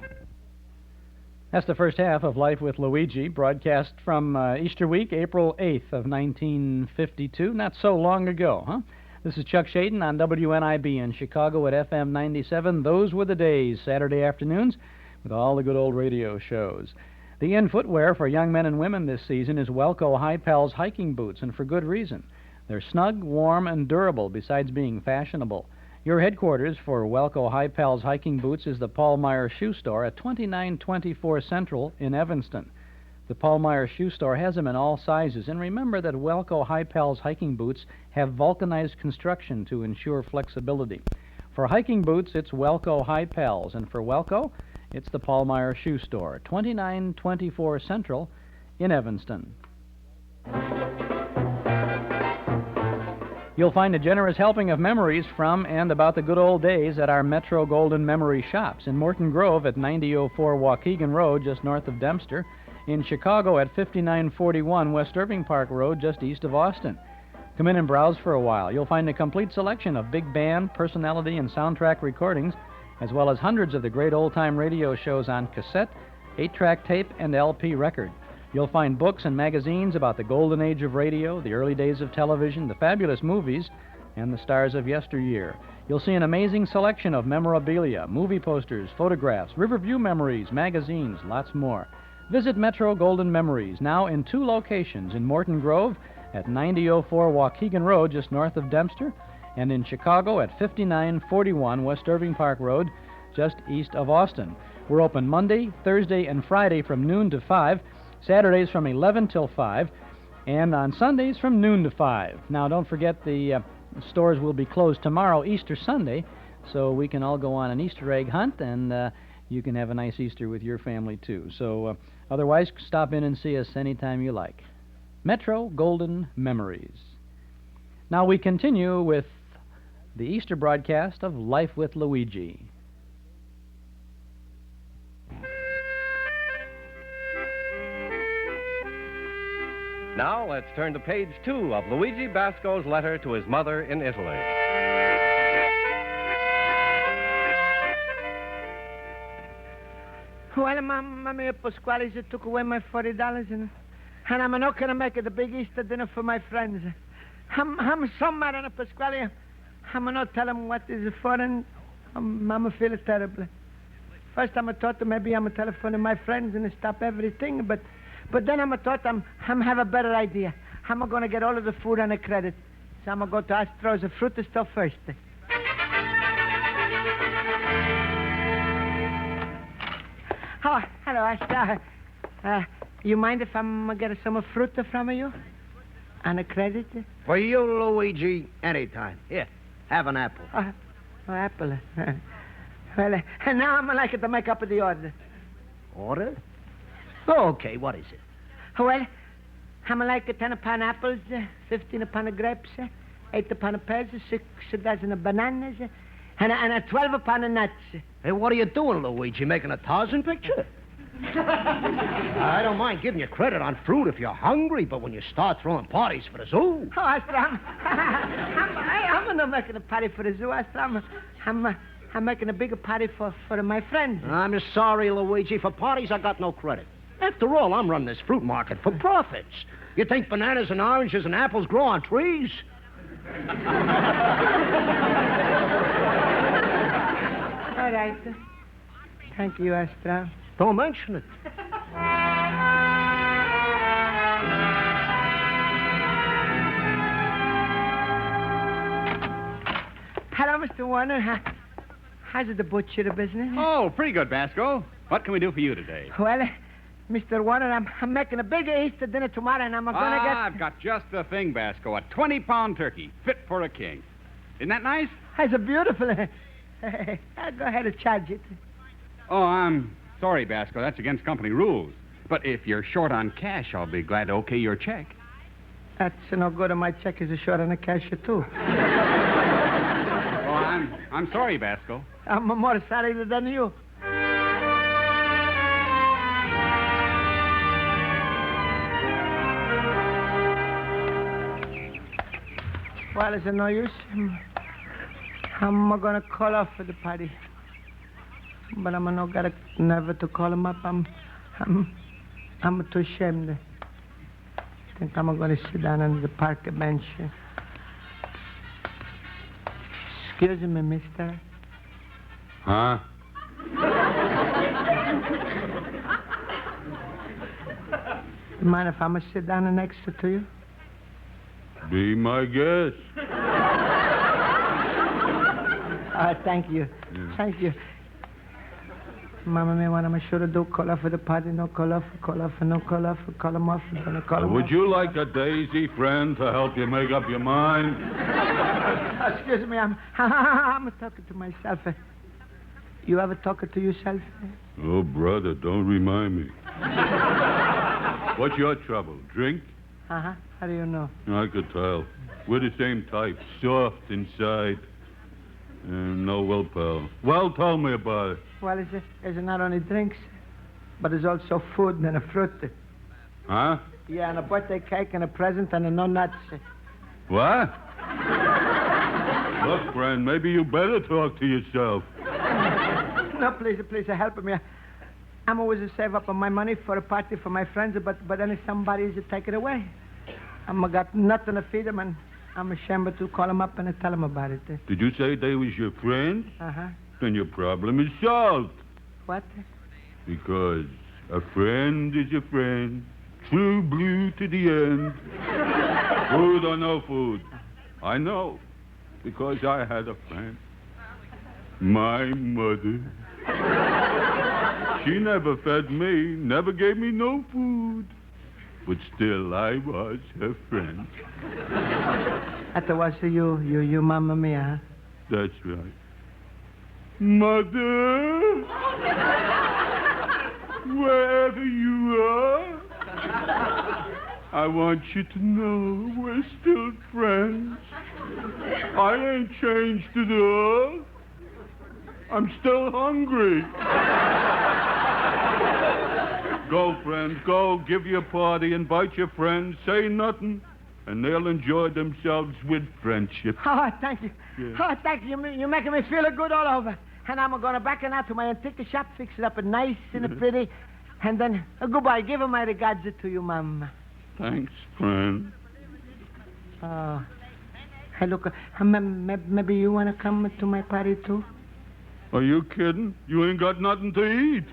That's the first half of Life with Luigi, broadcast from Easter week, April 8th of 1952. Not so long ago, huh? This is Chuck Shaden on WNIB in Chicago at FM 97. Those were the days, Saturday afternoons, with all the good old radio shows. The in footwear for young men and women this season is Welco High Pals hiking boots, and for good reason. They're snug, warm, and durable, besides being fashionable. Your headquarters for Welco High Pals hiking boots is the Paul Meyer Shoe Store at 2924 Central in Evanston. The Paul Meyer Shoe Store has them in all sizes, and remember that Welco High Pals hiking boots have vulcanized construction to ensure flexibility. For hiking boots, it's Welco High Pals, and for Welco, it's the Paul Meyer Shoe Store, 2924 Central in Evanston. You'll find a generous helping of memories from and about the good old days at our Metro Golden Memory Shops in Morton Grove at 9004 Waukegan Road, just north of Dempster, in Chicago at 5941 West Irving Park Road, just east of Austin. Come in and browse for a while. You'll find a complete selection of big band, personality, and soundtrack recordings, as well as hundreds of the great old-time radio shows on cassette, 8-track tape, and LP record. You'll find books and magazines about the golden age of radio, the early days of television, the fabulous movies, and the stars of yesteryear. You'll see an amazing selection of memorabilia, movie posters, photographs, Riverview memories, magazines, lots more. Visit Metro Golden Memories, now in 2 locations, in Morton Grove at 9004 Waukegan Road, just north of Dempster, and in Chicago at 5941 West Irving Park Road, just east of Austin. We're open Monday, Thursday, and Friday from noon to 5, Saturdays from 11 till 5, and on Sundays from noon to 5. Now, don't forget the stores will be closed tomorrow, Easter Sunday, so we can all go on an Easter egg hunt, and you can have a nice Easter with your family, too. So Otherwise, stop in and see us anytime you like. Metro Golden Memories. Now we continue with the Easter broadcast of Life with Luigi. Now let's turn to page 2 of Luigi Basko's letter to his mother in Italy. Well, Mamma mia, Pasquale, they took away my $40, and I'm not going to make it a big Easter dinner for my friends. I'm so mad on Pasquale. I'm not tell him what is for, and I'm feeling terribly. First, I'm thought maybe I'm telephoning my friends and stop everything, but then I'm thought I'm have a better idea. I'm going to get all of the food on a credit. So I'm going to go to Astro's fruit store first. Oh, hello, Astro. You mind if I'm going to get some fruit from you? On a credit? For you, Luigi, anytime. Here, have an apple. Oh, apple. Well, now I'm like to make up the order. Order? Oh, okay, what is it? Well, I'm like 10 pineapples, 15 grapes, 8 pears, 6 dozen bananas, and 12 nuts. Hey, what are you doing, Luigi? Making a Tarzan picture? I don't mind giving you credit on fruit if you're hungry, but when you start throwing parties for the zoo... Oh, Astro, I'm not making a party for the zoo, Astro. I'm making a bigger party for my friends. I'm just sorry, Luigi. For parties, I got no credit. After all, I'm running this fruit market for profits. You think bananas and oranges and apples grow on trees? All right. Thank you, Astro. Don't mention it. Hello, Mr. Warner. How's the butcher business? Oh, pretty good, Basko. What can we do for you today? Well, Mr. Warner, I'm making a big Easter dinner tomorrow, and I'm going to get... I've got just the thing, Basko. A 20-pound turkey, fit for a king. Isn't that nice? That's a beautiful... Go ahead and charge it. Oh, I'm sorry, Basko. That's against company rules. But if you're short on cash, I'll be glad to okay your check. That's no good. My check is short on the cash, too. Oh, I'm sorry, Basko. I'm more sorry than you. Well, it's no use. I'm going to call off for the party. But I'm not got never to call him up. I'm too ashamed. I think I'm going to sit down on the park bench. Excuse me, mister. Huh? Mind if I'm going to sit down next to you? Be my guest. Thank you. Yeah. Thank you. Mamma mia, what am I sure to do? Call off for the party, no call off, call off, no call off, call him off, gonna call him Would off. you like a daisy friend to help you make up your mind? Excuse me, I'm talking to myself. You ever talking to yourself? Oh, brother, don't remind me. What's your trouble? Drink? Uh-huh. How do you know? I could tell. We're the same type. Soft inside. No willpower. Well, tell me about it. Well, it's not only drinks, but it's also food and a fruit. Huh? Yeah, and a birthday cake and a present and no nuts. What? Look, friend, maybe you better talk to yourself. No, please, help me. I'm always save up my money for a party for my friends, but then somebody's to take it away. I'm got nothing to feed them, and I'm ashamed to call them up and tell them about it. Did you say they was your friends? Uh-huh. Then your problem is solved. What? Because a friend is a friend. True blue to the end. Food or no food. I know. Because I had a friend. My mother. She never fed me, never gave me no food. But still, I was her friend. That was you, Mamma Mia. That's right. Mother! wherever you are, I want you to know we're still friends. I ain't changed at all. I'm still hungry. Go, friends, go. Give your party, invite your friends, say nothing, and they'll enjoy themselves with friendship. Oh, thank you. Yeah. Oh, thank you. You're making me feel good all over. And I'm going to back it out to my antique shop, fix it up nice and pretty. And then, goodbye. Give my regards to you, Mom. Thanks, friend. Oh. Hey, look, maybe you want to come to my party, too? Are you kidding? You ain't got nothing to eat.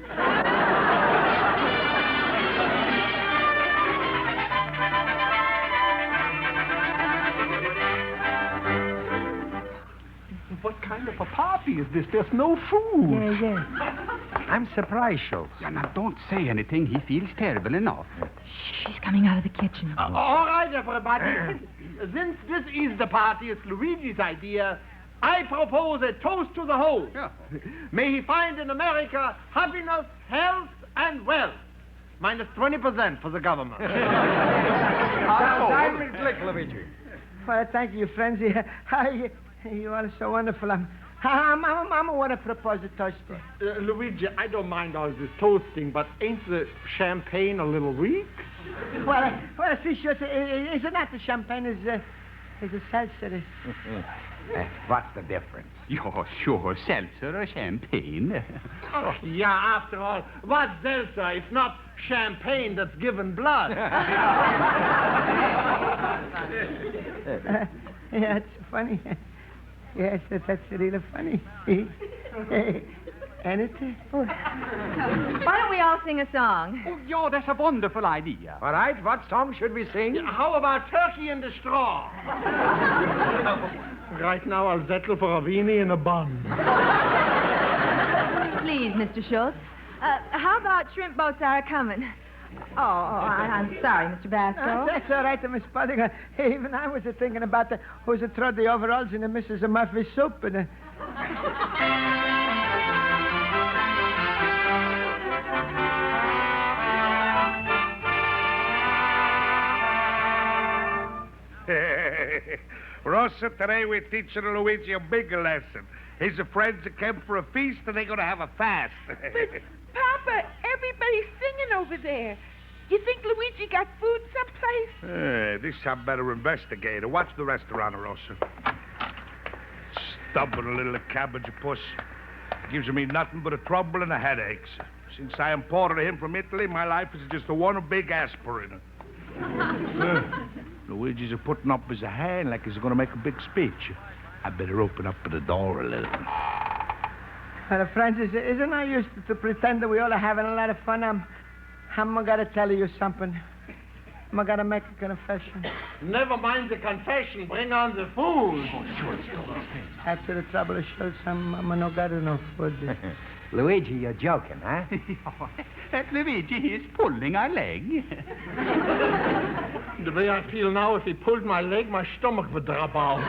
What kind of a party is this? There's no food. Yeah. I'm surprised, Schultz. Yeah, now, don't say anything. He feels terrible enough. She's coming out of the kitchen. All right, everybody. Since this is the party, it's Luigi's idea, I propose a toast to the whole. Yeah. May he find in America happiness, health, and wealth. Minus 20% for the government. Time will click, Luigi. Well, thank you, friends. You are so wonderful. Mama want to propose a toast. Luigi, I don't mind all this toasting, but ain't the champagne a little weak? Well, see, sure, it's not the champagne, it's a seltzer. What's the difference? Yeah, sure, seltzer or champagne. Oh, yeah, after all, what's seltzer if not champagne that's given blood? Yeah, it's funny. Yes, that's really funny. And it... Why don't we all sing a song? Oh, yeah, that's a wonderful idea. All right, what song should we sing? How about Turkey in the Straw? Right now, I'll settle for a weenie and a bun. Please, Mr. Schultz. How about Shrimp Boats Are Coming? I'm sorry, Mr. Basko. That's all right, Miss Pudding. Even I was thinking about who's thrown the overalls in the Mrs. Murphy soup. And, Rosa, today we're teaching Luigi a big lesson. His friends came for a feast, and they're going to have a fast. But, Papa, everybody's singing over there. You think Luigi got food someplace? This I better investigate. Watch the restaurant, Rosa. Stubborn little cabbage puss. Gives me nothing but a trouble and a headaches. Since I imported him from Italy, my life is just one big aspirin. Luigi's putting up his hand like he's going to make a big speech. I better open up the door a little. Well, Francis, isn't I used to pretend that we all are having a lot of fun? I'm going to tell you something. I'm going to make a confession. Never mind the confession. Bring on the food. After the trouble of Schultz, I'm not got enough food. Luigi, you're joking, huh? That Luigi is pulling our leg. The way I feel now, if he pulled my leg, my stomach would drop out.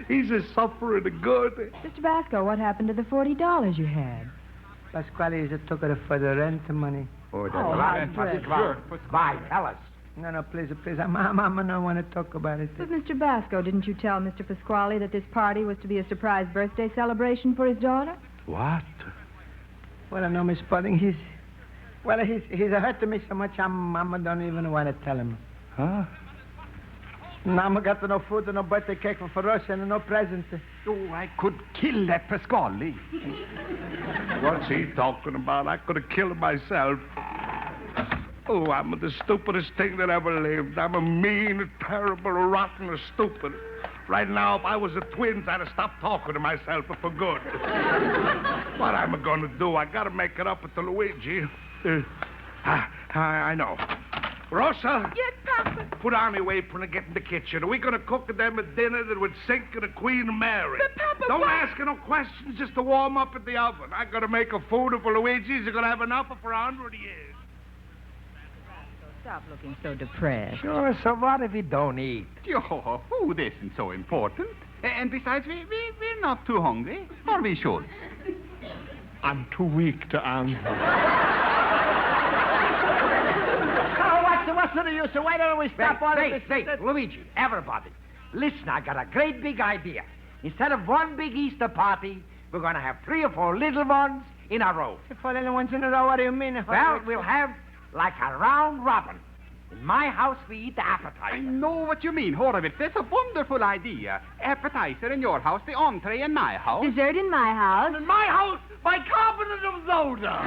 He's a suffering good. Mr. Basko, what happened to the $40 you had? Pasquale took it for the rent money. Oh, that's Sure. Bye, tell us. No, please. I'm don't want to talk about it. But, Mr. Basko, didn't you tell Mr. Pasquale that this party was to be a surprise birthday celebration for his daughter? What? Well, I know, Miss Pudding, he's hurt me so much, I don't even want to tell him. Huh? Now I got no food and no birthday cake for us and no present. Oh, I could kill that Pasquale. What's he talking about? I could have killed him myself. Oh, I'm the stupidest thing that ever lived. I'm a mean, terrible, rotten, stupid. Right now, if I was a twins, I'd have stopped talking to myself for good. What am I going to do? I got to make it up to Luigi. I know. Rosa? Yes, Papa? Put on your apron and get in the kitchen. Are we going to cook them a dinner that would sink the Queen Mary? But, Papa, Don't why? ask her no questions, just to warm up in the oven. I got to make a food for Luigi's. You're going to have enough for 100 years. Stop looking so depressed. Sure, so what if we don't eat? Oh, food isn't so important. And besides, we I'm not too hungry. Or we should. I'm too weak to answer. Oh, what's the use? So why don't we stop all of this? Say, Luigi, everybody. Listen, I got a great big idea. Instead of one big Easter party, we're going to have 3 or 4 little ones in a row. 4 little ones in a row? What do you mean? Well, we'll have like a round robin. In my house, we eat the appetizer. I know what you mean, Horowitz. That's a wonderful idea. Appetizer in your house, the entree in my house. Dessert in my house. In my house, bicarbonate of soda.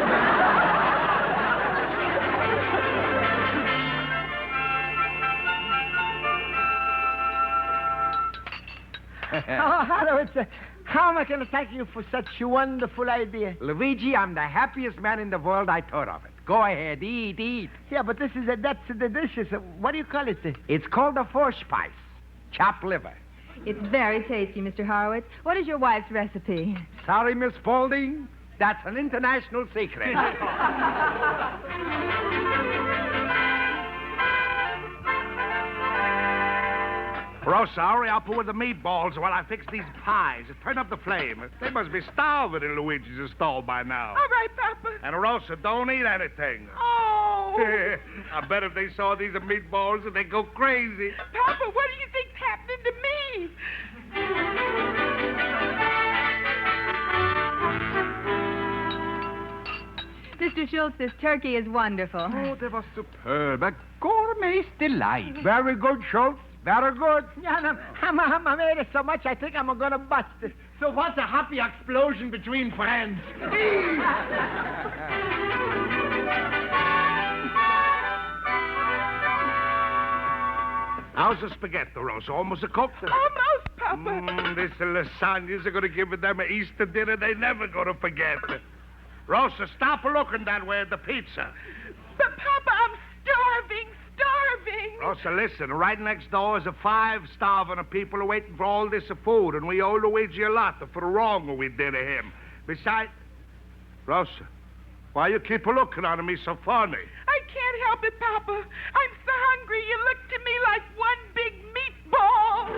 Oh, Harlow, how am I going to thank you for such a wonderful idea? Luigi, I'm the happiest man in the world. I thought of it. Go ahead, eat. Yeah, but that's the dishes. What do you call it? It's called a Vorspice, chopped liver. It's very tasty, Mr. Horowitz. What is your wife's recipe? Sorry, Miss Spaulding. That's an international secret. Rosa, hurry up with the meatballs while I fix these pies. Turn up the flame. They must be starving in Luigi's stall by now. All right, Papa. And Rosa, don't eat anything. Oh. I bet if they saw these meatballs, they'd go crazy. Papa, what do you think's happening to me? Mr. Schultz, this turkey is wonderful. Oh, they were superb. A gourmet's delight. Very good, Schultz. Very good. Yeah, I made it so much I think I'm going to bust it. So what's a happy explosion between friends? How's the spaghetti, Rosa? Almost cooked? Almost, Papa. These lasagnas are going to give them an Easter dinner they never going to forget. Rosa, stop looking that way at the pizza. But, Papa, I'm starving. Rosa, listen, right next door is 5 starving people waiting for all this food, and we owe Luigi a lot for the wrong we did to him. Besides, Rosa, why you keep looking at me so funny? I can't help it, Papa. I'm so hungry you look to me like one big meatball.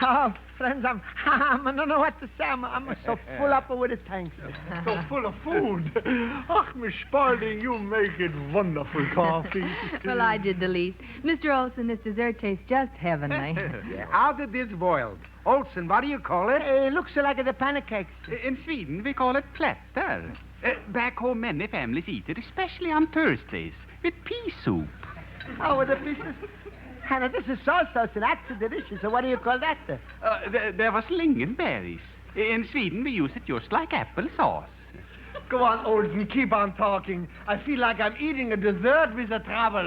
Oh, friends, I don't know what to say. I'm so full up with it, thanks. So full of food. Ach, Miss Spaulding, you make it wonderful coffee. Well, I did the least. Mr. Olson, this dessert tastes just heavenly. How did this boiled? Olson, what do you call it? It looks like the pancakes. In Sweden, we call it platter. Back home, many families eat it, especially on Thursdays, with pea soup. Oh, with the pieces? Hannah, this is sauce, so that's delicious. So what do you call that? There was lingonberries. In Sweden, we use it just like applesauce. Go on, Olsen, keep on talking. I feel like I'm eating a dessert with a traveler.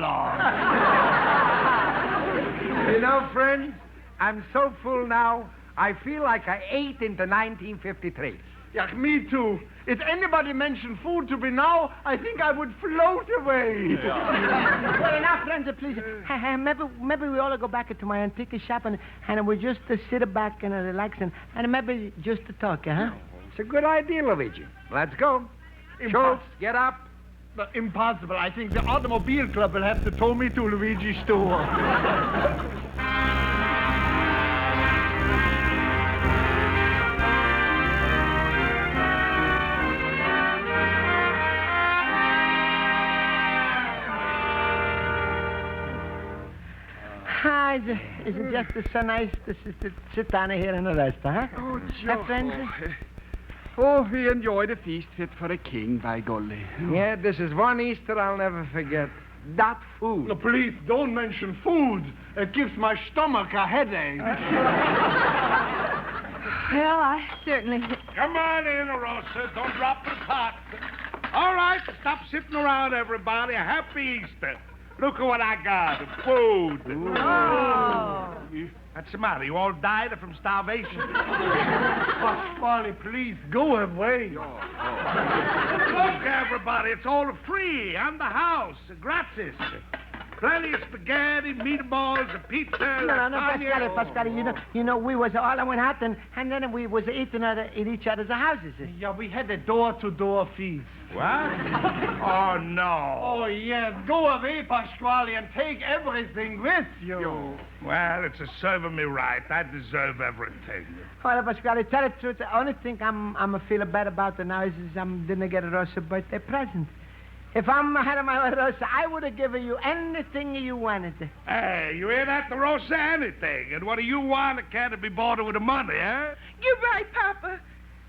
You know, friends, I'm so full now, I feel like I ate into 1953. Yeah, me too. If anybody mentioned food to me now, I think I would float away. Yeah. Well, now, friends, please, maybe we all go back to my antique shop and we just sit back and relax and maybe just talk, huh? It's a good idea, Luigi. Let's go. Schultz, get up. Impossible. I think the Automobile Club will have to tow me to Luigi's store. Is it just so nice to sit down here and rest, huh? Oh, Joe. Friends? Oh, we enjoyed a feast fit for a king, by golly. Yeah, this is one Easter I'll never forget. That food. No, please, don't mention food. It gives my stomach a headache. Well, I certainly... Come on in, Rosa. Don't drop the pot. All right, stop sitting around, everybody. A happy Easter. Look at what I got. Food. Oh. What's the matter? You all died from starvation? Pasquale, please, go away. Look, everybody, it's all free. And the house. Gratis. Plenty of spaghetti, meatballs, and pizza. No, Pasquale. You know, we was all went out and then we was eating at each other's houses. Yeah, we had a door-to-door feast. What? Oh, no. Oh, yes. Go away, Pasquale, and take everything with you. Well, it's a serving me right. I deserve everything. Well, Pasquale, tell the truth. The only thing I'm feeling bad about now is I didn't get a Roos a birthday present. If I'm had my Roos, I would have given you anything you wanted. Hey, you ain't at the roast anything. And what do you want? It can't be bought with the money, huh? You're right, Papa.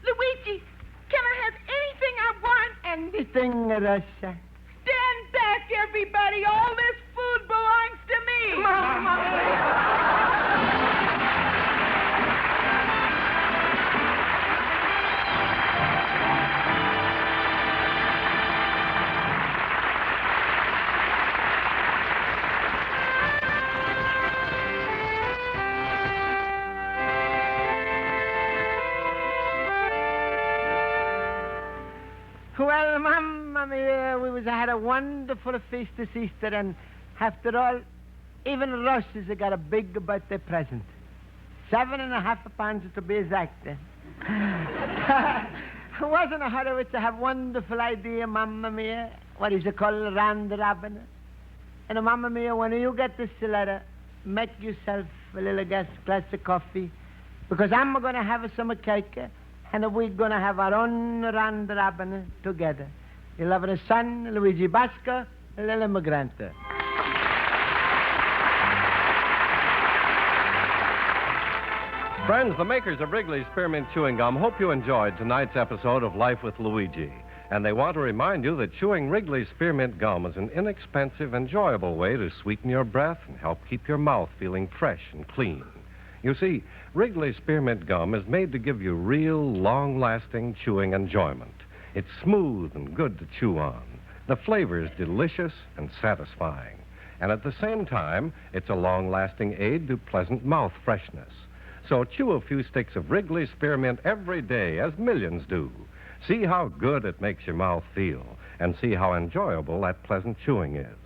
Luigi, can I have anything I want? Anything, Rosa. Stand back, everybody. All this food belongs to me. Well, Mamma mia, we had a wonderful feast this Easter, and after all, even Roos's got a big birthday present. 7.5 pounds to be exact. Wasn't a hurry to have wonderful idea, Mamma mia. What is it called, round robin? And Mamma mia, when you get this letter, make yourself a little glass of coffee, because I'm going to have some cake. And we're going to have our own round robin together. You'll have a son, Luigi Basko, a little immigrant. Friends, the makers of Wrigley's Spearmint Chewing Gum hope you enjoyed tonight's episode of Life with Luigi. And they want to remind you that chewing Wrigley's Spearmint Gum is an inexpensive, enjoyable way to sweeten your breath and help keep your mouth feeling fresh and clean. You see, Wrigley's Spearmint Gum is made to give you real, long-lasting chewing enjoyment. It's smooth and good to chew on. The flavor is delicious and satisfying. And at the same time, it's a long-lasting aid to pleasant mouth freshness. So chew a few sticks of Wrigley's Spearmint every day, as millions do. See how good it makes your mouth feel, and see how enjoyable that pleasant chewing is.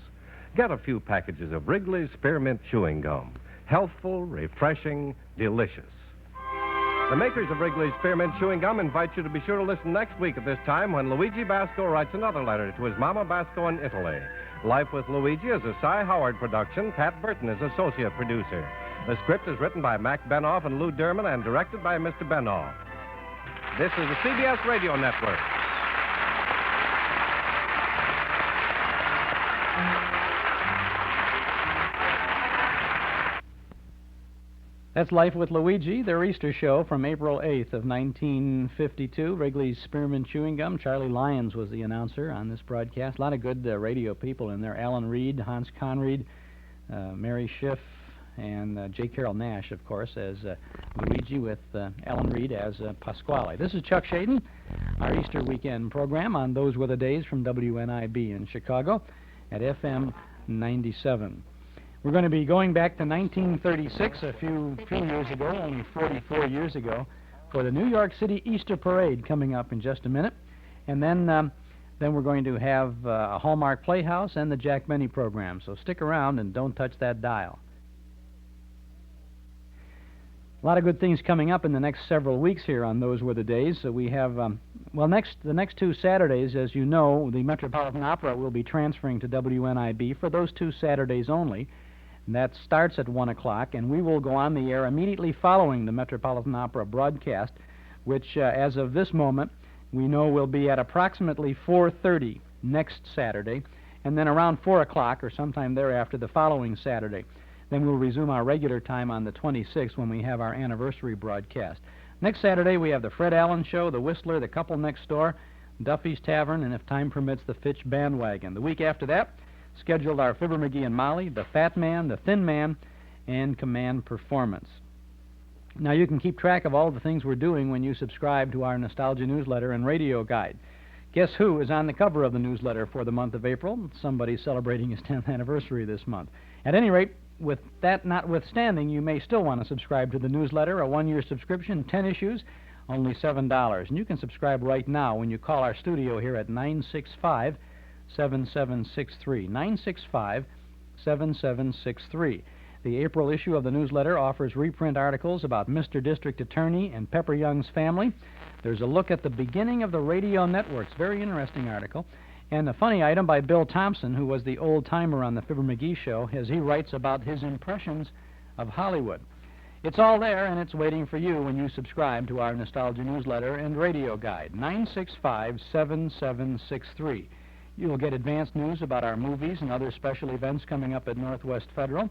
Get a few packages of Wrigley's Spearmint Chewing Gum. Healthful, refreshing, delicious. The makers of Wrigley's Spearmint Chewing Gum invite you to be sure to listen next week at this time when Luigi Basko writes another letter to his Mama Basko in Italy. Life with Luigi is a Cy Howard production. Pat Burton is associate producer. The script is written by Mac Benoff and Lou Derman and directed by Mr. Benoff. This is the CBS Radio Network. That's Life with Luigi, their Easter show from April 8th of 1952. Wrigley's Spearmint Chewing Gum. Charlie Lyons was the announcer on this broadcast. A lot of good radio people in there. Alan Reed, Hans Conried, Mary Schiff, and J. Carrol Naish, of course, as Luigi, with Alan Reed as Pasquale. This is Chuck Shaden, our Easter weekend program on Those Were the Days from WNIB in Chicago at FM 97. We're going to be going back to 1936, a few years ago, only 44 years ago, for the New York City Easter Parade coming up in just a minute. And then we're going to have a Hallmark Playhouse and the Jack Benny program. So stick around and don't touch that dial. A lot of good things coming up in the next several weeks here on Those Were the Days. So we have, the next two Saturdays, as you know, the Metropolitan Opera will be transferring to WNIB for those 2 Saturdays only. And that starts at 1 o'clock, and we will go on the air immediately following the Metropolitan Opera broadcast, which, as of this moment, we know will be at approximately 4:30 next Saturday, and then around 4 o'clock or sometime thereafter the following Saturday. Then we'll resume our regular time on the 26th when we have our anniversary broadcast. Next Saturday, we have the Fred Allen Show, the Whistler, the Couple Next Door, Duffy's Tavern, and if time permits, the Fitch Bandwagon. The week after that, scheduled our Fibber McGee and Molly, the Fat Man, the Thin Man, and Command Performance. Now, you can keep track of all the things we're doing when you subscribe to our Nostalgia newsletter and radio guide. Guess who is on the cover of the newsletter for the month of April? Somebody celebrating his 10th anniversary this month. At any rate, with that notwithstanding, you may still want to subscribe to the newsletter, a 1-year subscription, 10 issues, only $7. And you can subscribe right now when you call our studio here at 965-7763. 7763. The April issue of the newsletter offers reprint articles about Mr. District Attorney and Pepper Young's family. There's a look at the beginning of the radio networks, very interesting article, and a funny item by Bill Thompson, who was the old-timer on the Fibber McGee show, as he writes about his impressions of Hollywood. It's all there, and it's waiting for you when you subscribe to our Nostalgia newsletter and radio guide, 965-7763. You'll get advanced news about our movies and other special events coming up at Northwest Federal,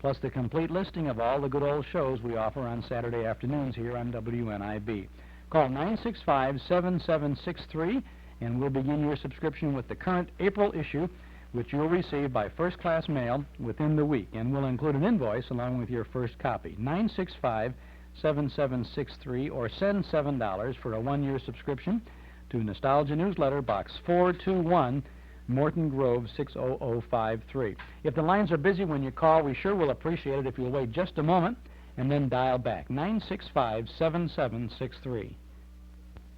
plus the complete listing of all the good old shows we offer on Saturday afternoons here on WNIB. Call 965-7763, and we'll begin your subscription with the current April issue, which you'll receive by first-class mail within the week, and we'll include an invoice along with your first copy. 965-7763, or send $7 for a one-year subscription to Nostalgia Newsletter, Box 421, Morton Grove, 60053. If the lines are busy when you call, we sure will appreciate it if you'll wait just a moment and then dial back, 965-7763.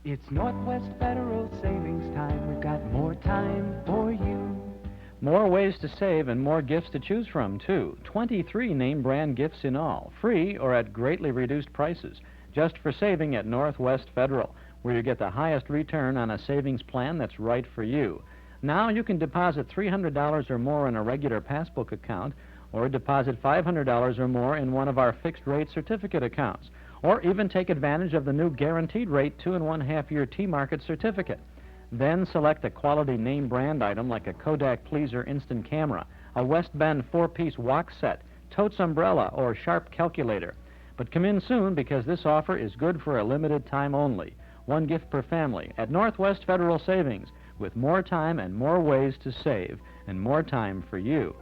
It's Northwest Federal Savings Time. We've got more time for you. More ways to save and more gifts to choose from, too. 23 name-brand gifts in all, free or at greatly reduced prices, just for saving at Northwest Federal, where you get the highest return on a savings plan that's right for you. Now you can deposit $300 or more in a regular passbook account, or deposit $500 or more in one of our fixed-rate certificate accounts, or even take advantage of the new guaranteed rate 2.5-year T-Market certificate. Then select a quality name brand item like a Kodak Pleaser instant camera, a West Bend 4-piece wok set, Totes umbrella, or Sharp calculator. But come in soon, because this offer is good for a limited time only. One gift per family at Northwest Federal Savings, with more time and more ways to save, and more time for you.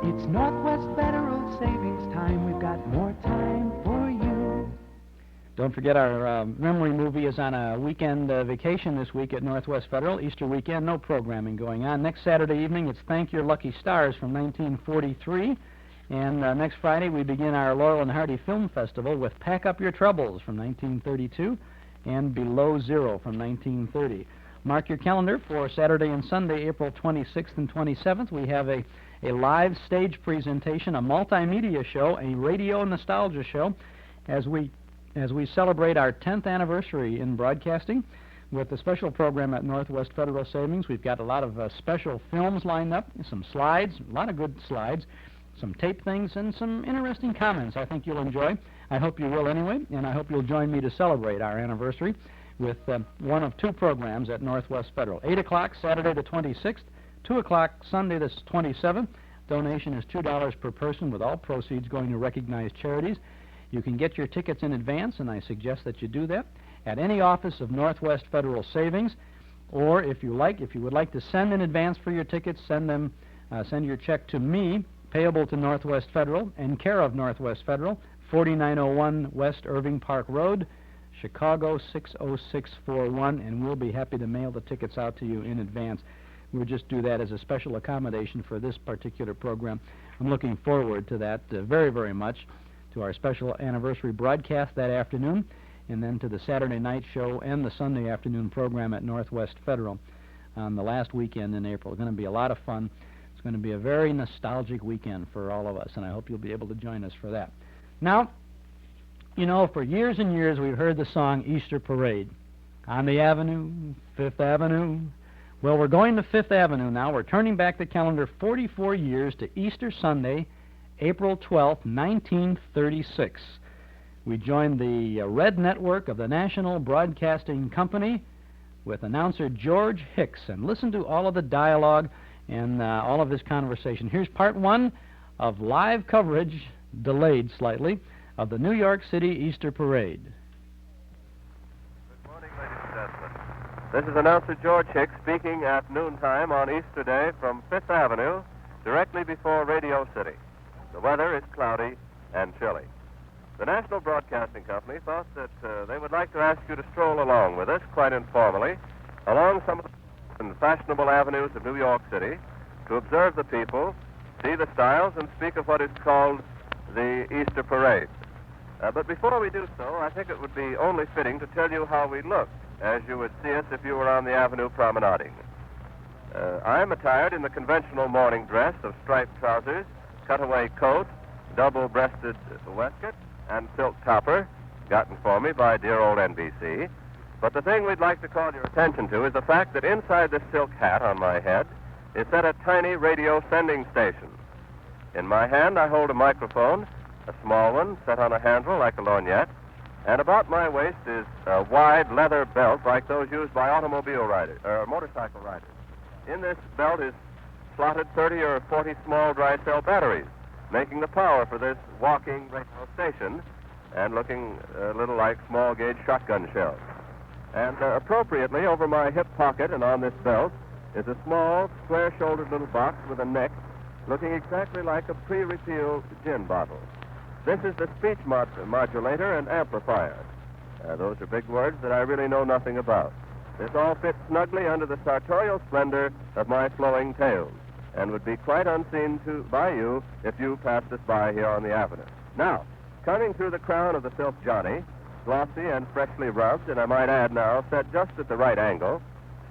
It's Northwest Federal Savings Time. We've got more time for you. Don't forget our memory movie is on a weekend vacation this week at Northwest Federal. Easter weekend, no programming going on. Next Saturday evening, it's Thank Your Lucky Stars from 1943. And next Friday, we begin our Laurel and Hardy Film Festival with Pack Up Your Troubles from 1932 and Below Zero from 1930. Mark your calendar for Saturday and Sunday, April 26th and 27th. We have a live stage presentation, a multimedia show, a radio nostalgia show, as we celebrate our 10th anniversary in broadcasting with a special program at Northwest Federal Savings. We've got a lot of special films lined up, some slides, a lot of good slides, some tape things, and some interesting comments I think you'll enjoy. I hope you will anyway, and I hope you'll join me to celebrate our anniversary with one of two programs at Northwest Federal. 8 o'clock Saturday the 26th, 2 o'clock Sunday the 27th. Donation is $2 per person, with all proceeds going to recognized charities. You can get your tickets in advance, and I suggest that you do that at any office of Northwest Federal Savings, or if you would like to send in advance for your tickets, send your check to me, payable to Northwest Federal, and care of Northwest Federal, 4901 West Irving Park Road, Chicago 60641, and we'll be happy to mail the tickets out to you in advance. We'll just do that as a special accommodation for this particular program. I'm looking forward to that very, very much, to our special anniversary broadcast that afternoon, and then to the Saturday night show and the Sunday afternoon program at Northwest Federal on the last weekend in April. It's going to be a lot of fun. It's going to be a very nostalgic weekend for all of us, and I hope you'll be able to join us for that. Now, you know, for years and years we've heard the song Easter Parade. On the Avenue, Fifth Avenue. Well, we're going to Fifth Avenue now. We're turning back the calendar 44 years to Easter Sunday, April 12th, 1936. We joined the Red Network of the National Broadcasting Company with announcer George Hicks, and listen to all of the dialogue and all of this conversation. Here's part one of live coverage, delayed slightly, of the New York City Easter Parade. Good morning, ladies and gentlemen. This is announcer George Hicks speaking at noontime on Easter Day from Fifth Avenue, directly before Radio City. The weather is cloudy and chilly. The National Broadcasting Company thought that they would like to ask you to stroll along with us, quite informally, along some of the fashionable avenues of New York City, to observe the people, see the styles, and speak of what is called the Easter Parade. But before we do so, I think it would be only fitting to tell you how we look, as you would see us if you were on the avenue promenading. I'm attired in the conventional morning dress of striped trousers, cutaway coat, double-breasted waistcoat, and silk topper, gotten for me by dear old NBC. But the thing we'd like to call your attention to is the fact that inside this silk hat on my head is set a tiny radio sending station. In my hand, I hold a microphone, a small one set on a handle like a lorgnette, and about my waist is a wide leather belt like those used by automobile riders, or motorcycle riders. In this belt is slotted 30 or 40 small dry cell batteries, making the power for this walking radio station and looking a little like small gauge shotgun shells. And appropriately over my hip pocket and on this belt is a small, square-shouldered little box with a neck looking exactly like a pre-repealed gin bottle. This is the speech modulator and amplifier. Those are big words that I really know nothing about. This all fits snugly under the sartorial splendor of my flowing tails and would be quite unseen by you if you passed us by here on the avenue. Now, coming through the crown of the silk Johnny, glossy and freshly rubbed, and I might add now, set just at the right angle,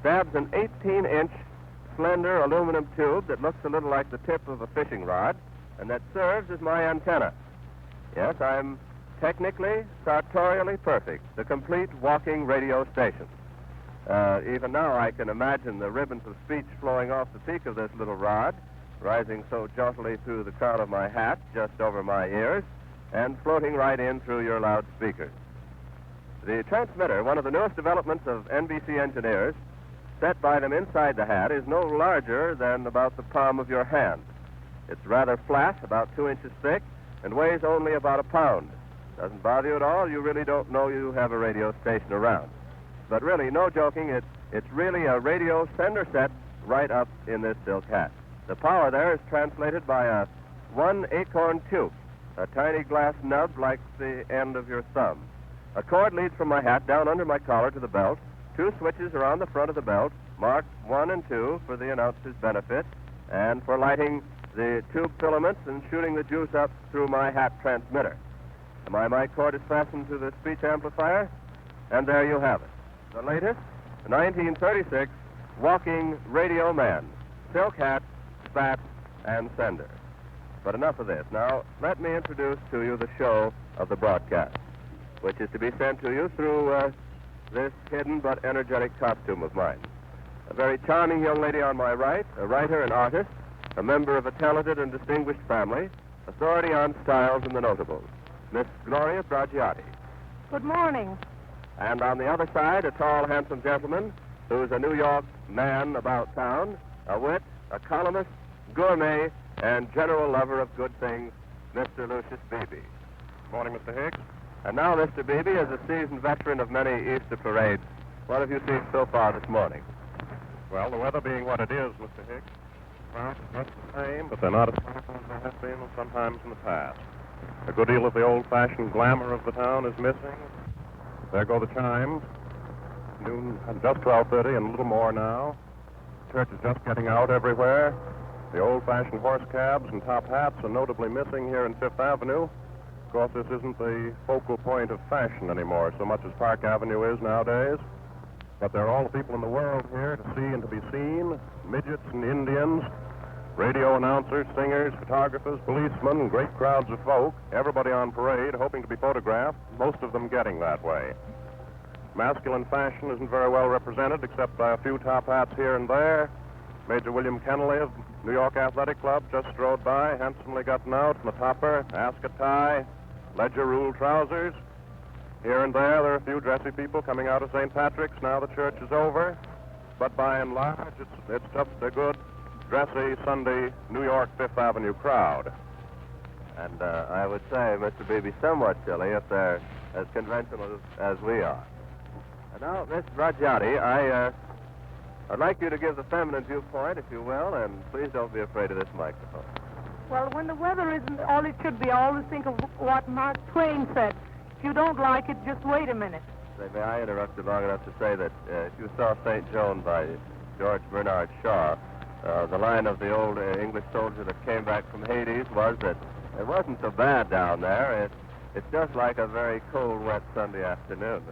stabs an 18-inch slender aluminum tube that looks a little like the tip of a fishing rod and that serves as my antenna. Yes, I'm technically, sartorially perfect, the complete walking radio station. Even now I can imagine the ribbons of speech flowing off the peak of this little rod, rising so jauntily through the crown of my hat just over my ears, and floating right in through your loudspeakers. The transmitter, one of the newest developments of NBC engineers, set by them inside the hat, is no larger than about the palm of your hand. It's rather flat, about 2 inches thick, and weighs only about a pound. Doesn't bother you at all. You really don't know you have a radio station around. But really, no joking, it's really a radio sender set right up in this silk hat. The power there is translated by a 1 acorn tube, a tiny glass nub like the end of your thumb. A cord leads from my hat down under my collar to the belt. 2 switches are on the front of the belt, marked 1 and 2 for the announcer's benefit, and for lighting the tube filaments and shooting the juice up through my hat transmitter. My mic cord is fastened to the speech amplifier, and there you have it. The latest, 1936 walking radio man, silk hat, spats, and sender. But enough of this. Now, let me introduce to you the show of the broadcast, which is to be sent to you through this hidden but energetic costume of mine. A very charming young lady on my right, a writer and artist, a member of a talented and distinguished family, authority on styles and the notables, Miss Gloria Bragiati. Good morning. And on the other side, a tall, handsome gentleman who's a New York man about town, a wit, a columnist, gourmet, and general lover of good things, Mr. Lucius Beebe. Morning, Mr. Hicks. And now, Mr. Beebe, as a seasoned veteran of many Easter parades, what have you seen so far this morning? Well, the weather being what it is, Mr. Hicks, clouds are just the same, but they're not as plentiful as they have been sometimes in the past. A good deal of the old-fashioned glamour of the town is missing. There go the chimes. Noon, just 12:30 and a little more now. Church is just getting out everywhere. The old-fashioned horse cabs and top hats are notably missing here in Fifth Avenue. Of course, this isn't the focal point of fashion anymore, so much as Park Avenue is nowadays. But there are all the people in the world here to see and to be seen, midgets and Indians, radio announcers, singers, photographers, policemen, great crowds of folk, everybody on parade hoping to be photographed, most of them getting that way. Masculine fashion isn't very well represented except by a few top hats here and there. Major William Kennelly of New York Athletic Club just strode by, handsomely gotten out in a topper, ascot tie, ledger rule trousers. Here and there are a few dressy people coming out of St. Patrick's now the church is over. But by and large, it's just a good, dressy Sunday New York Fifth Avenue crowd. And I would say, Mr. Beebe, somewhat chilly if they're as conventional as we are. And now, Miss Bragiati, I'd like you to give the feminine viewpoint, if you will, and please don't be afraid of this microphone. Well, when the weather isn't all it should be, I always think of what Mark Twain said. If you don't like it, just wait a minute. May I interrupt you long enough to say that if you saw St. Joan by George Bernard Shaw, the line of the old English soldier that came back from Hades was that it wasn't so bad down there. It's just like a very cold, wet Sunday afternoon.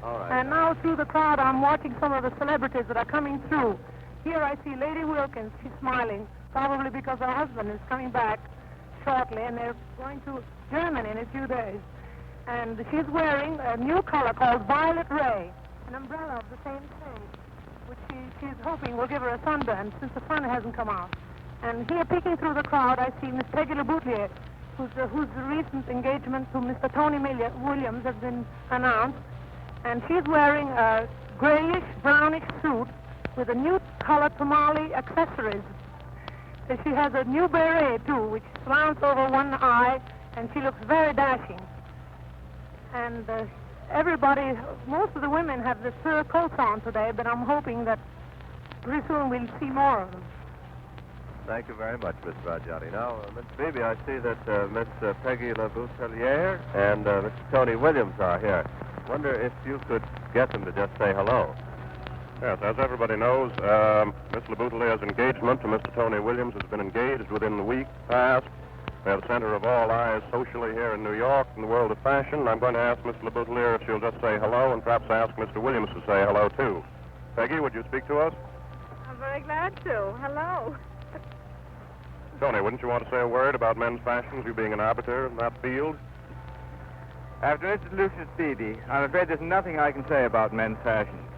All right. And now through the crowd, I'm watching some of the celebrities that are coming through. Here I see Lady Wilkins. She's smiling, probably because her husband is coming back shortly, and they're going to Germany in a few days. And she's wearing a new color called Violet Ray, an umbrella of the same shade, which she's hoping will give her a sunburn since the sun hasn't come out. And here, peeking through the crowd, I see Miss Peggy LeBoutelier, whose recent engagement to Mr. Tony Williams has been announced. And she's wearing a grayish, brownish suit with a new color tamale accessories. So she has a new beret, too, which slants over one eye, and she looks very dashing. And everybody, most of the women have the fur coats on today, but I'm hoping that pretty soon we'll see more of them. Thank you very much, Miss Rajani. Now, Miss Beebe, I see that Miss Peggy LeBoutelier and Mr. Tony Williams are here. Wonder if you could get them to just say hello. Yes, as everybody knows, Miss LeBoutelier's engagement to Mr. Tony Williams has been engaged within the week past. They're the center of all eyes socially here in New York in the world of fashion. I'm going to ask Miss LeBoutelier if she'll just say hello and perhaps ask Mr. Williams to say hello, too. Peggy, would you speak to us? I'm very glad to. Hello. Tony, wouldn't you want to say a word about men's fashions, you being an arbiter in that field? After Mr. Lucius Beebe, I'm afraid there's nothing I can say about men's fashions.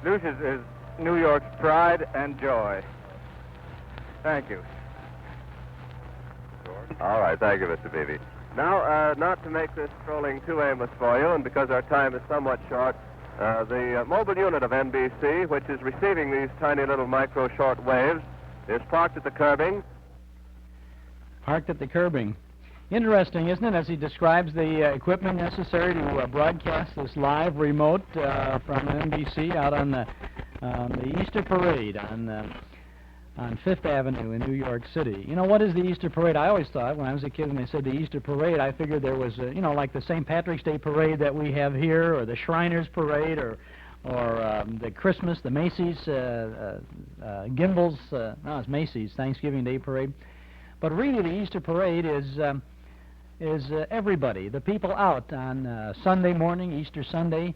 Lucius is New York's pride and joy. Thank you. All right, thank you, Mr. Beebe. Now, not to make this strolling too aimless for you, and because our time is somewhat short, the mobile unit of NBC, which is receiving these tiny little micro short waves, is parked at the curbing. Parked at the curbing. Interesting, isn't it, as he describes the equipment necessary to broadcast this live remote from NBC out on the Easter Parade on Fifth Avenue in New York City. You know, what is the Easter Parade? I always thought, when I was a kid, when they said the Easter Parade, I figured there was, you know, like the St. Patrick's Day Parade that we have here, or the Shriners Parade, or the Christmas, the Macy's, Gimbals, no, it's Macy's, Thanksgiving Day Parade. But really, the Easter Parade is everybody, the people out on Sunday morning, Easter Sunday,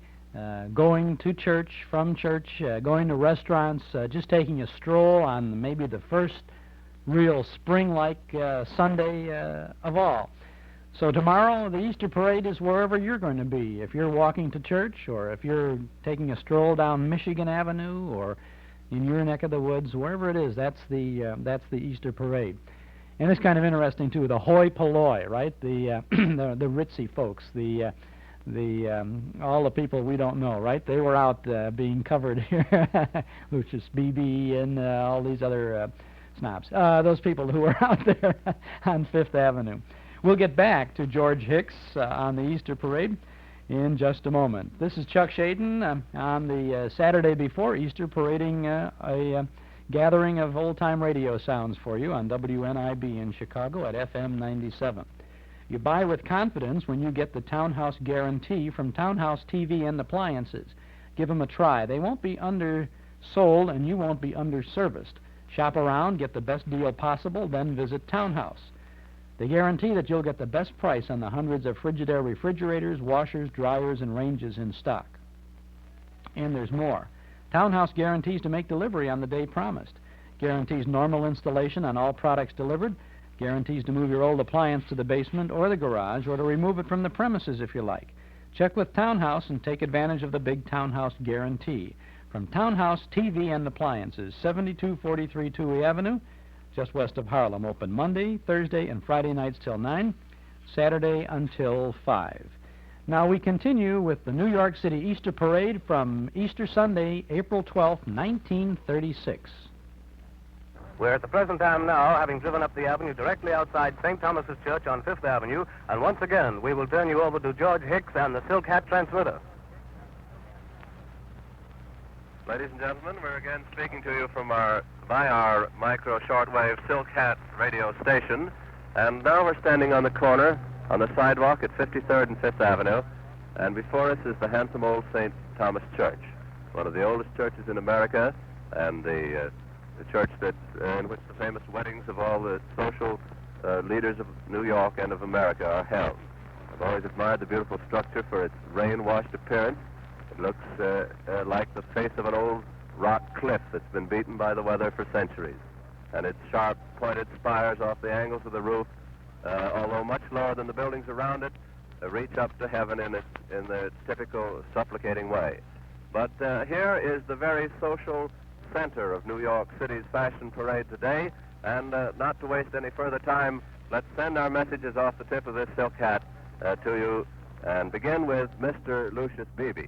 going to church, from church, going to restaurants, just taking a stroll on maybe the first real spring-like Sunday of all. So tomorrow, the Easter Parade is wherever you're going to be. If you're walking to church, or if you're taking a stroll down Michigan Avenue, or in your neck of the woods, wherever it is, that's the Easter Parade. And it's kind of interesting too. The hoi polloi, right? The ritzy folks, all the people we don't know, right? They were out being covered here, which is BB and all these other snobs. Those people who were out there on Fifth Avenue. We'll get back to George Hicks on the Easter Parade in just a moment. This is Chuck Shaden on the Saturday before Easter, parading a gathering of old-time radio sounds for you on WNIB in Chicago at FM 97. You buy with confidence when you get the Townhouse Guarantee from Townhouse TV and Appliances. Give them a try. They won't be undersold, and you won't be underserviced. Shop around, get the best deal possible, then visit Townhouse. They guarantee that you'll get the best price on the hundreds of Frigidaire refrigerators, washers, dryers, and ranges in stock. And there's more. Townhouse guarantees to make delivery on the day promised. Guarantees normal installation on all products delivered. Guarantees to move your old appliance to the basement or the garage, or to remove it from the premises if you like. Check with Townhouse and take advantage of the big Townhouse Guarantee. From Townhouse TV and Appliances, 7243 Touhy Avenue, just west of Harlem. Open Monday, Thursday, and Friday nights till 9, Saturday until 5. Now we continue with the New York City Easter Parade from Easter Sunday, April 12th, 1936. We're at the present time now, having driven up the avenue directly outside St. Thomas's Church on Fifth Avenue, and once again we will turn you over to George Hicks and the Silk Hat Transmitter. Ladies and gentlemen, we're again speaking to you from by our micro shortwave Silk Hat radio station, and now we're standing on the corner on the sidewalk at 53rd and 5th Avenue, and before us is the handsome old St. Thomas Church, one of the oldest churches in America, and the church that in which the famous weddings of all the social leaders of New York and of America are held. I've always admired the beautiful structure for its rain-washed appearance. It looks like the face of an old rock cliff that's been beaten by the weather for centuries. And its sharp, pointed spires off the angles of the roof, although much lower than the buildings around it, reach up to heaven in the typical supplicating way. But here is the very social center of New York City's fashion parade today, and not to waste any further time, let's send our messages off the tip of this silk hat to you, and begin with Mr. Lucius Beebe.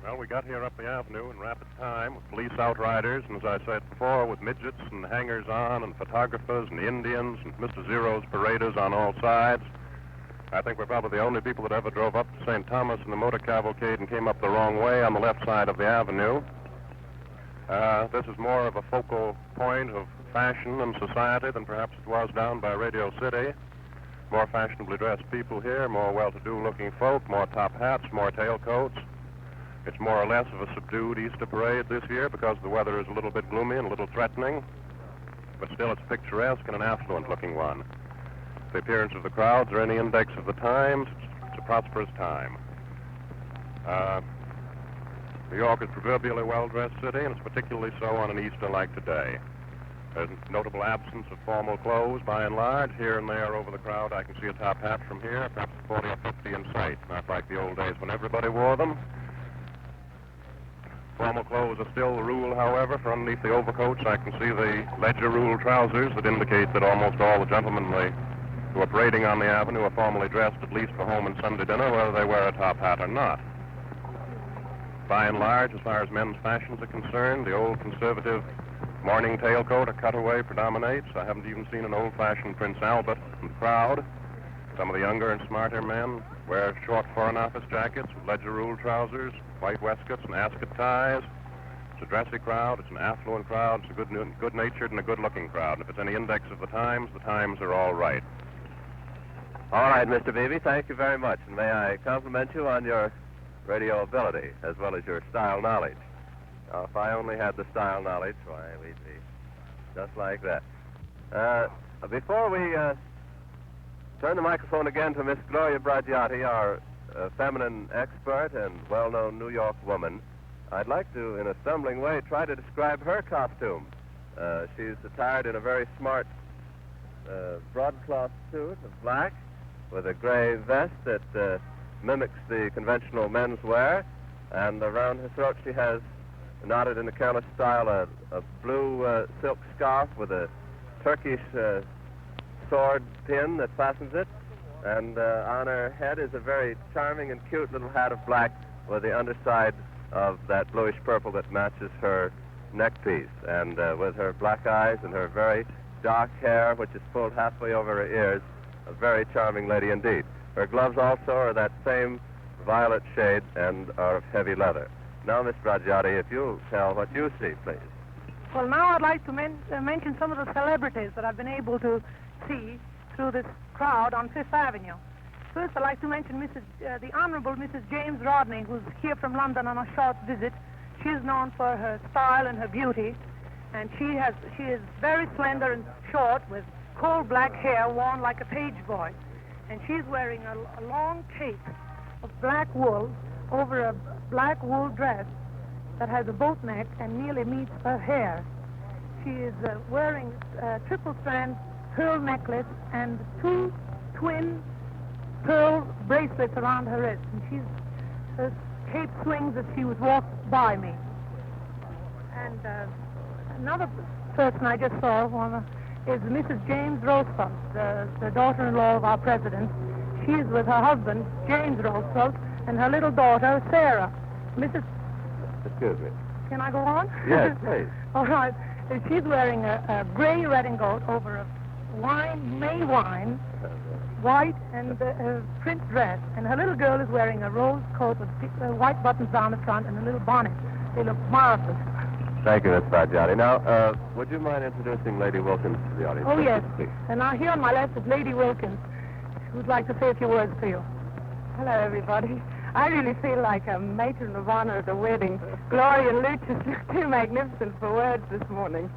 Well, we got here up the avenue in rapid time with police outriders, and as I said before, with midgets and hangers-on and photographers and Indians and Mr. Zero's paraders on all sides. I think we're probably the only people that ever drove up to St. Thomas in the motor cavalcade and came up the wrong way on the left side of the avenue. This is more of a focal point of fashion and society than perhaps it was down by Radio City. More fashionably dressed people here, more well-to-do looking folk, more top hats, more tailcoats. It's more or less of a subdued Easter parade this year because the weather is a little bit gloomy and a little threatening, but still it's picturesque and an affluent-looking one. The appearance of the crowds or any index of the times, it's a prosperous time. New York is a proverbially well-dressed city, and it's particularly so on an Easter like today. There's a notable absence of formal clothes, by and large. Here and there over the crowd, I can see a top hat from here, perhaps 40 or 50 in sight, not like the old days when everybody wore them. Formal clothes are still the rule, however, for underneath the overcoats I can see the ledger rule trousers that indicate that almost all the gentlemen who are parading on the avenue are formally dressed, at least for home and Sunday dinner, whether they wear a top hat or not. By and large, as far as men's fashions are concerned, the old conservative morning tailcoat or cutaway predominates. I haven't even seen an old-fashioned Prince Albert in the crowd. Some of the younger and smarter men wear short Foreign Office jackets with ledger rule trousers, white waistcoats and ascot ties. It's a dressy crowd. It's an affluent crowd. It's a good-natured and a good-looking crowd. And if it's any index of the times are all right. All right, Mr. Beebe, thank you very much. And may I compliment you on your radio ability as well as your style knowledge. Now, if I only had the style knowledge, why, we'd be just like that. Before we turn the microphone again to Miss Gloria Bragiati, our feminine expert and well-known New York woman, I'd like to, in a stumbling way, try to describe her costume. She's attired in a very smart broadcloth suit of black with a gray vest that mimics the conventional men's wear, and around her throat she has knotted in a careless style a blue silk scarf with a Turkish sword pin that fastens it, and on her head is a very charming and cute little hat of black with the underside of that bluish purple that matches her neckpiece, and with her black eyes and her very dark hair, which is pulled halfway over her ears, a very charming lady indeed. Her gloves also are that same violet shade and are of heavy leather. Now, Miss Bragiati, if you'll tell what you see, please. Well, now I'd like to mention some of the celebrities that I've been able to see through this crowd on Fifth Avenue. First, I'd like to mention the Honorable Mrs. James Rodney, who's here from London on a short visit. She is known for her style and her beauty, and she is very slender and short with coal black hair worn like a page boy. And she's wearing a long cape of black wool over a black wool dress that has a boat neck and nearly meets her hair. She is wearing a triple-strand pearl necklace and 2 twin pearl bracelets around her wrist. And her cape swings as she would walk by me. And another person I just saw is Mrs. James Roosevelt, the daughter-in-law of our president. She's with her husband, James Roosevelt, and her little daughter, Sarah. Excuse me. Can I go on? Yes, please. All right. She's wearing a gray redingote over a May wine, white and print dress, and her little girl is wearing a rose coat with white buttons down the front and a little bonnet. They look marvelous. Thank you, Miss Bragiati. Now, would you mind introducing Lady Wilkins to the audience? Oh, yes. Please. And now here on my left is Lady Wilkins, who would like to say a few words to you. Hello, everybody. I really feel like a matron of honor at a wedding. Gloria and Lucius look too magnificent for words this morning.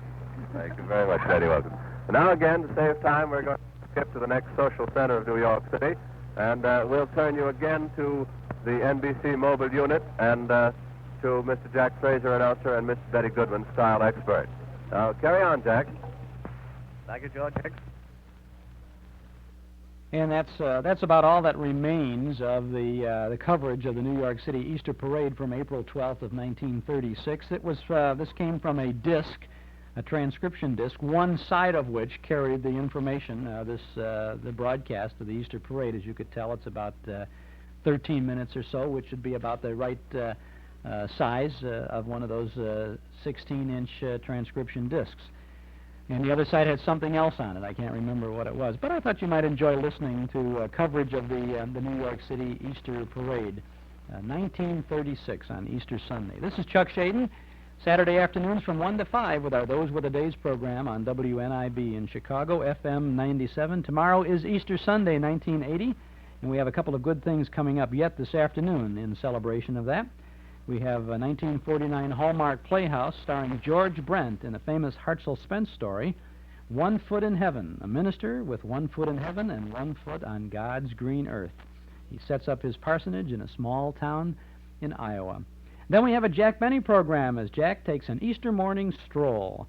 Thank you very much, Lady Wilkins. And now again, to save time, we're going to skip to the next social center of New York City And we'll turn you again to the NBC mobile unit and to Mr. Jack Fraser, announcer, and Miss Betty Goodman, style expert. Now, carry on, Jack. Thank you, George Hicks. And that's about all that remains of the coverage of the New York City Easter Parade from April 12th of 1936. This came from a disc, a transcription disc, one side of which carried the information, the broadcast of the Easter Parade. As you could tell, it's about 13 minutes or so, which would be about the right size of one of those 16-inch transcription discs. And the other side had something else on it. I can't remember what it was. But I thought you might enjoy listening to coverage of the New York City Easter Parade, 1936 on Easter Sunday. This is Chuck Shaden. Saturday afternoons from 1 to 5 with our Those Were the Days program on WNIB in Chicago, FM 97. Tomorrow is Easter Sunday, 1980, and we have a couple of good things coming up yet this afternoon in celebration of that. We have a 1949 Hallmark Playhouse starring George Brent in a famous Hartzell Spence story, 1 Foot in Heaven, a minister with 1 foot in heaven and 1 foot on God's green earth. He sets up his parsonage in a small town in Iowa. Then we have a Jack Benny program as Jack takes an Easter morning stroll.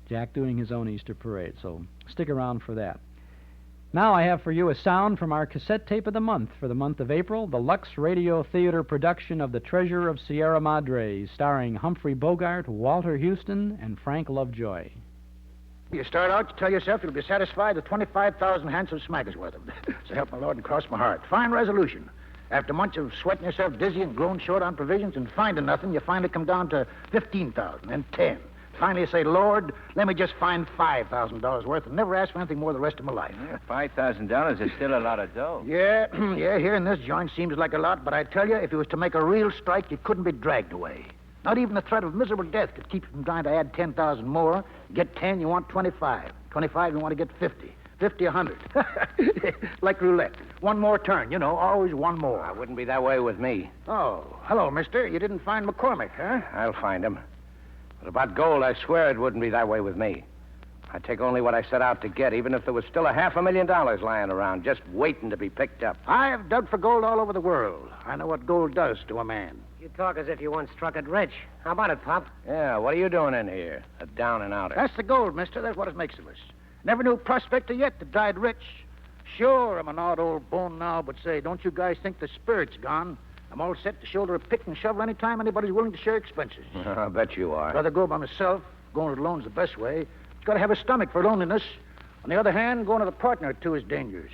Jack doing his own Easter parade, so stick around for that. Now I have for you a sound from our cassette tape of the month for the month of April, the Lux Radio Theater production of The Treasure of Sierra Madre, starring Humphrey Bogart, Walter Huston, and Frank Lovejoy. You start out, you tell yourself you'll be satisfied with 25,000 handsome smackers worth of it. So help my Lord and cross my heart. Fine resolution. After months of sweating yourself dizzy and growing short on provisions and finding nothing, you finally come down to 15,000, then 10. Finally, you say, Lord, let me just find $5,000 worth and never ask for anything more the rest of my life. Yeah, $5,000 is still a lot of dough. Yeah, here in this joint seems like a lot, but I tell you, if it was to make a real strike, you couldn't be dragged away. Not even the threat of miserable death could keep you from trying to add 10,000 more. Get 10, you want 25. 25, you want to get 50. 50, 100. Like roulette. One more turn, always one more. I wouldn't be that way with me. Oh, hello, mister. You didn't find McCormick, huh? I'll find him. But about gold, I swear it wouldn't be that way with me. I'd take only what I set out to get, even if there was still $500,000 lying around, just waiting to be picked up. I've dug for gold all over the world. I know what gold does to a man. You talk as if you once struck it rich. How about it, Pop? Yeah, what are you doing in here? A down and outer. That's the gold, mister. That's what it makes of us. Never knew a prospector yet that died rich. Sure, I'm an odd old bone now, but say, don't you guys think the spirit's gone? I'm all set to shoulder a pick and shovel any time anybody's willing to share expenses. I bet you are. I'd rather go by myself. Going it alone's the best way. It's got to have a stomach for loneliness. On the other hand, going with a partner or two is dangerous.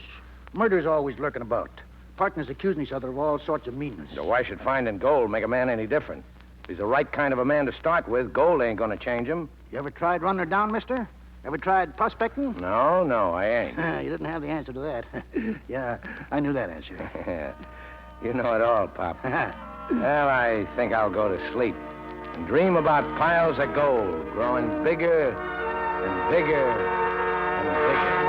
Murder's always lurking about. Partners accusing each other of all sorts of meanness. So why should finding gold make a man any different? If he's the right kind of a man to start with, gold ain't going to change him. You ever tried running her down, mister? Ever tried prospecting? No, I ain't. You didn't have the answer to that. Yeah, I knew that answer. You know it all, Pop. Well, I think I'll go to sleep and dream about piles of gold growing bigger and bigger and bigger.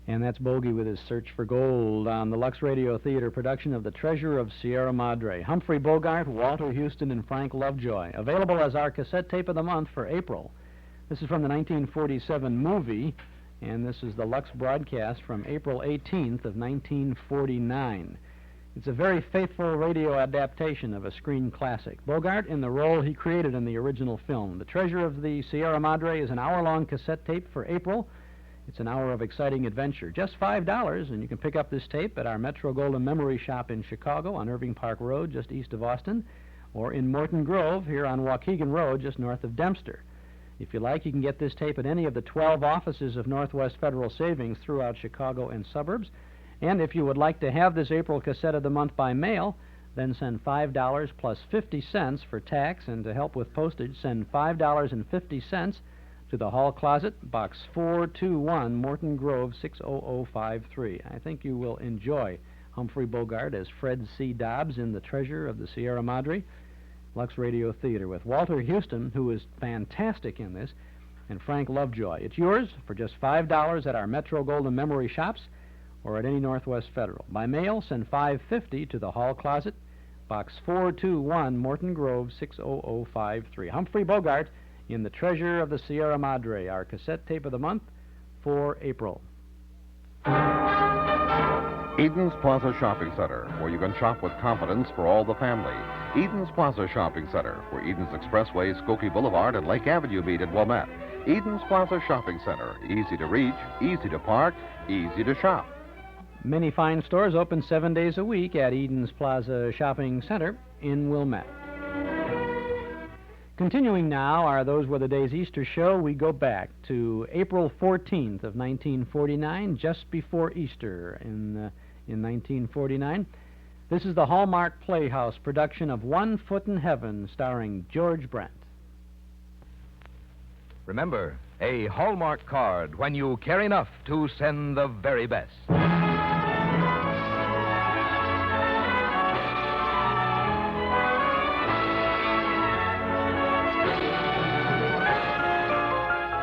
And that's Bogey with his Search for Gold on the Lux Radio Theater production of The Treasure of Sierra Madre. Humphrey Bogart, Walter Huston, and Frank Lovejoy. Available as our cassette tape of the month for April. This is from the 1947 movie, and this is the Lux broadcast from April 18th of 1949. It's a very faithful radio adaptation of a screen classic. Bogart in the role he created in the original film. The Treasure of the Sierra Madre is an hour-long cassette tape for April. It's an hour of exciting adventure. Just $5, and you can pick up this tape at our Metro-Goldwyn Memory Shop in Chicago on Irving Park Road, just east of Austin, or in Morton Grove, here on Waukegan Road, just north of Dempster. If you like, you can get this tape at any of the 12 offices of Northwest Federal Savings throughout Chicago and suburbs. And if you would like to have this April cassette of the month by mail, then send $5 plus 50 cents for tax, and to help with postage, send $5.50 to the Hall Closet, Box 421, Morton Grove, 60053. I think you will enjoy Humphrey Bogart as Fred C. Dobbs in The Treasure of the Sierra Madre, Lux Radio Theater, with Walter Huston, who is fantastic in this, and Frank Lovejoy. It's yours for just $5 at our Metro-Goldwyn Memory Shops or at any Northwest Federal. By mail, send $5.50 to the Hall Closet, Box 421, Morton Grove, 60053. Humphrey Bogart in The Treasure of the Sierra Madre, our cassette tape of the month for April. Eden's Plaza Shopping Center, where you can shop with confidence for all the family. Eden's Plaza Shopping Center, where Eden's Expressway, Skokie Boulevard, and Lake Avenue meet at Wilmette. Eden's Plaza Shopping Center, easy to reach, easy to park, easy to shop. Many fine stores open 7 days a week at Eden's Plaza Shopping Center in Wilmette. Continuing now are Those Were the Days Easter show. We go back to April 14th of 1949, just before Easter in 1949. This is the Hallmark Playhouse production of One Foot in Heaven, starring George Brent. Remember, a Hallmark card when you care enough to send the very best.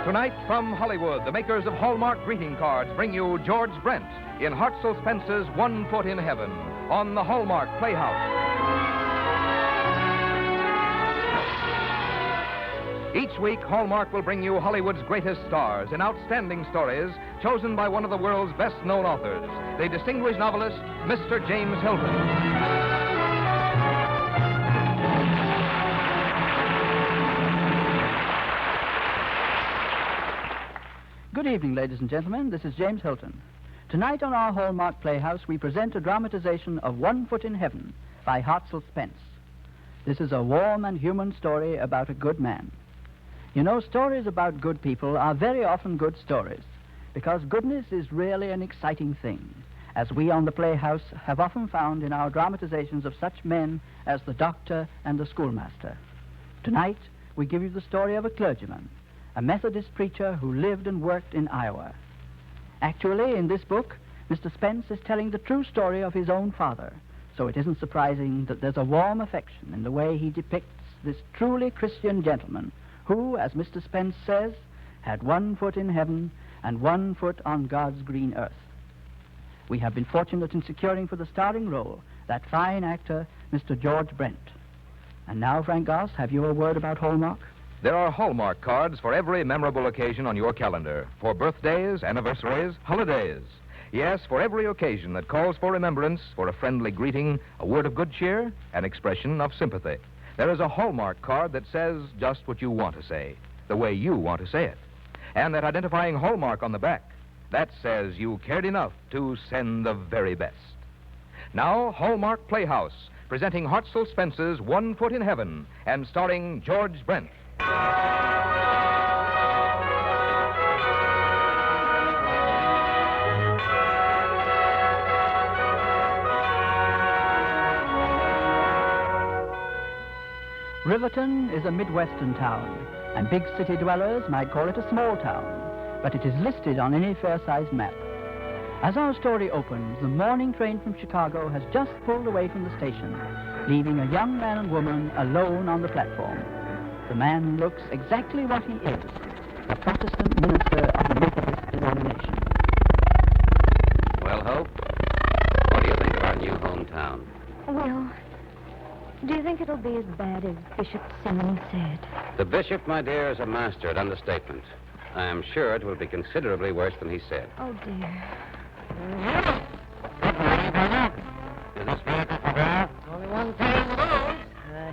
Tonight from Hollywood, the makers of Hallmark greeting cards bring you George Brent in Hartzell Spence's One Foot in Heaven on the Hallmark Playhouse. Each week, Hallmark will bring you Hollywood's greatest stars in outstanding stories chosen by one of the world's best-known authors, the distinguished novelist, Mr. James Hilton. Good evening, ladies and gentlemen. This is James Hilton. Tonight on our Hallmark Playhouse, we present a dramatization of One Foot in Heaven by Hartzell Spence. This is a warm and human story about a good man. You know, stories about good people are very often good stories, because goodness is really an exciting thing, as we on the Playhouse have often found in our dramatizations of such men as the doctor and the schoolmaster. Tonight, we give you the story of a clergyman, a Methodist preacher who lived and worked in Iowa. Actually, in this book, Mr. Spence is telling the true story of his own father, so it isn't surprising that there's a warm affection in the way he depicts this truly Christian gentleman who, as Mr. Spence says, had 1 foot in heaven and 1 foot on God's green earth. We have been fortunate in securing for the starring role that fine actor, Mr. George Brent. And now, Frank Goss, have you a word about Hallmark? There are Hallmark cards for every memorable occasion on your calendar, for birthdays, anniversaries, holidays. Yes, for every occasion that calls for remembrance, for a friendly greeting, a word of good cheer, an expression of sympathy. There is a Hallmark card that says just what you want to say, the way you want to say it. And that identifying Hallmark on the back, that says you cared enough to send the very best. Now, Hallmark Playhouse, presenting Hartzell Spence's 1 Foot in Heaven, and starring George Brent. Riverton is a Midwestern town, and big city dwellers might call it a small town, but it is listed on any fair-sized map. As our story opens, the morning train from Chicago has just pulled away from the station, leaving a young man and woman alone on the platform. The man looks exactly what he is, a Protestant minister of the Methodist denomination. Well, Hope, what do you think of our new hometown? Well, do you think it'll be as bad as Bishop Simmons said? The bishop, my dear, is a master at understatement. I am sure it will be considerably worse than he said. Oh, dear. Is this right? Only one thing in the room.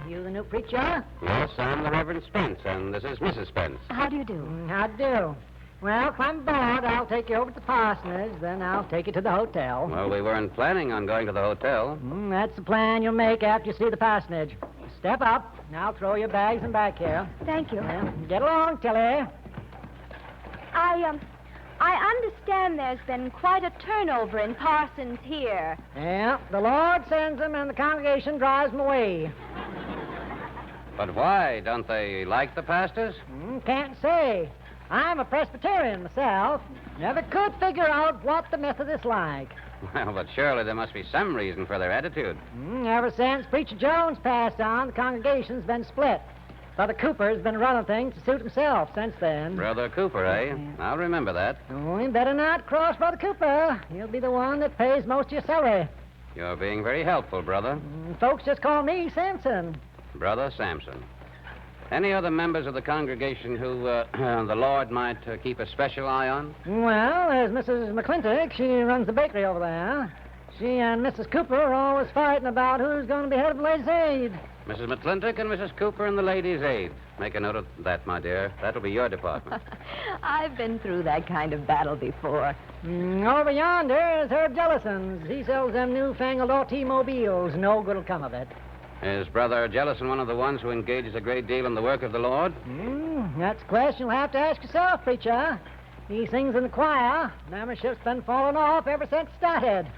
You the new preacher? Yes, I'm the Reverend Spence, and this is Mrs. Spence. How do you do? How do you do? Well, if I'm bored, I'll take you over to the parsonage, then I'll take you to the hotel. Well, we weren't planning on going to the hotel. That's the plan you'll make after you see the parsonage. Step up, and I'll throw your bags in back here. Thank you. Well, get along, Tilly. I understand there's been quite a turnover in parsons here. Yeah, the Lord sends them and the congregation drives them away. But why? Don't they like the pastors? Can't say. I'm a Presbyterian myself. Never could figure out what the Methodists like. Well, but surely there must be some reason for their attitude. Ever since Preacher Jones passed on, the congregation's been split. Brother Cooper's been running things to suit himself since then. Brother Cooper, eh? I'll remember that. Oh, you better not cross Brother Cooper. He'll be the one that pays most of your salary. You're being very helpful, brother. Folks just call me Samson. Brother Samson. Any other members of the congregation who the Lord might keep a special eye on? Well, there's Mrs. McClintock. She runs the bakery over there. She and Mrs. Cooper are always fighting about who's going to be head of the Ladies' Aid. Mrs. McClintock and Mrs. Cooper and the Ladies' Aid. Make a note of that, my dear. That'll be your department. I've been through that kind of battle before. Over yonder is Herb Jellison's. He sells them newfangled automobiles. No good'll come of it. Is Brother Jellison one of the ones who engages a great deal in the work of the Lord? That's a question you'll have to ask yourself, preacher. He sings in the choir. Membership's been falling off ever since it started.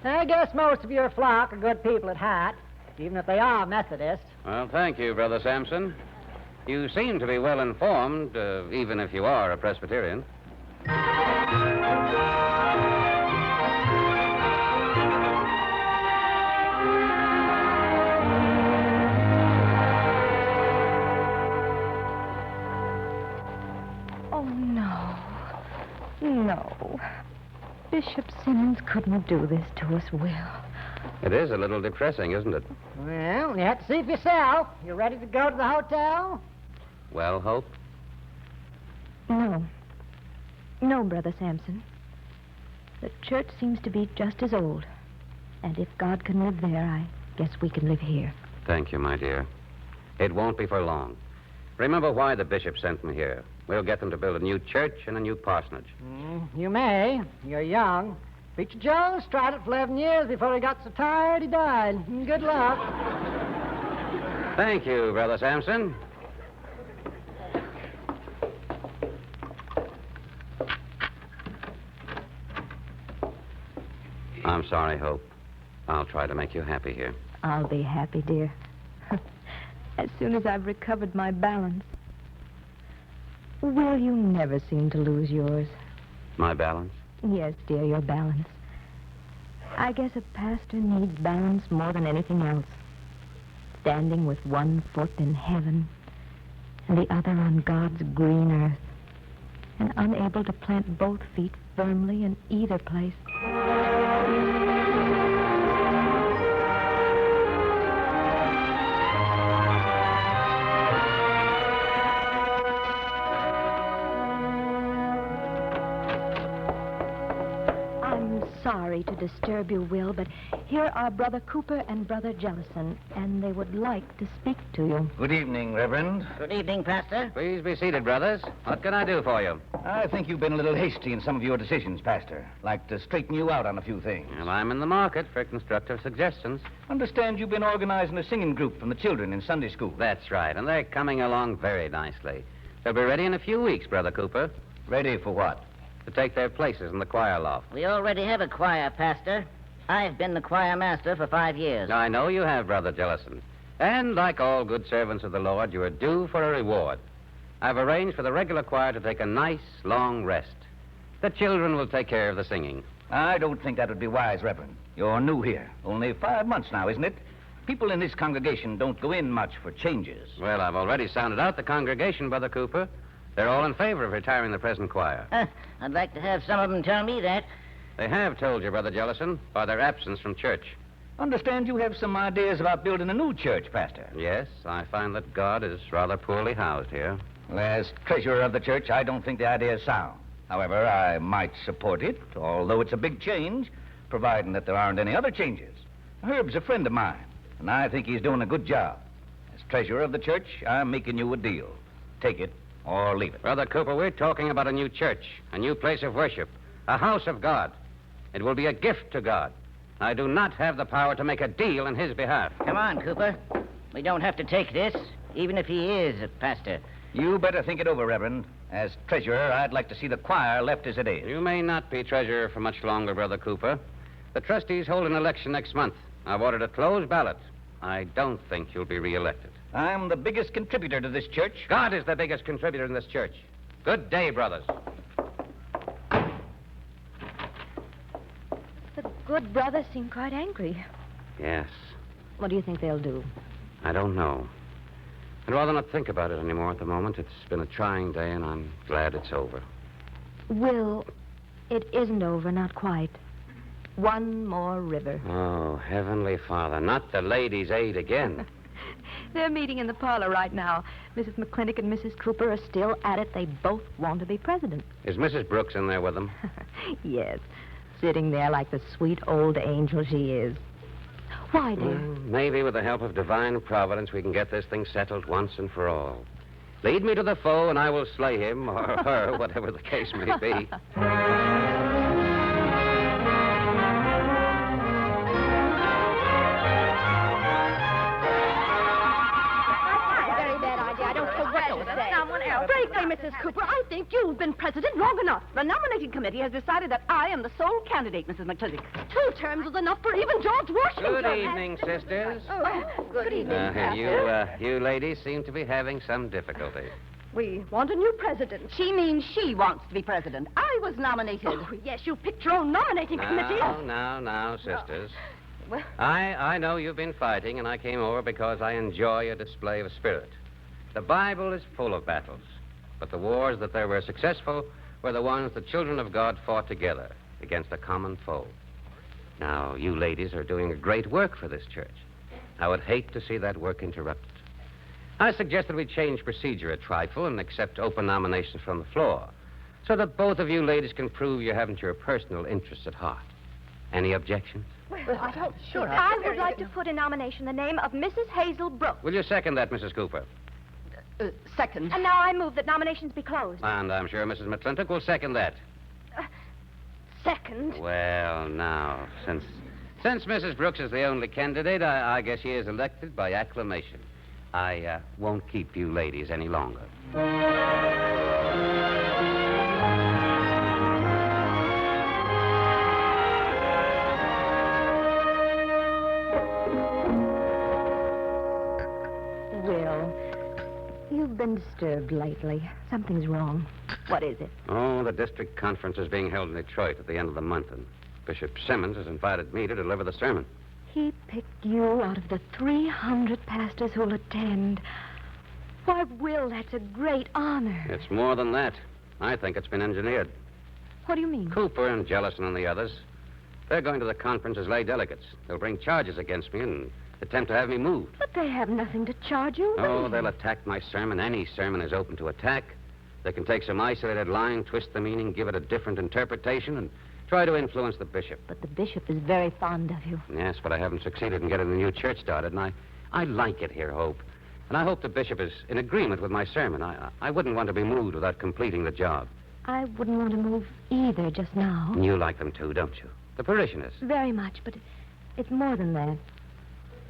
I guess most of your flock are good people at heart, even if they are Methodist. Well, thank you, Brother Sampson. You seem to be well informed, even if you are a Presbyterian. Oh, no. No. Bishop Simmons couldn't do this to us, Will. It is a little depressing, isn't it? Well, you have to see for yourself. You ready to go to the hotel? Well, Hope? No. No, Brother Sampson. The church seems to be just as old. And if God can live there, I guess we can live here. Thank you, my dear. It won't be for long. Remember why the bishop sent me here. We'll get them to build a new church and a new parsonage. You may. You're young. Preacher Jones tried it for 11 years before he got so tired he died. Good luck. Thank you, Brother Sampson. I'm sorry, Hope. I'll try to make you happy here. I'll be happy, dear. As soon as I've recovered my balance. Will, you never seem to lose yours. My balance? Yes, dear, your balance. I guess a pastor needs balance more than anything else. Standing with one foot in heaven and the other on God's green earth, and unable to plant both feet firmly in either place. Sorry to disturb you, Will, but here are Brother Cooper and Brother Jellison, and they would like to speak to you. Good evening, Reverend. Good evening, Pastor. Please be seated, brothers. What can I do for you? I think you've been a little hasty in some of your decisions, Pastor. Like to straighten you out on a few things. Well, I'm in the market for constructive suggestions. Understand you've been organizing a singing group from the children in Sunday school. That's right, and they're coming along very nicely. They'll be ready in a few weeks, Brother Cooper. Ready for what? To take their places in the choir loft. We already have a choir, Pastor. I've been the choir master for 5 years. I know you have, Brother Jellison. And like all good servants of the Lord, you are due for a reward. I've arranged for the regular choir to take a nice, long rest. The children will take care of the singing. I don't think that would be wise, Reverend. You're new here. Only 5 months now, isn't it? People in this congregation don't go in much for changes. Well, I've already sounded out the congregation, Brother Cooper. They're all in favor of retiring the present choir. I'd like to have some of them tell me that. They have told you, Brother Jellison, by their absence from church. Understand you have some ideas about building a new church, Pastor. Yes, I find that God is rather poorly housed here. Well, as treasurer of the church, I don't think the idea is sound. However, I might support it, although it's a big change, providing that there aren't any other changes. Herb's a friend of mine, and I think he's doing a good job. As treasurer of the church, I'm making you a deal. Take it or leave it. Brother Cooper, we're talking about a new church, a new place of worship, a house of God. It will be a gift to God. I do not have the power to make a deal in his behalf. Come on, Cooper. We don't have to take this, even if he is a pastor. You better think it over, Reverend. As treasurer, I'd like to see the choir left as it is. You may not be treasurer for much longer, Brother Cooper. The trustees hold an election next month. I've ordered a closed ballot. I don't think you'll be reelected. I'm the biggest contributor to this church. God is the biggest contributor in this church. Good day, brothers. The good brothers seem quite angry. Yes. What do you think they'll do? I don't know. I'd rather not think about it anymore at the moment. It's been a trying day, and I'm glad it's over. Will, it isn't over, not quite. One more river. Oh, Heavenly Father, not the Ladies' Aid again. They're meeting in the parlor right now. Mrs. McClintock and Mrs. Cooper are still at it. They both want to be president. Is Mrs. Brooks in there with them? Yes, sitting there like the sweet old angel she is. Why, dear? Maybe with the help of divine providence we can get this thing settled once and for all. Lead me to the foe and I will slay him, or her, whatever the case may be. Frankly, Mrs. Cooper, I think you've been president long enough. The nominating committee has decided that I am the sole candidate, Mrs. McClintock. 2 terms was enough for even George Washington. Good evening, sisters. Oh, good evening, You ladies seem to be having some difficulty. We want a new president. She means she wants to be president. I was nominated. Oh, yes, you picked your own nominating committee. Now, sisters. Well, I know you've been fighting, and I came over because I enjoy a display of spirit. The Bible is full of battles, but the wars that were successful were the ones the children of God fought together against a common foe. Now, you ladies are doing a great work for this church. I would hate to see that work interrupted. I suggest that we change procedure a trifle and accept open nominations from the floor, so that both of you ladies can prove you haven't your personal interests at heart. Any objections? well, I don't... Sure. I would like to put in nomination the name of Mrs. Hazel Brooks. Will you second that, Mrs. Cooper? Second. And now I move that nominations be closed. And I'm sure Mrs. McClintock will second that. Second? Well, now, since Mrs. Brooks is the only candidate, I guess she is elected by acclamation. I won't keep you ladies any longer. You've been disturbed lately. Something's wrong. What is it? Oh, the district conference is being held in Detroit at the end of the month, and Bishop Simmons has invited me to deliver the sermon. He picked you out of the 300 pastors who'll attend. Why, Will, that's a great honor. It's more than that. I think it's been engineered. What do you mean? Cooper and Jellison and the others, they're going to the conference as lay delegates. They'll bring charges against me and attempt to have me moved. But they have nothing to charge you with. Oh, they'll attack my sermon. Any sermon is open to attack. They can take some isolated line, twist the meaning, give it a different interpretation, and try to influence the bishop. But the bishop is very fond of you. Yes, but I haven't succeeded in getting the new church started, and I like it here, Hope. And I hope the bishop is in agreement with my sermon. I wouldn't want to be moved without completing the job. I wouldn't want to move either just now. And you like them too, don't you? The parishioners. Very much, but it's more than that.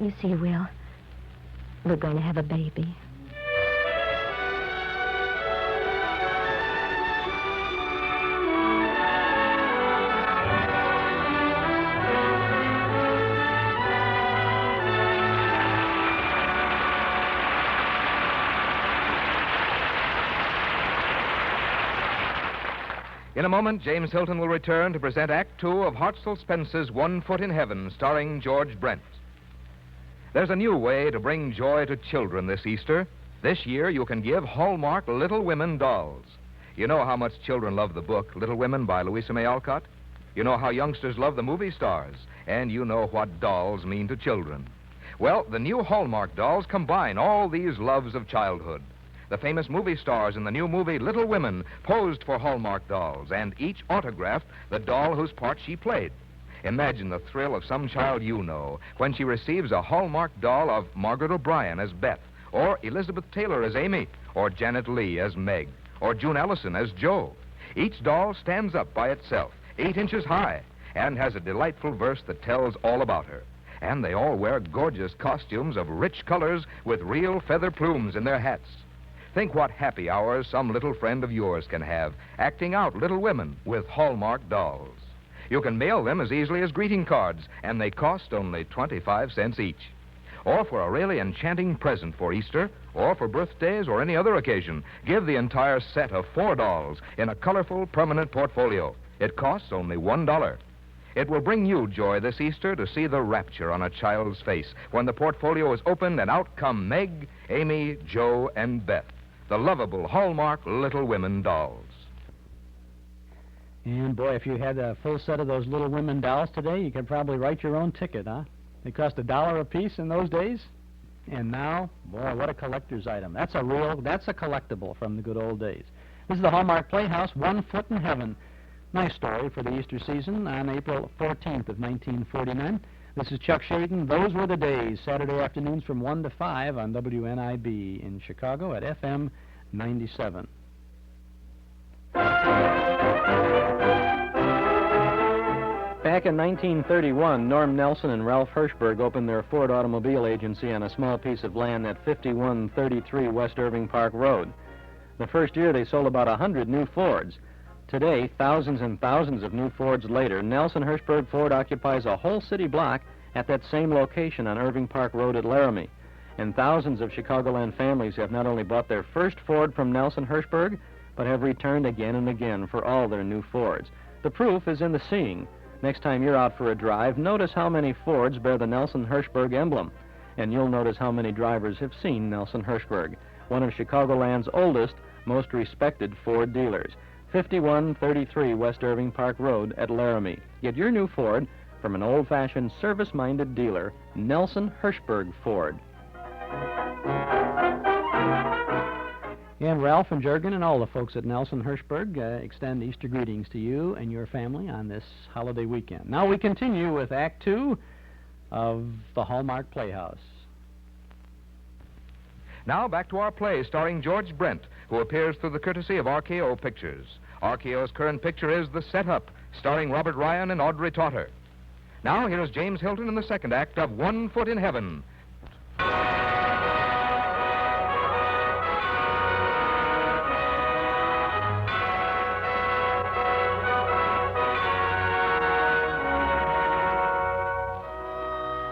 You see, Will, we're going to have a baby. In a moment, James Hilton will return to present Act Two of Hartzell Spence's 1 Foot in Heaven, starring George Brent. There's a new way to bring joy to children this Easter. This year, you can give Hallmark Little Women dolls. You know how much children love the book Little Women by Louisa May Alcott. You know how youngsters love the movie stars. And you know what dolls mean to children. Well, the new Hallmark dolls combine all these loves of childhood. The famous movie stars in the new movie Little Women posed for Hallmark dolls, and each autographed the doll whose part she played. Imagine the thrill of some child you know when she receives a Hallmark doll of Margaret O'Brien as Beth, or Elizabeth Taylor as Amy, or Janet Leigh as Meg, or June Ellison as Jo. Each doll stands up by itself, 8 inches high, and has a delightful verse that tells all about her. And they all wear gorgeous costumes of rich colors with real feather plumes in their hats. Think what happy hours some little friend of yours can have acting out Little Women with Hallmark dolls. You can mail them as easily as greeting cards, and they cost only 25 cents each. Or for a really enchanting present for Easter, or for birthdays or any other occasion, give the entire set of 4 dolls in a colorful, permanent portfolio. It costs only $1. It will bring you joy this Easter to see the rapture on a child's face when the portfolio is opened and out come Meg, Amy, Jo, and Beth. The lovable Hallmark Little Women dolls. And, boy, if you had a full set of those Little Women dolls today, you could probably write your own ticket, huh? They cost $1 a piece in those days. And now, boy, what a collector's item. That's a collectible from the good old days. This is the Hallmark Playhouse, 1 Foot in Heaven. Nice story for the Easter season on April 14th of 1949. This is Chuck Shadon. Those were the days, Saturday afternoons from 1 to 5 on WNIB in Chicago at FM 97. Back in 1931, Norm Nelson and Ralph Hirschberg opened their Ford automobile agency on a small piece of land at 5133 West Irving Park Road. The first year, they sold about 100 new Fords. Today, thousands and thousands of new Fords later, Nelson Hirschberg Ford occupies a whole city block at that same location on Irving Park Road at Laramie. And thousands of Chicagoland families have not only bought their first Ford from Nelson Hirschberg, but have returned again and again for all their new Fords. The proof is in the seeing. Next time you're out for a drive, notice how many Fords bear the Nelson Hirschberg emblem. And you'll notice how many drivers have seen Nelson Hirschberg, one of Chicagoland's oldest, most respected Ford dealers. 5133 West Irving Park Road at Laramie. Get your new Ford from an old-fashioned, service-minded dealer, Nelson Hirschberg Ford. And Ralph and Jurgen and all the folks at Nelson Hirschberg extend Easter greetings to you and your family on this holiday weekend. Now we continue with Act 2 of the Hallmark Playhouse. Now back to our play starring George Brent, who appears through the courtesy of RKO Pictures. RKO's current picture is The Setup, starring Robert Ryan and Audrey Totter. Now here is James Hilton in the second act of 1 Foot in Heaven.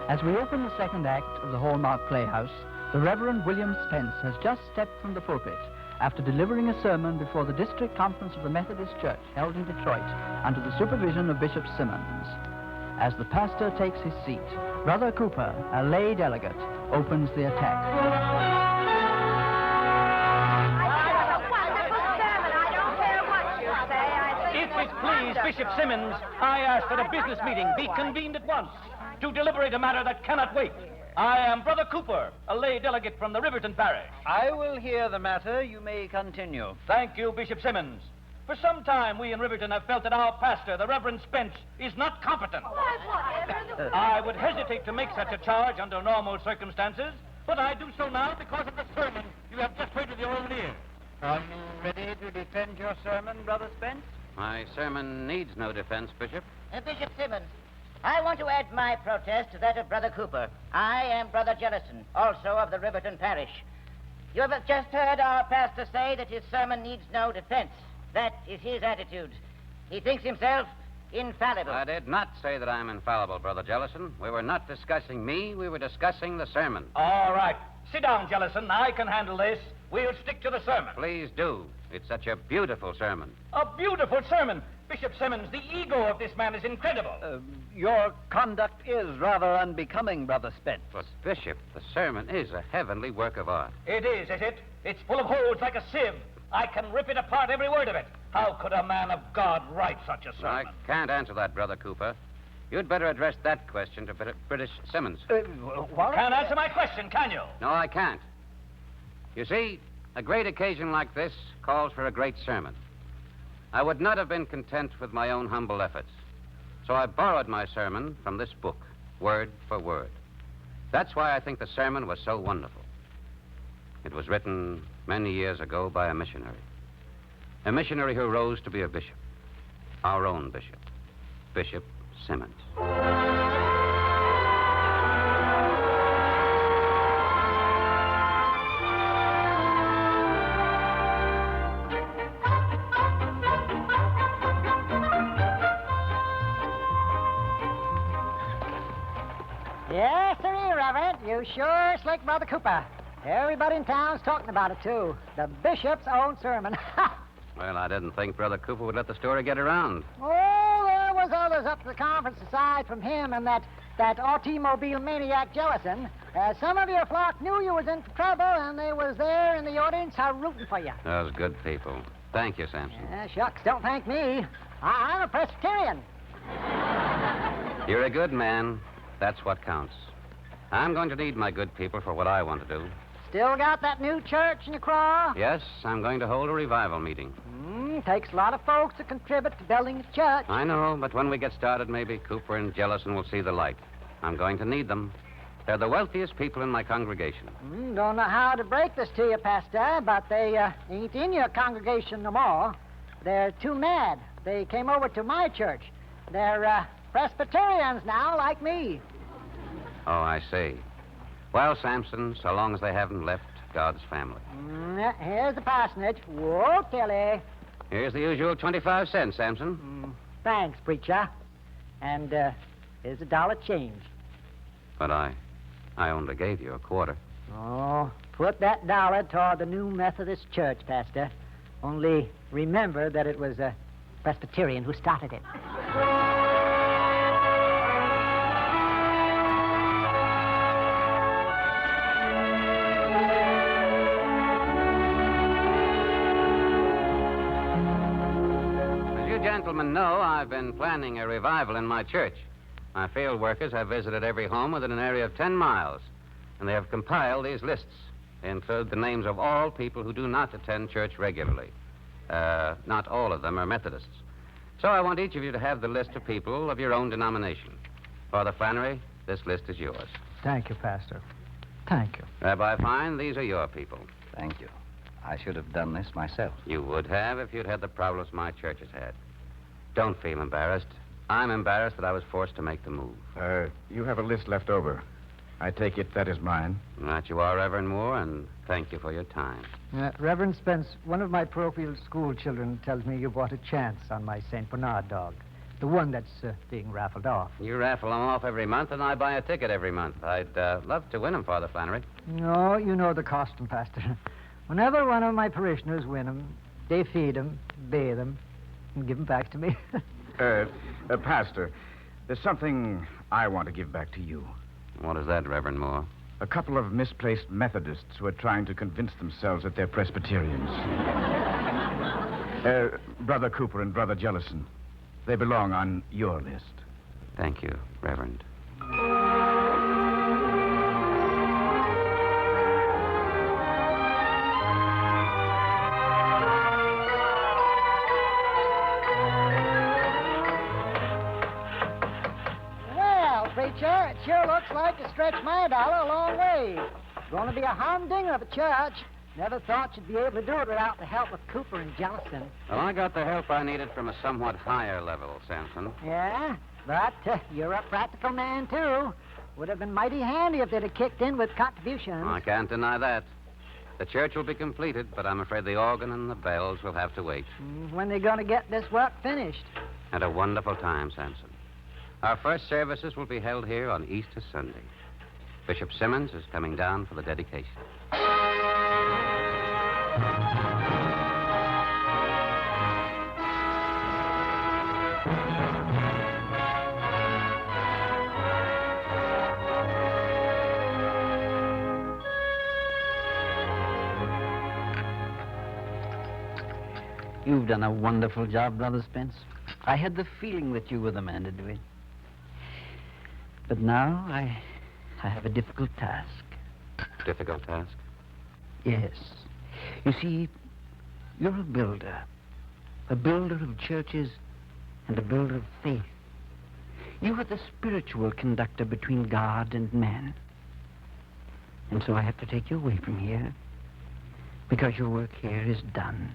As we open the second act of the Hallmark Playhouse, the Reverend William Spence has just stepped from the pulpit after delivering a sermon before the District Conference of the Methodist Church held in Detroit under the supervision of Bishop Simmons. As the pastor takes his seat, Brother Cooper, a lay delegate, opens the attack. If it please Bishop Simmons, I ask that a business meeting be convened at once to deliberate a matter that cannot wait. I am Brother Cooper, a lay delegate from the Riverton Parish. I will hear the matter. You may continue. Thank you, Bishop Simmons. For some time, we in Riverton have felt that our pastor, the Reverend Spence, is not competent. I would hesitate to make such a charge under normal circumstances, but I do so now because of the sermon you have just heard with your own ears. Are you ready to defend your sermon, Brother Spence? My sermon needs no defense, Bishop. Bishop Simmons, I want to add my protest to that of Brother Cooper. I am Brother Jellison, also of the Riverton Parish. You have just heard our pastor say that his sermon needs no defense. That is his attitude. He thinks himself infallible. I did not say that I'm infallible, Brother Jellison. We were not discussing me. We were discussing the sermon. All right. Sit down, Jellison. I can handle this. We'll stick to the sermon. Please do. It's such a beautiful sermon. A beautiful sermon. Bishop Simmons, the ego of this man is incredible. Your conduct is rather unbecoming, Brother Spence. But, Bishop, the sermon is a heavenly work of art. It is it? It's full of holes like a sieve. I can rip it apart, every word of it. How could a man of God write such a sermon? I can't answer that, Brother Cooper. You'd better address that question to British Simmons. What? Can't answer my question, can you? No, I can't. You see, a great occasion like this calls for a great sermon. I would not have been content with my own humble efforts. So I borrowed my sermon from this book, word for word. That's why I think the sermon was so wonderful. It was written many years ago by a missionary who rose to be a bishop, our own bishop, Bishop Simmons. Yes, sir, Reverend. You sure slick, Brother Cooper. Everybody in town's talking about it, too. The bishop's own sermon. Well, I didn't think Brother Cooper would let the story get around. Oh, there was others up to the conference aside from him and that automobile maniac Jellison. Some of your flock knew you was in trouble, and they was there in the audience rooting for you. Those good people. Thank you, Samson. Shucks, don't thank me. I'm a Presbyterian. You're a good man. That's what counts. I'm going to need my good people for what I want to do. Still got that new church in your craw? Yes, I'm going to hold a revival meeting. Takes a lot of folks to contribute to building a church. I know, but when we get started, maybe Cooper and Jellison will see the light. I'm going to need them. They're the wealthiest people in my congregation. Don't know how to break this to you, Pastor, but they ain't in your congregation no more. They're too mad. They came over to my church. They're Presbyterians now, like me. Oh, I see. Well, Samson, so long as they haven't left God's family. Here's the parsonage. Llttle. Here's the usual 25 cents, Samson. Thanks, preacher. And here's $1 change. But I only gave you a quarter. Oh, put that $1 toward the new Methodist church, Pastor. Only remember that it was a Presbyterian who started it. Gentlemen know, I've been planning a revival in my church. My field workers have visited every home within an area of 10 miles, and they have compiled these lists. They include the names of all people who do not attend church regularly. Not all of them are Methodists. So I want each of you to have the list of people of your own denomination. Father Flannery, this list is yours. Thank you, Pastor. Thank you. Rabbi Fine, these are your people. Thank you. I should have done this myself. You would have if you'd had the problems my church has had. Don't feel embarrassed. I'm embarrassed that I was forced to make the move. You have a list left over. I take it that is mine. That you are, Reverend Moore, and thank you for your time. Reverend Spence, one of my parochial school children tells me you bought a chance on my St. Bernard dog. The one that's being raffled off. You raffle them off every month, and I buy a ticket every month. I'd love to win them, Father Flannery. No, you know the costume, Pastor. Whenever one of my parishioners win them, they feed them, bathe them, and give them back to me. Pastor, there's something I want to give back to you. What is that, Reverend Moore? A couple of misplaced Methodists who are trying to convince themselves that they're Presbyterians. Brother Cooper and Brother Jellison. They belong on your list. Thank you, Reverend. Well, preacher, it sure looks like you stretched my dollar a long way. Going to be a humdinger of a church. Never thought you'd be able to do it without the help of Cooper and Jellison. Well, I got the help I needed from a somewhat higher level, Samson. Yeah, but you're a practical man, too. Would have been mighty handy if they'd have kicked in with contributions. I can't deny that. The church will be completed, but I'm afraid the organ and the bells will have to wait. When they going to get this work finished? At a wonderful time, Samson. Our first services will be held here on Easter Sunday. Bishop Simmons is coming down for the dedication. You've done a wonderful job, Brother Spence. I had the feeling that you were the man to do it. But now I have a difficult task. Difficult task? Yes. You see, you're a builder of churches and a builder of faith. You are the spiritual conductor between God and man. And so I have to take you away from here because your work here is done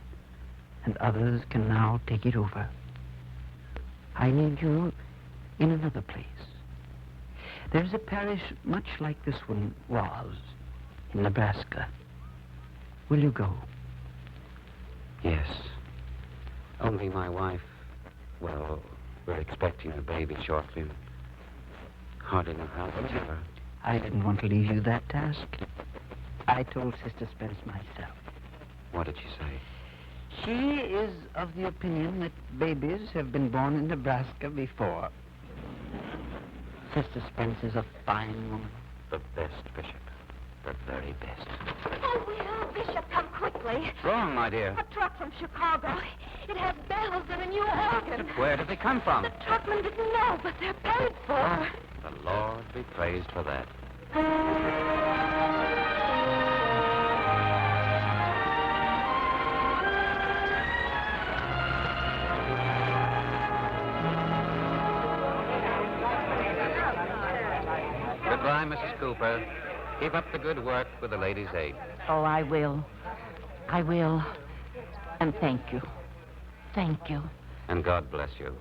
and others can now take it over. I need you in another place. There's a parish much like this one was in Nebraska. Will you go? Yes. Only my wife, well, we're expecting a baby shortly. Hardly know how to tell her. I didn't want to leave you that task. I told Sister Spence myself. What did she say? She is of the opinion that babies have been born in Nebraska before. Sister Spence is a fine woman. The best, Bishop. The very best. Oh, Will, Bishop, come quickly. What's wrong, my dear? A truck from Chicago. It has bells and a new organ. Where did they come from? The truckman didn't know, but they're paid for. The Lord be praised for that. Goodbye, Mrs. Cooper. Keep up the good work with the ladies' aid. Oh, I will. I will. And thank you. Thank you. And God bless you.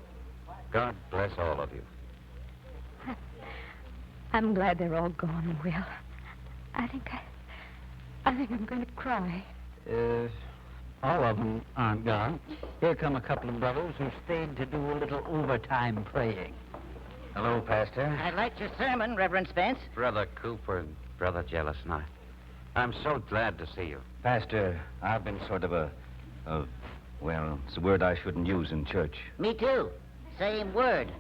God bless all of you. I'm glad they're all gone, Will. I think I'm going to cry. All of them aren't gone. Here come a couple of brothers who stayed to do a little overtime praying. Hello, Pastor. I liked your sermon, Reverend Spence. Brother Cooper and Brother Jellison, I'm so glad to see you. Pastor, I've been sort of well, it's a word I shouldn't use in church. Me too. Same word.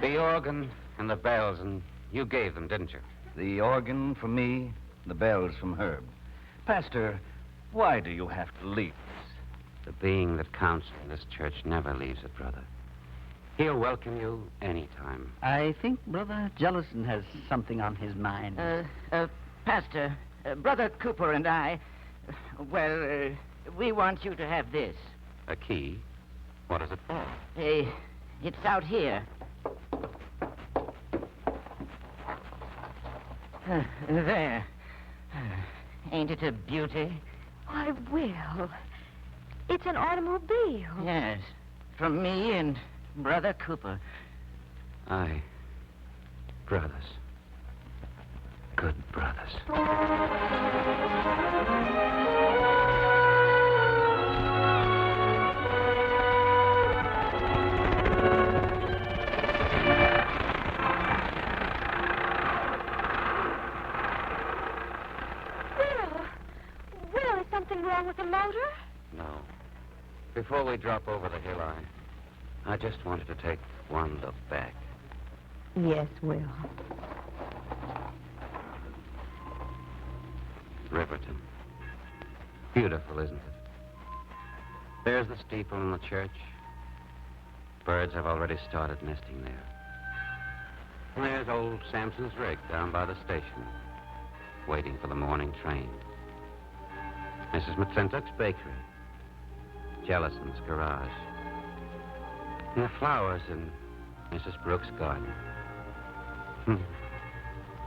The organ and the bells, and you gave them, didn't you? The organ from me, the bells from Herb. Pastor, why do you have to leave us? The being that counts in this church never leaves it, brother. He'll welcome you any time. I think Brother Jellison has something on his mind. Pastor, Brother Cooper and I, we want you to have this. A key? What is it for? It's out here. There. Ain't it a beauty? Why, Will, it's an automobile. Yes, from me and Brother Cooper. Aye. Brothers. Good brothers. Will, is something wrong with the motor? No. Before we drop over the hill, I just wanted to take one look back. Yes, Will. Riverton. Beautiful, isn't it? There's the steeple and the church. Birds have already started nesting there. And there's old Sampson's rig down by the station, waiting for the morning train. Mrs. McClintock's bakery. Jellison's garage. And the flowers in Mrs. Brooks' garden. And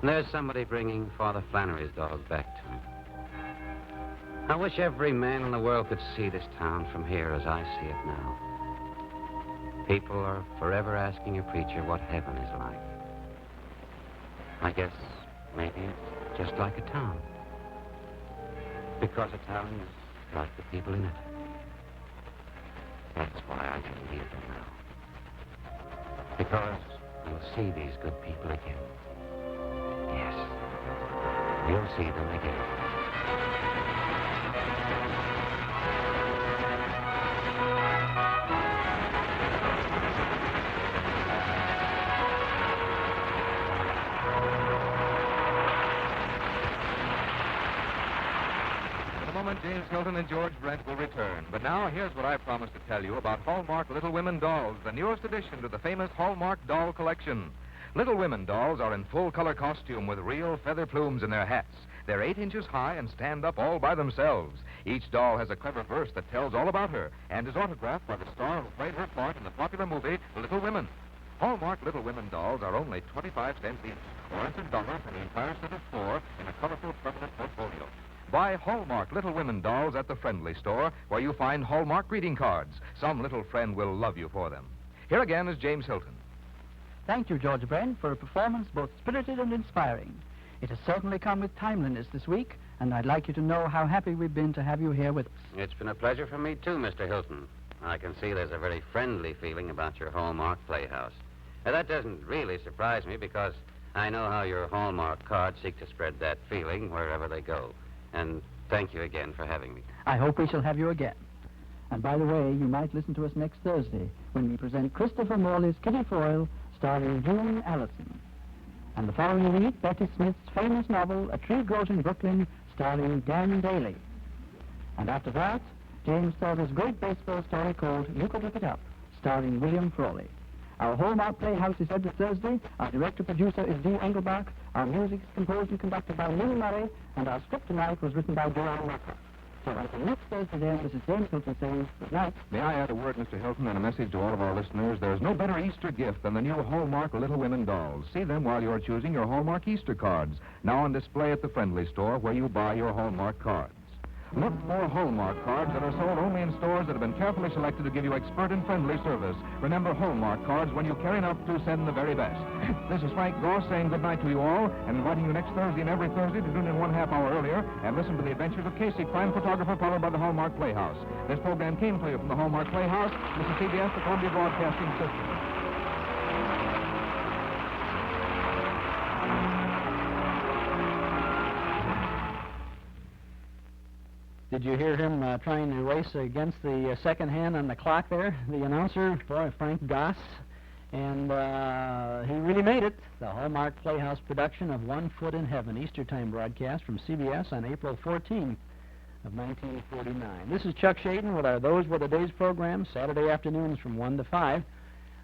there's somebody bringing Father Flannery's dog back to him. I wish every man in the world could see this town from here as I see it now. People are forever asking a preacher what heaven is like. I guess maybe it's just like a town. Because a town is like the people in it. That's why I can leave them now. Because we'll see these good people again. Yes, we'll see them again. James Hilton and George Brent will return. But now, here's what I promised to tell you about Hallmark Little Women dolls, the newest addition to the famous Hallmark doll collection. Little Women dolls are in full-color costume with real feather plumes in their hats. They're 8 inches high and stand up all by themselves. Each doll has a clever verse that tells all about her and is autographed by the star who played her part in the popular movie Little Women. Hallmark Little Women dolls are only 25 cents each, or it's $1 for the entire set of 4 in a colorful permanent portfolio. Buy Hallmark Little Women dolls at the Friendly Store, where you find Hallmark greeting cards. Some little friend will love you for them. Here again is James Hilton. Thank you, George Brent, for a performance both spirited and inspiring. It has certainly come with timeliness this week, and I'd like you to know how happy we've been to have you here with us. It's been a pleasure for me, too, Mr. Hilton. I can see there's a very friendly feeling about your Hallmark Playhouse. Now, that doesn't really surprise me, because I know how your Hallmark cards seek to spread that feeling wherever they go. And thank you again for having me. I hope we shall have you again. And by the way, you might listen to us next Thursday when we present Christopher Morley's Kitty Foyle, starring June Allison. And the following week, Betty Smith's famous novel, A Tree Grows in Brooklyn, starring Dan Daly. And after that, James Thornton's great baseball story called You Could Look It Up, starring William Frawley. Our Hallmark Playhouse is every Thursday. Our director-producer is Dee Engelbach. Our music is composed and conducted by Minnie Murray, and our script tonight was written by Joanne Rucker. So until next Thursday, then, this is James Hilton saying good night. May I add a word, Mr. Hilton, and a message to all of our listeners? There's no better Easter gift than the new Hallmark Little Women dolls. See them while you're choosing your Hallmark Easter cards, now on display at the Friendly Store where you buy your Hallmark cards. Look for Hallmark cards that are sold only in stores that have been carefully selected to give you expert and friendly service. Remember Hallmark cards when you care enough to send the very best. This is Frank Goss saying good night to you all and inviting you next Thursday and every Thursday to tune in 1/2 hour earlier and listen to the adventures of Casey, crime photographer, followed by the Hallmark Playhouse. This program came to you from the Hallmark Playhouse. This is CBS, the Columbia Broadcasting System. Did you hear him trying to race against the second hand on the clock there? The announcer, boy, Frank Goss. And he really made it. The Hallmark Playhouse production of One Foot in Heaven, Easter time broadcast from CBS on April 14th of 1949. This is Chuck Shaden with our Those Were the Days program, Saturday afternoons from 1 to 5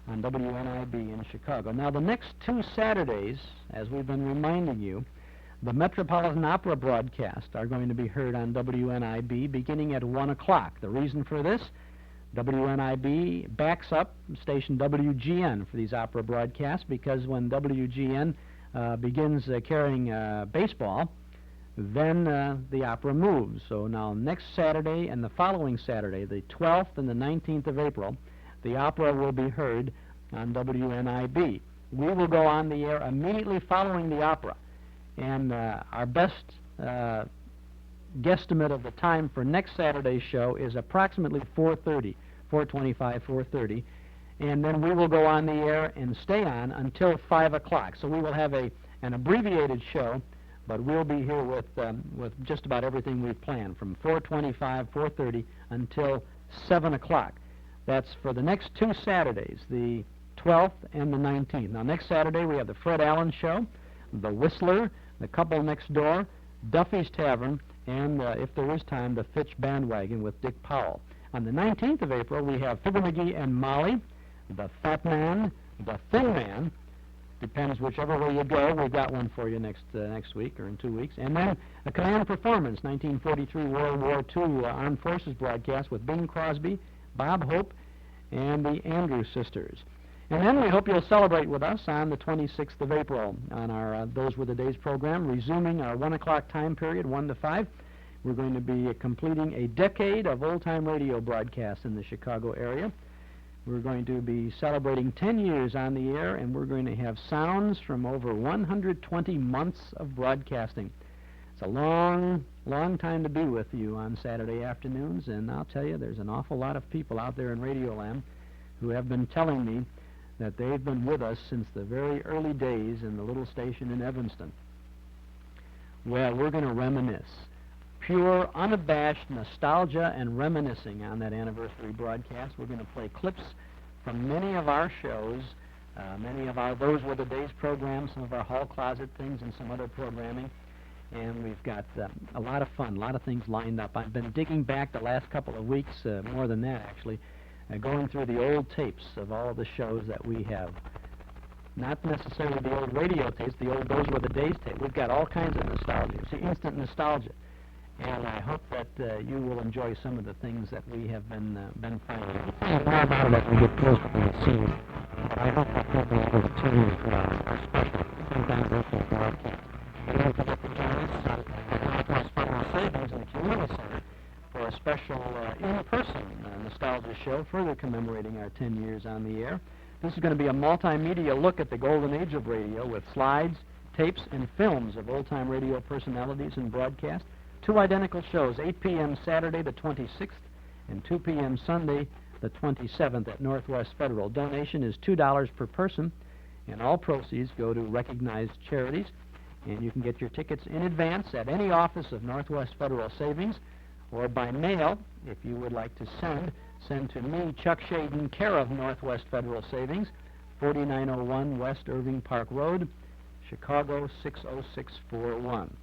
on WNIB in Chicago. Now, the next 2 Saturdays, as we've been reminding you, the Metropolitan Opera broadcasts are going to be heard on WNIB beginning at 1 o'clock. The reason for this, WNIB backs up station WGN for these opera broadcasts because when WGN begins carrying baseball, then the opera moves. So now next Saturday and the following Saturday, the 12th and the 19th of April, the opera will be heard on WNIB. We will go on the air immediately following the opera. And our best guesstimate of the time for next Saturday's show is approximately 4:30, 4:25, 4:30. And then we will go on the air and stay on until 5 o'clock. So we will have an abbreviated show, but we'll be here with just about everything we've planned from 4:25, 4:30 until 7 o'clock. That's for the next 2 Saturdays, the 12th and the 19th. Now, next Saturday we have the Fred Allen Show, the Whistler, the Couple Next Door, Duffy's Tavern, and, if there is time, the Fitch Bandwagon with Dick Powell. On the 19th of April, we have Fibber McGee and Molly, the Fat Man, the Thin Man. Depends whichever way you go. We've got one for you next week or in 2 weeks. And then a Command Performance, 1943 World War II Armed Forces broadcast with Bing Crosby, Bob Hope, and the Andrews Sisters. And then we hope you'll celebrate with us on the 26th of April on our Those Were the Days program, resuming our 1 o'clock time period, 1 to 5. We're going to be completing a decade of old-time radio broadcasts in the Chicago area. We're going to be celebrating 10 years on the air, and we're going to have sounds from over 120 months of broadcasting. It's a long, long time to be with you on Saturday afternoons, and I'll tell you, there's an awful lot of people out there in Radioland who have been telling me that they've been with us since the very early days in the little station in Evanston. Well, we're going to reminisce. Pure, unabashed nostalgia and reminiscing on that anniversary broadcast. We're going to play clips from many of our shows, many of our Those Were the Days programs, some of our hall closet things, and some other programming. And we've got a lot of fun, a lot of things lined up. I've been digging back the last couple of weeks, more than that actually, going through the old tapes of all of the shows that we have. Not necessarily the old radio tapes, the old Those Were the Days tape. We've got all kinds of nostalgia. It's instant nostalgia. And I hope that you will enjoy some of the things that we have been finding. More about it as we get closer to the scene. But I hope that you'll be able to tune in for our special 10th anniversary broadcast. And don't forget to join us at Northwest Federal Savings in the Community Center for a special in-person nostalgia show further commemorating our 10 years on the air. This is going to be a multimedia look at the golden age of radio with slides, tapes, and films of old-time radio personalities and broadcasts. 2 identical shows, 8 p.m. Saturday the 26th and 2 p.m. Sunday the 27th at Northwest Federal. Donation is $2 per person, and all proceeds go to recognized charities. And you can get your tickets in advance at any office of Northwest Federal Savings or by mail if you would like to send to me, Chuck Shaden, care of Northwest Federal Savings, 4901 West Irving Park Road, Chicago 60641.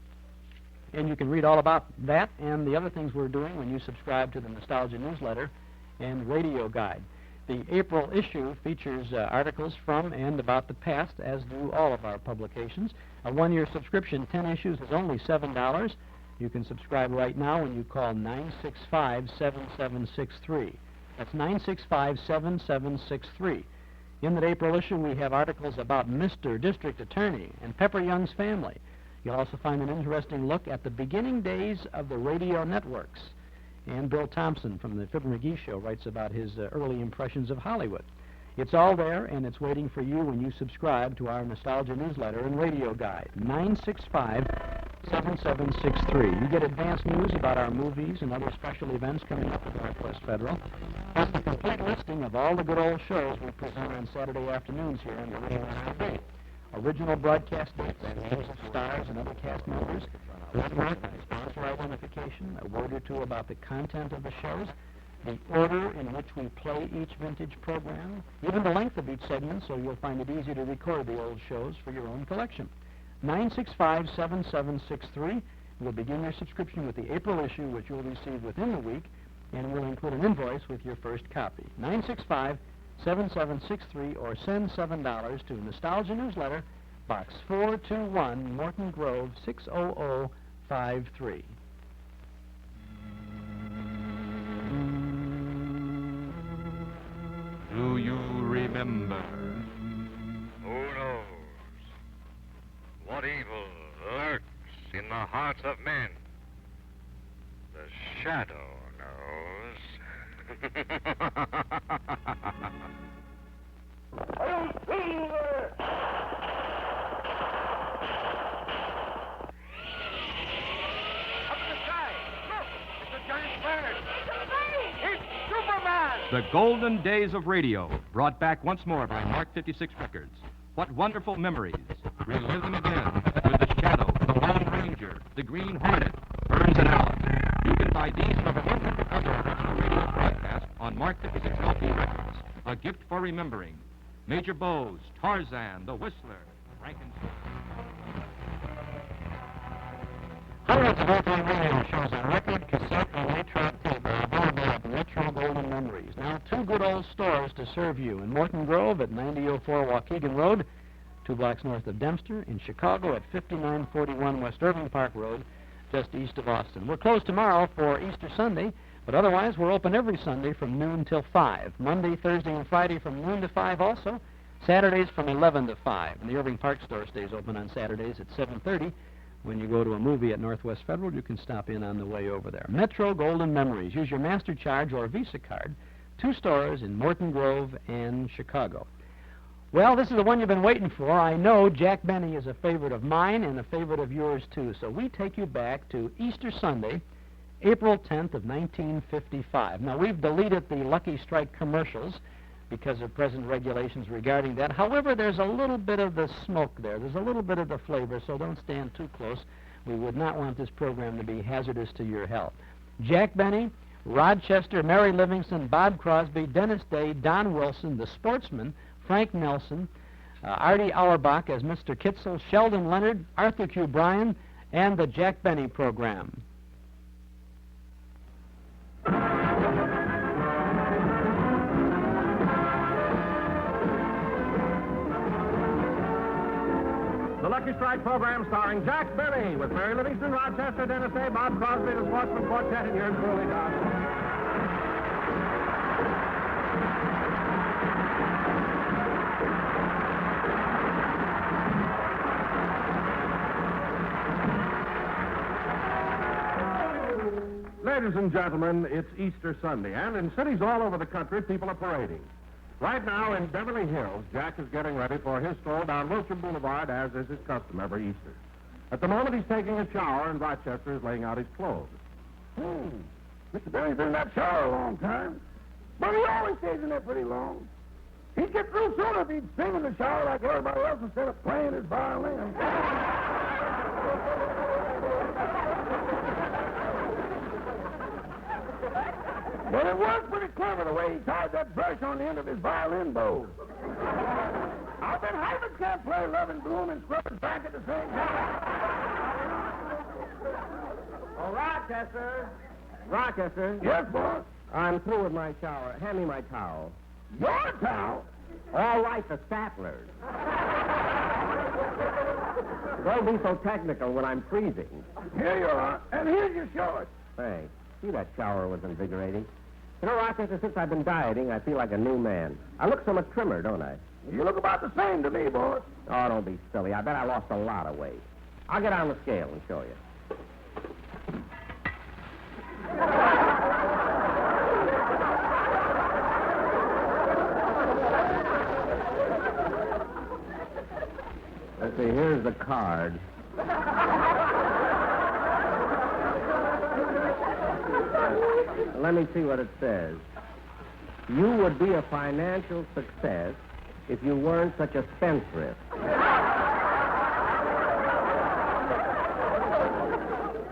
And you can read all about that and the other things we're doing when you subscribe to the Nostalgia Newsletter and Radio Guide. The April issue features articles from and about the past, as do all of our publications. A one-year subscription, 10 issues, is only $7. You can subscribe right now when you call 965-7763. That's 965-7763. In that April issue, we have articles about Mr. District Attorney and Pepper Young's family. You'll also find an interesting look at the beginning days of the radio networks. And Bill Thompson from the Fibber McGee Show writes about his early impressions of Hollywood. It's all there, and it's waiting for you when you subscribe to our Nostalgia newsletter and radio guide, 965-7763. You get advance news about our movies and other special events coming up at Northwest Federal, plus the complete listing of all the good old shows we present on Saturday afternoons here on the radio TV. Original broadcast dates and names of stars and other cast members, network and sponsor identification, a word or two about the content of the shows, the order in which we play each vintage program, even the length of each segment, so you'll find it easy to record the old shows for your own collection. 965-7763. We'll begin your subscription with the April issue, which you'll receive within the week, and we'll include an invoice with your first copy. 965-7763, or send $7 to Nostalgia Newsletter, Box 421, Morton Grove, 60053. Do you remember? Who knows what evil lurks in the hearts of men? The shadow knows. The Golden Days of Radio, brought back once more by Mark 56 Records. What wonderful memories. Relive them again with The Shadow, The Lone Ranger, The Green Hornet, Burns and Allen. You can buy these and over 100 other original radio broadcasts on Mark 56 LP Records. A gift for remembering. Major Bowes, Tarzan, The Whistler, Frankenstein. Hundreds of old-time radio shows on record, cassette, and 8-track tape are available at Metro Golden Memories. Now, two good old stores to serve you in Morton Grove at 9004 Waukegan Road, 2 blocks north of Dempster, in Chicago at 5941 West Irving Park Road, just east of Austin. We're closed tomorrow for Easter Sunday, but otherwise we're open every Sunday from noon till 5. Monday, Thursday, and Friday from noon to 5 also. Saturdays from 11 to 5. And the Irving Park store stays open on Saturdays at 7:30. When you go to a movie at Northwest Federal, you can stop in on the way over there. Metro Golden Memories. Use your Master Charge or Visa card. 2 stores in Morton Grove and Chicago. Well, this is the one you've been waiting for. I know Jack Benny is a favorite of mine and a favorite of yours, too. So we take you back to Easter Sunday, April 10th of 1955. Now, we've deleted the Lucky Strike commercials because of present regulations regarding that. However, there's a little bit of the smoke there. There's a little bit of the flavor, so don't stand too close. We would not want this program to be hazardous to your health. Jack Benny, Rod Chester, Mary Livingston, Bob Crosby, Dennis Day, Don Wilson, the Sportsman, Frank Nelson, Artie Auerbach as Mr. Kitzel, Sheldon Leonard, Arthur Q. Bryan, and the Jack Benny program. The Lucky Strike program starring Jack Benny with Mary Livingston, Rochester, Dennis Day, Bob Crosby, the Sportsman Quartet, and yours truly, Don. Ladies and gentlemen, it's Easter Sunday, and in cities all over the country, people are parading. Right now in Beverly Hills, Jack is getting ready for his stroll down Wilshire Boulevard, as is his custom every Easter. At the moment, he's taking a shower, and Rochester is laying out his clothes. Mr. Benny's been in that shower a long time. But he always stays in there pretty long. He'd get through sooner if he'd sing in the shower like everybody else instead of playing his violin. But it was pretty clever the way he tied that brush on the end of his violin bow. I bet Hyman can't play Love and Bloom and Scrub and Back at the same time. Oh, Rochester. Rochester. Yes, boss? I'm through with my shower. Hand me my towel. Your pal? All right, the Stattlers. Don't be so technical when I'm freezing. Here you are, and here's your shorts. Thanks. See, that shower was invigorating. You know, Rochester, since I've been dieting, I feel like a new man. I look so much trimmer, don't I? You look about the same to me, boss. Oh, don't be silly. I bet I lost a lot of weight. I'll get on the scale and show you. Let's see, here's the card. Let me see what it says. You would be a financial success if you weren't such a spendthrift.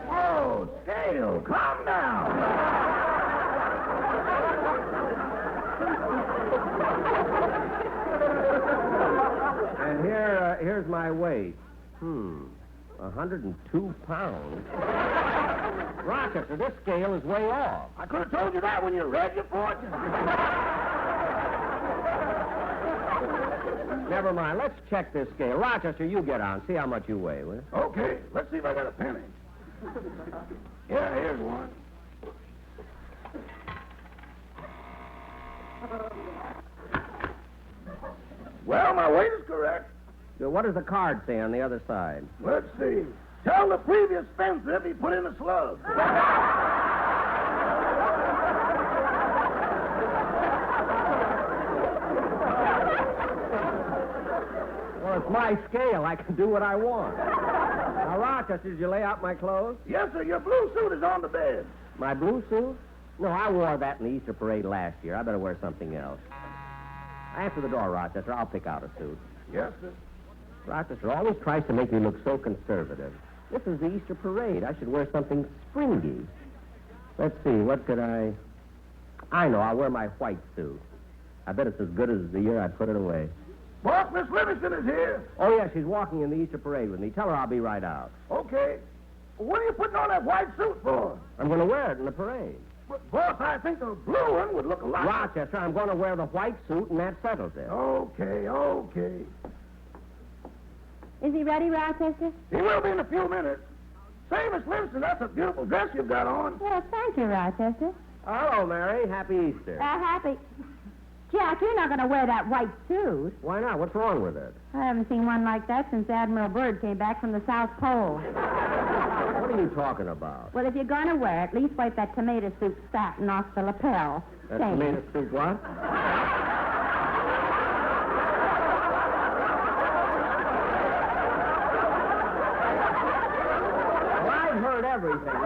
Oh, scale, calm down. And here's my weight. 102 pounds. Rochester, this scale is way off. I could have told you that when you read your fortune. Never mind. Let's check this scale. Rochester, you get on. See how much you weigh, will you? Okay, let's see if I got a penny. Yeah, here's one. Well, my weight is correct. What does the card say on the other side? Let's see. Tell the previous spendthrift he put in a slug. Well, it's my scale. I can do what I want. Now, Rochester, did you lay out my clothes? Yes, sir. Your blue suit is on the bed. My blue suit? No, I wore that in the Easter parade last year. I better wear something else. Answer the door, Rochester. I'll pick out a suit. Yes, sir. Rochester always tries to make me look so conservative. This is the Easter parade. I should wear something springy. Let's see, what could I know, I'll wear my white suit. I bet it's as good as the year I put it away. Boss, Miss Livingston is here. Oh, yeah, she's walking in the Easter parade with me. Tell her I'll be right out. Okay. What are you putting on that white suit for? I'm going to wear it in the parade. But, boss, I think the blue one would look a lot... Rochester, I'm going to wear the white suit, and that settles it. Okay. Is he ready, Rochester? He will be in a few minutes. Say, Miss Livingston, that's a beautiful dress you've got on. Well, thank you, Rochester. Hello, Mary. Happy Easter. Happy. Jack, you're not going to wear that white suit. Why not? What's wrong with it? I haven't seen one like that since Admiral Byrd came back from the South Pole. What are you talking about? Well, if you're going to wear it, at least wipe that tomato soup satin off the lapel. That tomato soup what? Everything.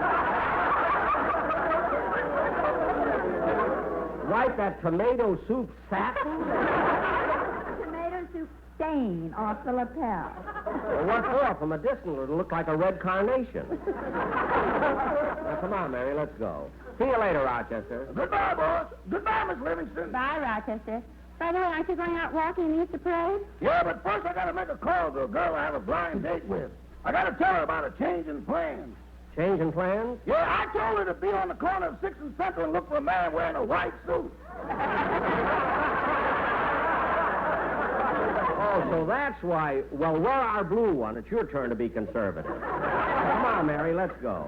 Wipe that tomato soup satin? Tomato soup stain off the lapel. Well, what for? From a distance, it'll look like a red carnation. Now, come on, Mary, let's go. See you later, Rochester. Goodbye, boss. Goodbye, Miss Livingston. Bye, Rochester. By the way, aren't you going out walking in the Easter parade? Yeah, but first I got to make a call to a girl I have a blind date with. I got to tell her about a change in plans. Change in plans? Yeah, I told her to be on the corner of 6th and Central and look for a man wearing a white suit. Oh, so that's why. Well, wear our blue one. It's your turn to be conservative. Come on, Mary, let's go.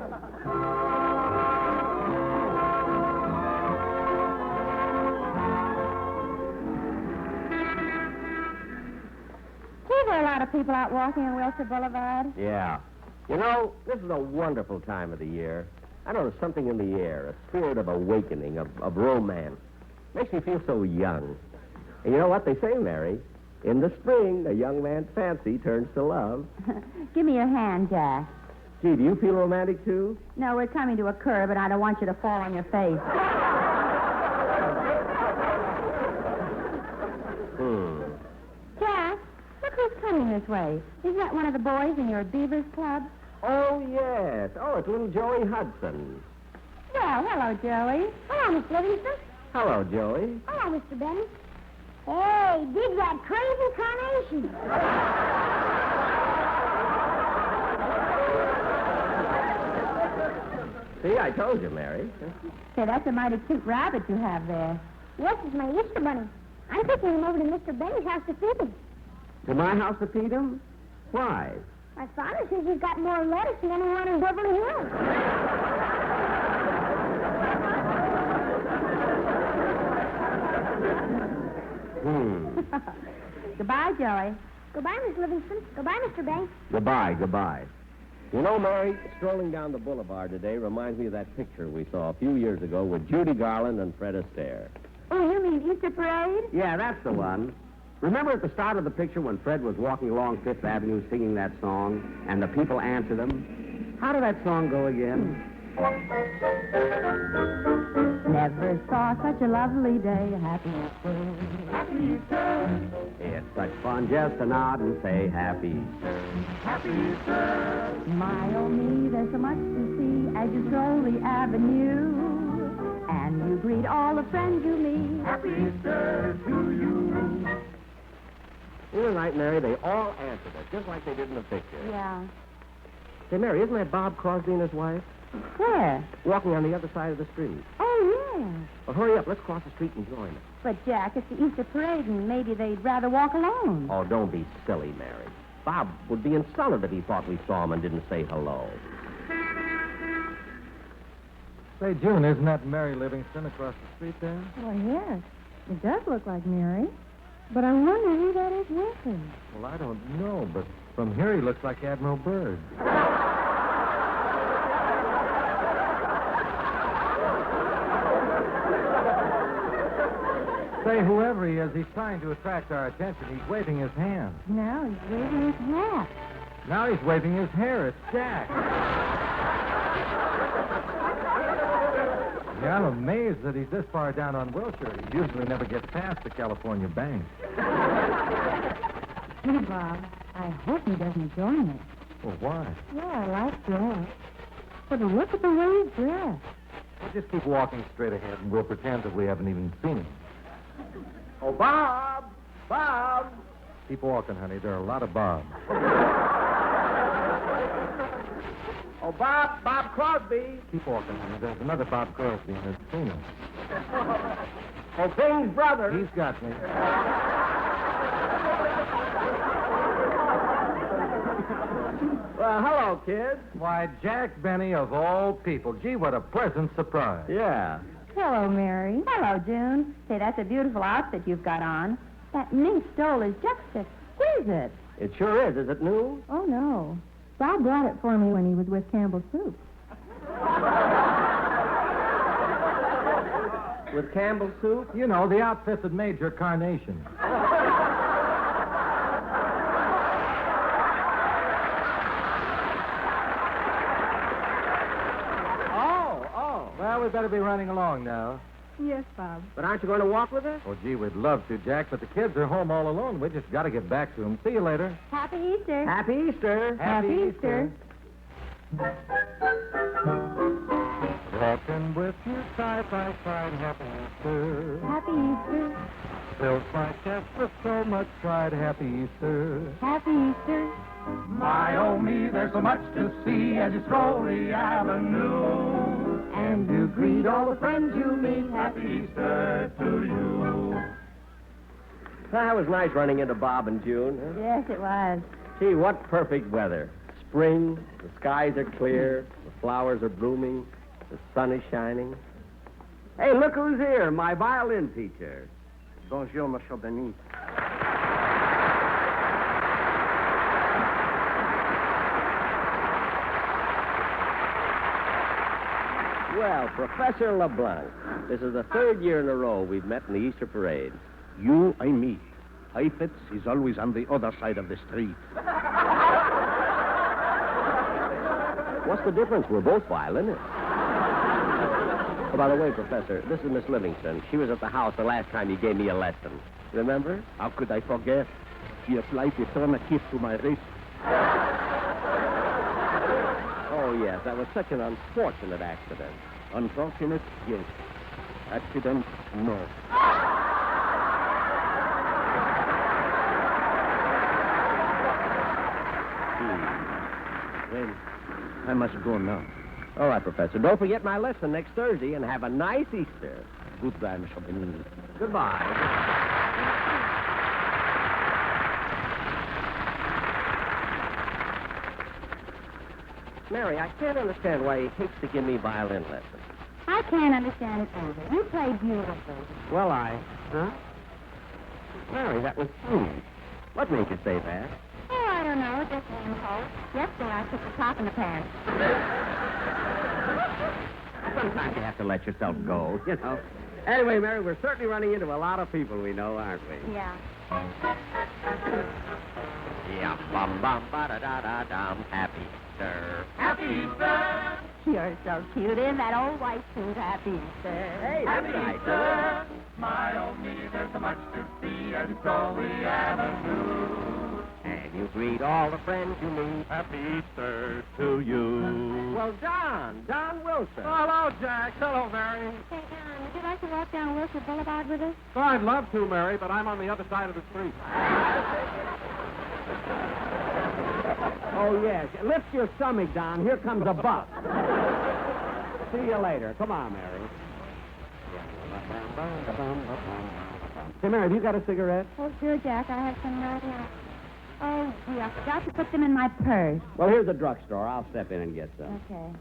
Gee, there are a lot of people out walking on Wilshire Boulevard. Yeah. You know, this is a wonderful time of the year. I know there's something in the air, a spirit of awakening, of romance. Makes me feel so young. And you know what they say, Mary? In the spring, a young man's fancy turns to love. Give me your hand, Jack. Gee, do you feel romantic, too? No, we're coming to a curb, and I don't want you to fall on your face. Jack, look who's coming this way. Isn't that one of the boys in your Beavers Club? Oh, yes. Oh, it's little Joey Hudson. Well, hello, Joey. Hello, Miss Livingston. Hello, Joey. Hello, Mr. Bennett. Hey, dig that crazy carnation. See, I told you, Mary. Say, that's a mighty cute rabbit you have there. Yes, it's my Easter bunny. I'm taking him over to Mr. Benny's house to feed him. To my house to feed him? Why? My father says he's got more lettuce than anyone in Beverly Hills. Goodbye, Joey. Goodbye, Miss Livingston. Goodbye, Mr. Banks. Goodbye. You know, Mary, strolling down the boulevard today reminds me of that picture we saw a few years ago with Judy Garland and Fred Astaire. Oh, you mean Easter Parade? Yeah, that's the one. Remember at the start of the picture when Fred was walking along Fifth Avenue singing that song, and the people answered him? How did that song go again? Never saw such a lovely day. Happy Easter. Happy Easter. It's such fun just to nod and say Happy Easter. Happy Easter. My, oh me, there's so much to see as you stroll the avenue. And you greet all the friends you meet. Happy Easter to you. In the night, Mary, they all answered it, just like they did in the picture. Yeah. Say, Mary, isn't that Bob Crosby and his wife? Where? Walking on the other side of the street. Oh, yeah. Well, hurry up. Let's cross the street and join them. But, Jack, it's the Easter Parade, and maybe they'd rather walk alone. Oh, don't be silly, Mary. Bob would be insulted if he thought we saw him and didn't say hello. Say, June, isn't that Mary Livingston across the street there? Well, yes. It does look like Mary. But I wonder who that is with her. Well, I don't know, but from here he looks like Admiral Byrd. Say, whoever he is, he's trying to attract our attention. He's waving his hand. Now he's waving his hat. Now he's waving his hair. It's Jack. Yeah, I'm amazed that he's this far down on Wilshire. He usually never gets past the California Bank. Hey, Bob, I hope he doesn't join us. Well, why? Yeah, I like that. But look at the way he's dressed. We'll just keep walking straight ahead, and we'll pretend that we haven't even seen him. Oh, Bob! Bob! Keep walking, honey. There are a lot of Bobs. Oh, Bob Crosby! Keep walking, honey. There's another Bob Crosby, and it's seen him. Oh, Bing's brother! He's got me. Well, hello, kids. Why, Jack Benny of all people. Gee, what a pleasant surprise. Yeah. Hello, Mary. Hello, June. Say, that's a beautiful outfit you've got on. That mink stole is just exquisite. It sure is. Is it new? Oh, no. Bob brought it for me when he was with Campbell's Soup. With Campbell's Soup? You know, the outfit that made your carnation. Well, we better be running along now. Yes, Bob. But aren't you going to walk with us? Oh, gee, we'd love to, Jack, but the kids are home all alone. We just got to get back to them. See you later. Happy Easter. Happy Easter. Happy Easter. Walking with you side by side. Happy Easter. Happy Easter. Fills my chest with so much pride. Happy Easter. Happy Easter. My, oh me, there's so much to see as you stroll the avenue. And you greet all the friends you meet. Happy Easter to you. That was nice running into Bob and June. Huh? Yes, it was. Gee, what perfect weather. Spring, the skies are clear, the flowers are blooming, the sun is shining. Hey, look who's here, my violin teacher. Bonjour, Monsieur Benny. Well, Professor LeBlanc, this is the third year in a row we've met in the Easter Parade. You, I me. Heifetz is always on the other side of the street. What's the difference? We're both violinists. Oh, by the way, Professor, this is Miss Livingston. She was at the house the last time you gave me a lesson. Remember? How could I forget? She applied a tourniquet to my wrist. Oh, yes, that was such an unfortunate accident. Unfortunate? Yes. Accident? No. Well, I must go now. All right, Professor. Don't forget my lesson next Thursday, and have a nice Easter. Goodbye, Mr. Benny. Goodbye. Mary, I can't understand why he hates to give me violin lessons. I can't understand it either. You play beautifully. Well, Huh? Mary, that was huge. What made you say that? Oh, I don't know. Just an impulse. Yesterday I took the top in the pants. Sometimes you have to let yourself go, you know. Anyway, Mary, we're certainly running into a lot of people we know, aren't we? Yeah. Yeah, bum-bum-ba-da-da-da-dum. Happy Easter. Happy Easter. You're so cute in that old white suit. Happy Easter. Hey, that's right. Easter. My, oh me, there's so much to see as you stroll the avenue. And you greet all the friends you meet. Happy Easter to you. Well, Don Wilson. Oh, hello, Jack. Hello, Mary. Hey, Don, would you like to walk down Wilson Boulevard with us? Oh, I'd love to, Mary, but I'm on the other side of the street. Oh, yes. Lift your stomach, Don. Here comes a bus. See you later. Come on, Mary. Say, Mary, have you got a cigarette? Oh, sure, Jack. I have some right now. Oh, gee, I forgot to put them in my purse. Well, here's the drugstore. I'll step in and get some. Okay.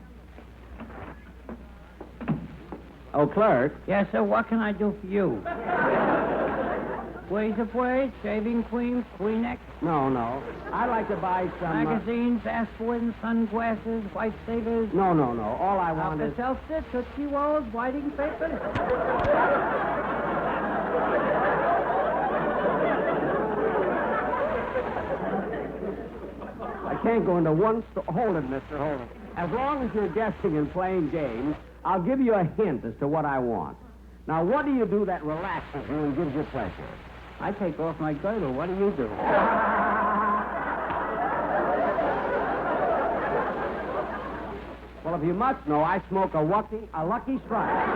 Oh, clerk. Yes, sir. What can I do for you? Ways of ways, shaving cream, Kleenex. No. I'd like to buy some... Magazines, aspirin, sunglasses, white savers. No. All I want is... Alka-Seltzer, Tootsie Rolls, whiting paper. I can't go into one store. Hold it, mister, hold it. As long as you're guessing and playing games, I'll give you a hint as to what I want. Now, what do you do that relaxes you and gives you pleasure? I take off my girdle. What do you do? Well, if you must know, I smoke a Lucky Strike.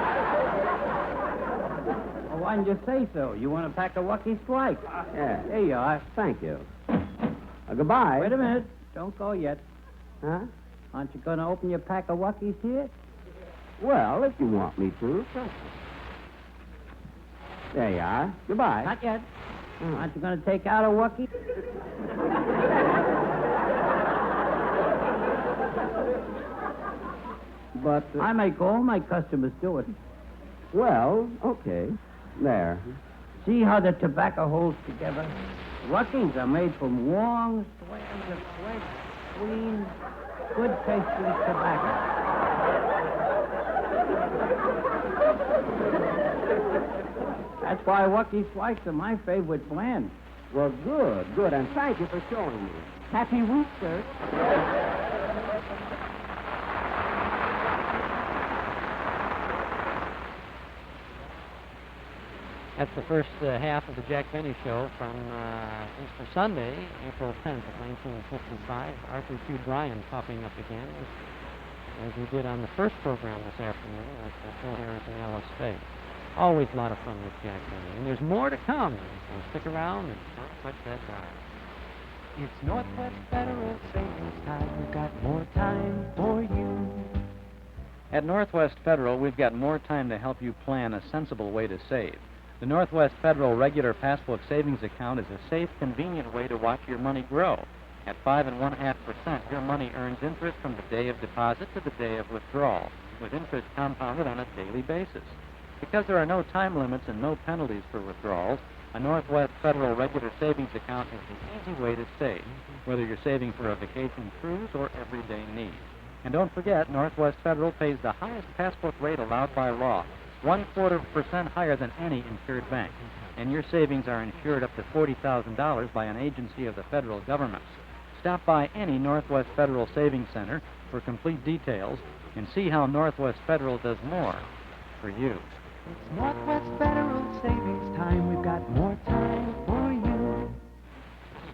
Well, why didn't you say so? You want to pack a Lucky Strike? Yeah, here you are. Thank you. Goodbye. Wait a minute. Don't go yet. Huh? Aren't you going to open your pack of Luckies here? Well, if you want me to. There you are. Goodbye. Not yet. Aren't you going to take out a Lucky? But... I make all my customers do it. Well, okay. There. See how the tobacco holds together? Luckies are made from long strands of fresh, clean, good-tasting tobacco. That's why Lucky Strikes are my favorite brand. Well, good, and thank you for showing me. Happy week, sir. That's the first half of the Jack Benny Show from Easter Sunday, April 10th of 1955. Arthur Q. Bryan popping up again, as we did on the first program this afternoon with Phil Harris and Alice Faye. Always a lot of fun with Jack Benny. And there's more to come, so stick around and don't touch that dial. It's Northwest Federal Savings Time. We've got more time for you. At Northwest Federal, we've got more time to help you plan a sensible way to save. The Northwest Federal Regular Passbook Savings Account is a safe, convenient way to watch your money grow. At 5 1/2%, your money earns interest from the day of deposit to the day of withdrawal, with interest compounded on a daily basis. Because there are no time limits and no penalties for withdrawals, a Northwest Federal Regular Savings Account is the easy way to save, whether you're saving for a vacation cruise or everyday needs. And don't forget, Northwest Federal pays the highest passbook rate allowed by law, 1/4% higher than any insured bank. And your savings are insured up to $40,000 by an agency of the federal government. Stop by any Northwest Federal Savings Center for complete details and see how Northwest Federal does more for you. It's Northwest Federal Savings Time. We've got more time for you.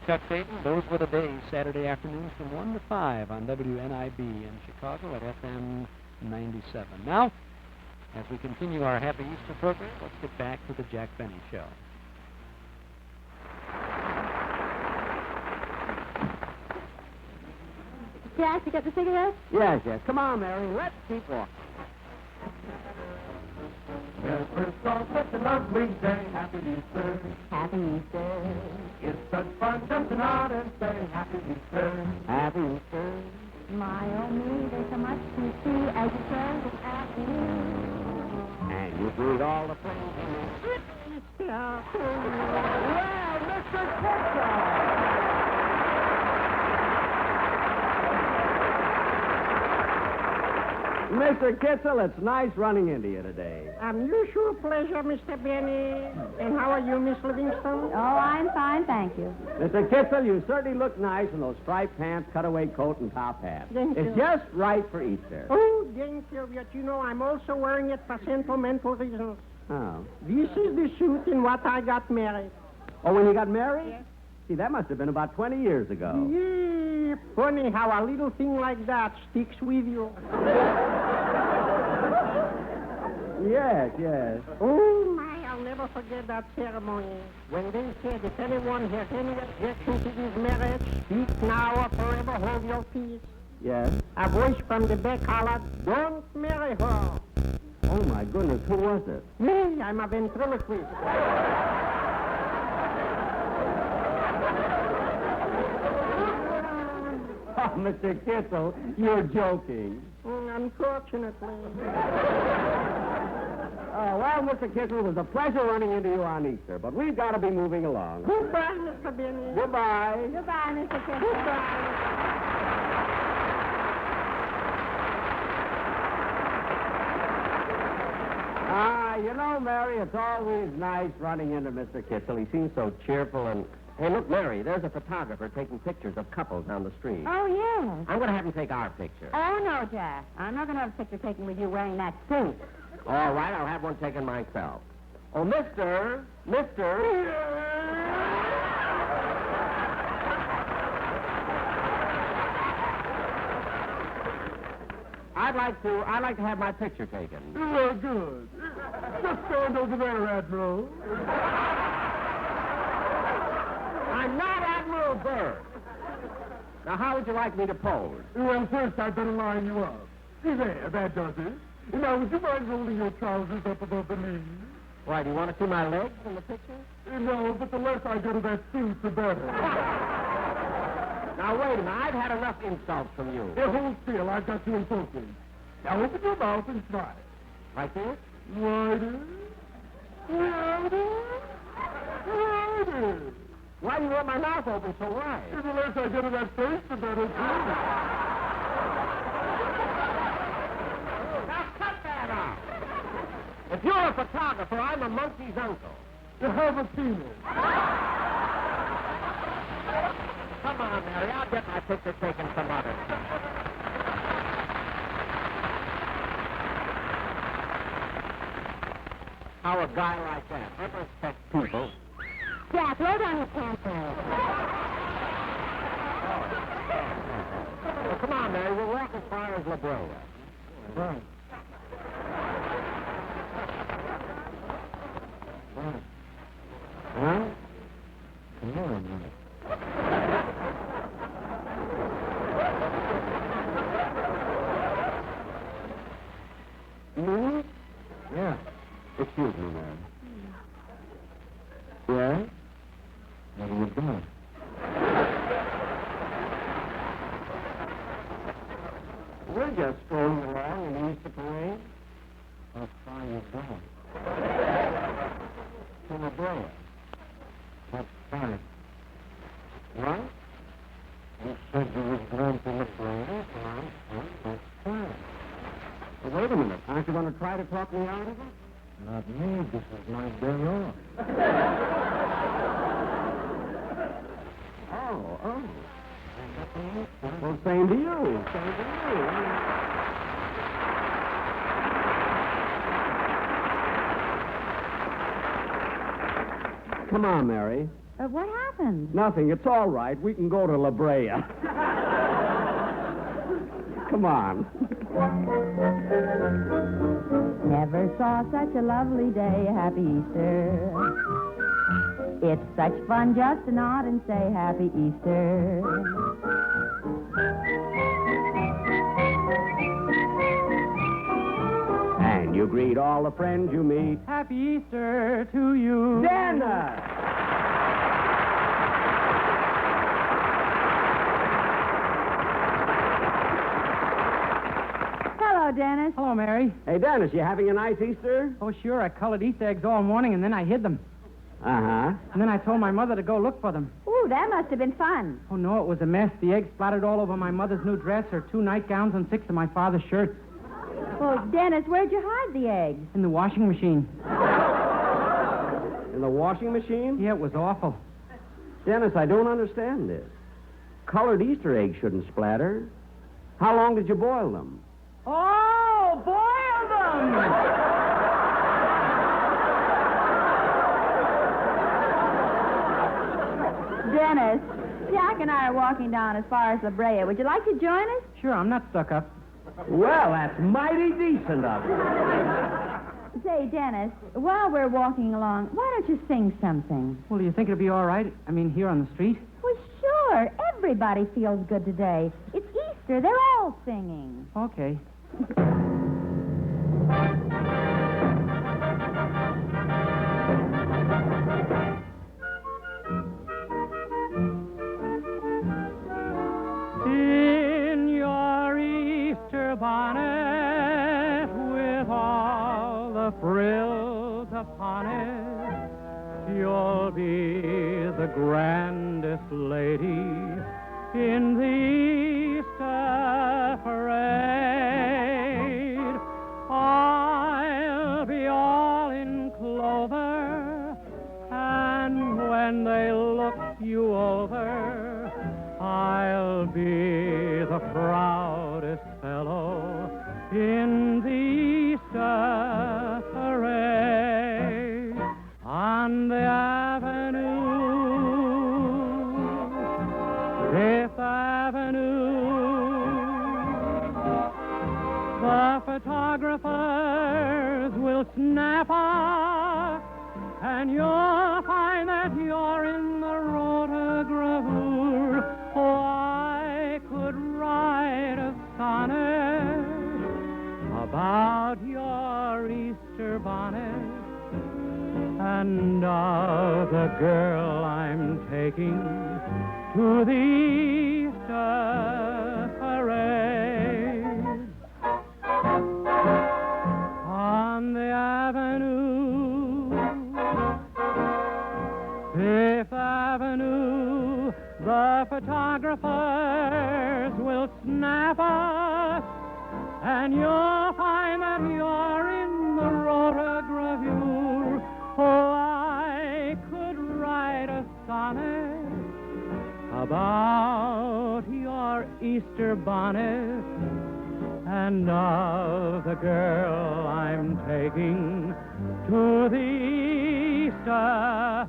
Chuck Payton, those were the days, Saturday afternoons from 1 to 5 on WNIB in Chicago at FM 97. Now, as we continue our Happy Easter program, let's get back to the Jack Benny Show. Jack, you got the cigarette? Yes. Come on, Mary. Let's keep walking. Yes, we're so such a lovely day. Happy Easter. Happy Easter. It's such fun just to nod and say Happy Easter. Happy Easter. My, oh me, there's so much to see as you turn this afternoon. And you greet all the friends you meet. Well, Mr. Ketchup! Mr. Kitzel, it's nice running into you today. Unusual pleasure, Mr. Benny. And how are you, Miss Livingston? Oh, I'm fine, thank you. Mr. Kitzel, you certainly look nice in those striped pants, cutaway coat, and top hat. Thank it's you. just right for Easter. Oh, thank you. Yet you know I'm also wearing it for sentimental reasons. Oh. This is the suit in what I got married. Oh, when you got married? Yes. See, that must have been about 20 years ago. Yeah, funny how a little thing like that sticks with you. Yes, yes. Oh, my, I'll never forget that ceremony. When they said, if anyone has any objection to this marriage, speak now or forever hold your peace. Yes. A voice from the back hollered, don't marry her. Oh, my goodness, who was it? Me, I'm a ventriloquist. Oh, Mr. Kitzel, you're joking. Unfortunately. Oh, well, Mr. Kitzel, it was a pleasure running into you on Easter, but we've got to be moving along. Goodbye, Mr. Benny. Goodbye. Goodbye, Mr. Kitzel. Goodbye. You know, Mary, it's always nice running into Mr. Kitzel. He seems so cheerful and... Hey, look, Mary, there's a photographer taking pictures of couples down the street. Oh, yes. I'm going to have him take our picture. Oh, no, Jack. I'm not going to have a picture taken with you wearing that suit. All right, I'll have one taken myself. Oh, Mister. I'd like to have my picture taken. Well, good. Just stand over there, Admiral. I'm not Admiral Byrd. Now, how would you like me to pose? Well, first I'd better line you up. There, that does it. Now, would you mind rolling your trousers up above the knees? Why, do you want to see my legs in the picture? No, but the less I get of that suit, the better. Now, wait a minute. I've had enough insults from you. Here, hold still. I've got you in focus. Now, open your mouth and smile. Like this? Wider. Why do you want my mouth open so wide? The less I get of that face, the better, too. Now, cut that out. If you're a photographer, I'm a monkey's uncle. You have a penis. Come on, Mary. I'll get my picture taken some other time. How a guy like that ever respects people. Jack, load on your pencil. Well, come on, Mary. We'll walk as far as La Brea. Right. Huh? Come on, Mary. Me? Yeah. Excuse me, ma'am. Yeah? What are you doing? We're just strolling along in the Easter parade. How far you going? To La Brea. That's fine. What? You said you was going to La Brea, so that's fine. Well, wait a minute. Aren't you going to try to talk me out of it? Not me. This is my day off. Oh. Well, same to you. Come on, Mary. What happened? Nothing. It's all right. We can go to La Brea. Come on. Never saw such a lovely day. Happy Easter. It's such fun just to nod and say Happy Easter. And you greet all the friends you meet. Happy Easter to you. Dennis! Hello, Dennis. Hello, Mary. Hey, Dennis, you having a nice Easter? Oh, sure. I colored Easter eggs all morning, and then I hid them. Uh-huh. And then I told my mother to go look for them. Ooh, that must have been fun. Oh, no, it was a mess. The eggs splattered all over my mother's new dress, her 2 nightgowns, and 6 of my father's shirts. Well, Dennis, where'd you hide the eggs? In the washing machine. In the washing machine? Yeah, it was awful. Dennis, I don't understand this. Colored Easter eggs shouldn't splatter. How long did you boil them? Oh, boil them! Dennis, Jack and I are walking down as far as La Brea. Would you like to join us? Sure, I'm not stuck up. Well, that's mighty decent of you. Say, Dennis, while we're walking along, why don't you sing something? Well, do you think it'll be all right? I mean, here on the street? Well, sure. Everybody feels good today. It's Easter. They're all singing. Okay. In your Easter bonnet with all the frills upon it, you'll be the grandest lady in the Easter parade. I'll be all in clover, and when they look you over, I'll be the proudest fellow in the Easter parade. On the avenue, Fifth Avenue, the photographers will snap up, and you'll find that you're in the rotogravure. Oh, I could write a sonnet about your Easter bonnet and of the girl I'm taking to the Easter parade. On the avenue, Fifth Avenue, the photographers will snap us, and you'll find that you're in the rotogravure. Oh, I could write a sonnet about your Easter bonnet and of the girl I'm taking to the Easter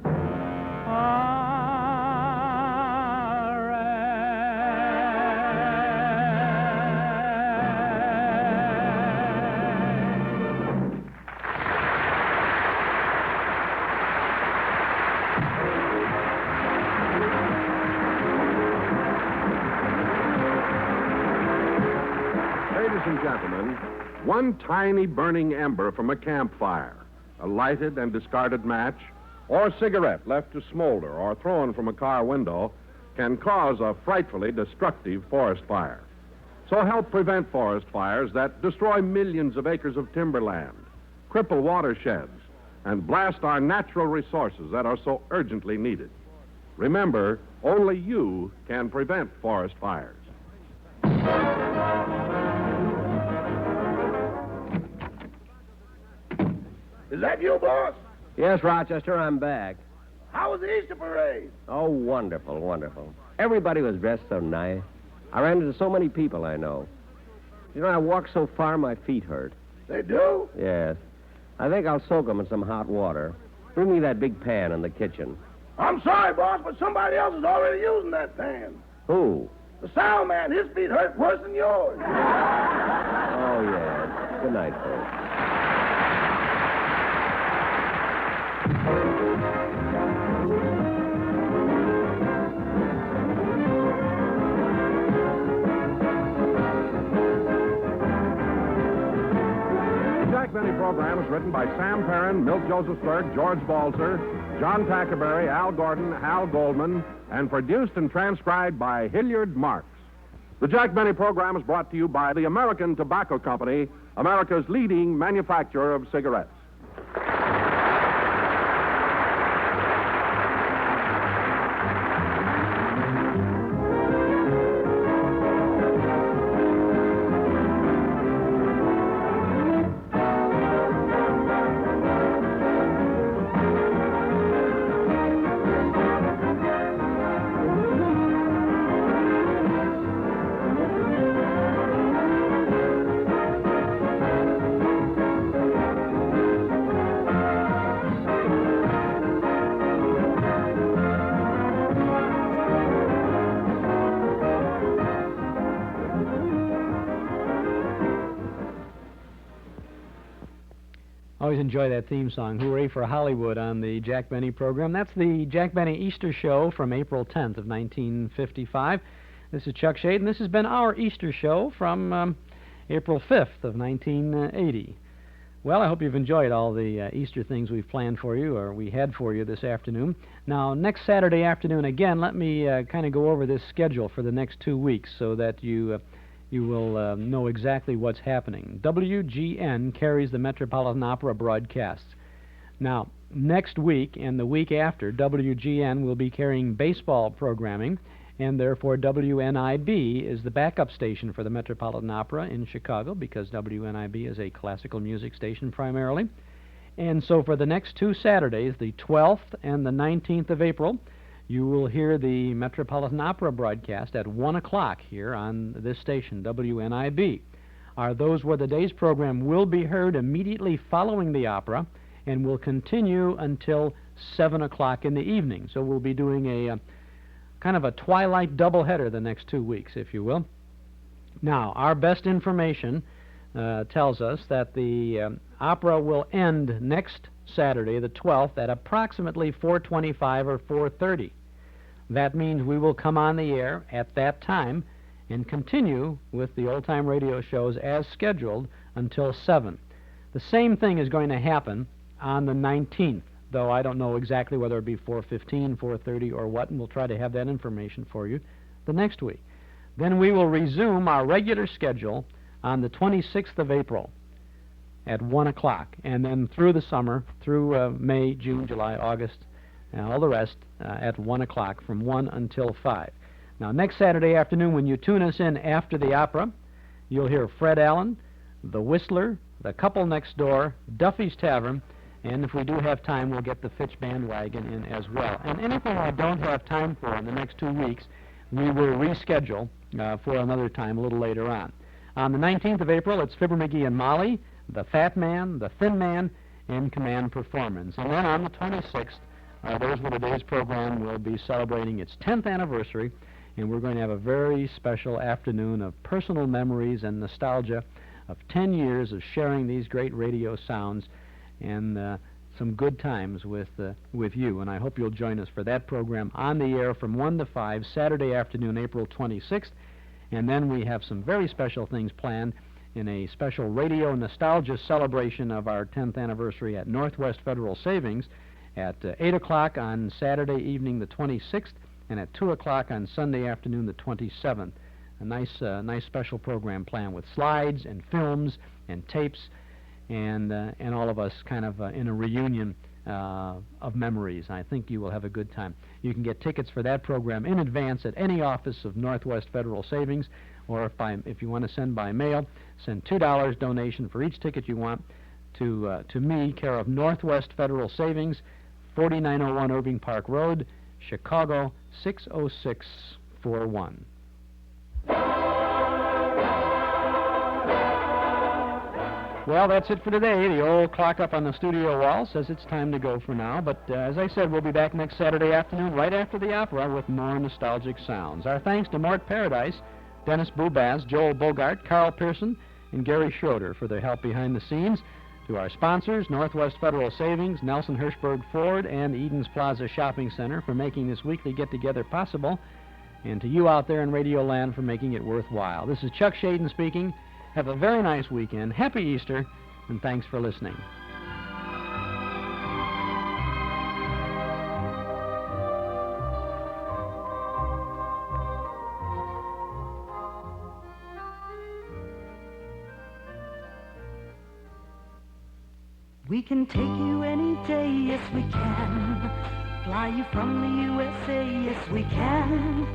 Ladies and gentlemen, one tiny burning ember from a campfire, a lighted and discarded match, or a cigarette left to smolder or thrown from a car window can cause a frightfully destructive forest fire. So help prevent forest fires that destroy millions of acres of timberland, cripple watersheds, and blast our natural resources that are so urgently needed. Remember, only you can prevent forest fires. Is that you, boss? Yes, Rochester, I'm back. How was the Easter parade? Oh, wonderful, wonderful. Everybody was dressed so nice. I ran into so many people I know. You know, I walked so far my feet hurt. They do? Yes. I think I'll soak them in some hot water. Bring me that big pan in the kitchen. I'm sorry, boss, but somebody else is already using that pan. Who? The sound man. His feet hurt worse than yours. Oh, yes. Good night, folks. program is written by Sam Perrin, Milt Josephsberg, George Balzer, John Tackerberry, Al Gordon, Hal Goldman, and produced and transcribed by Hilliard Marks. The Jack Benny program is brought to you by the American Tobacco Company, America's leading manufacturer of cigarettes. Always enjoy that theme song, Hooray for Hollywood, on the Jack Benny program. That's the Jack Benny Easter Show from April 10th of 1955. This is Chuck Shade, and this has been our Easter Show from April 5th of 1980. Well, I hope you've enjoyed all the Easter things we've planned for you, or we had for you this afternoon. Now, next Saturday afternoon, again, let me kind of go over this schedule for the next 2 weeks so that you will know exactly what's happening. WGN carries the Metropolitan Opera broadcasts. Now, next week and the week after, WGN will be carrying baseball programming, and therefore WNIB is the backup station for the Metropolitan Opera in Chicago, because WNIB is a classical music station primarily. And so for the next 2 Saturdays, the 12th and the 19th of April, you will hear the Metropolitan Opera broadcast at 1 o'clock here on this station, WNIB. Those were the days program will be heard immediately following the opera and will continue until 7 o'clock in the evening. So we'll be doing a kind of a twilight doubleheader the next 2 weeks, if you will. Now, our best information tells us that the opera will end next Saturday, the 12th, at approximately 4:25 or 4:30. That means we will come on the air at that time and continue with the old-time radio shows as scheduled until 7. The same thing is going to happen on the 19th, though I don't know exactly whether it be 4:15, 4:30, or what, and we'll try to have that information for you the next week. Then we will resume our regular schedule on the 26th of April at 1 o'clock, and then through the summer, through May, June, July, August, and all the rest at 1 o'clock from 1 until 5. Now, next Saturday afternoon, when you tune us in after the opera, you'll hear Fred Allen, The Whistler, The Couple Next Door, Duffy's Tavern, and if we do have time, we'll get the Fitch Bandwagon in as well. And anything I don't have time for in the next 2 weeks, we will reschedule for another time a little later on. On the 19th of April, it's Fibber McGee and Molly, The Fat Man, The Thin Man, and Command Performance. And then on the 26th, Those Were the Days program will be celebrating its 10th anniversary, and we're going to have a very special afternoon of personal memories and nostalgia of 10 years of sharing these great radio sounds and some good times with you. And I hope you'll join us for that program on the air from 1 to 5, Saturday afternoon, April 26th. And then we have some very special things planned in a special radio nostalgia celebration of our 10th anniversary at Northwest Federal Savings at 8 o'clock on Saturday evening, the 26th, and at 2 o'clock on Sunday afternoon, the 27th. A nice special program planned with slides and films and tapes and all of us kind of in a reunion of memories. I think you will have a good time. You can get tickets for that program in advance at any office of Northwest Federal Savings, or if you want to send by mail, send $2 donation for each ticket you want to me, care of Northwest Federal Savings, 4901 Irving Park Road, Chicago 60641. Well, that's it for today. The old clock up on the studio wall says it's time to go for now. But as I said, we'll be back next Saturday afternoon right after the opera with more nostalgic sounds. Our thanks to Mort Paradise, Dennis Bubas, Joel Bogart, Carl Pearson, and Gary Schroeder for their help behind the scenes. To our sponsors, Northwest Federal Savings, Nelson Hirschberg Ford, and Eden's Plaza Shopping Center for making this weekly get-together possible. And to you out there in Radio Land for making it worthwhile. This is Chuck Shaden speaking. Have a very nice weekend. Happy Easter, and thanks for listening. We can take you any day, yes we can. Fly you from the USA, yes we can.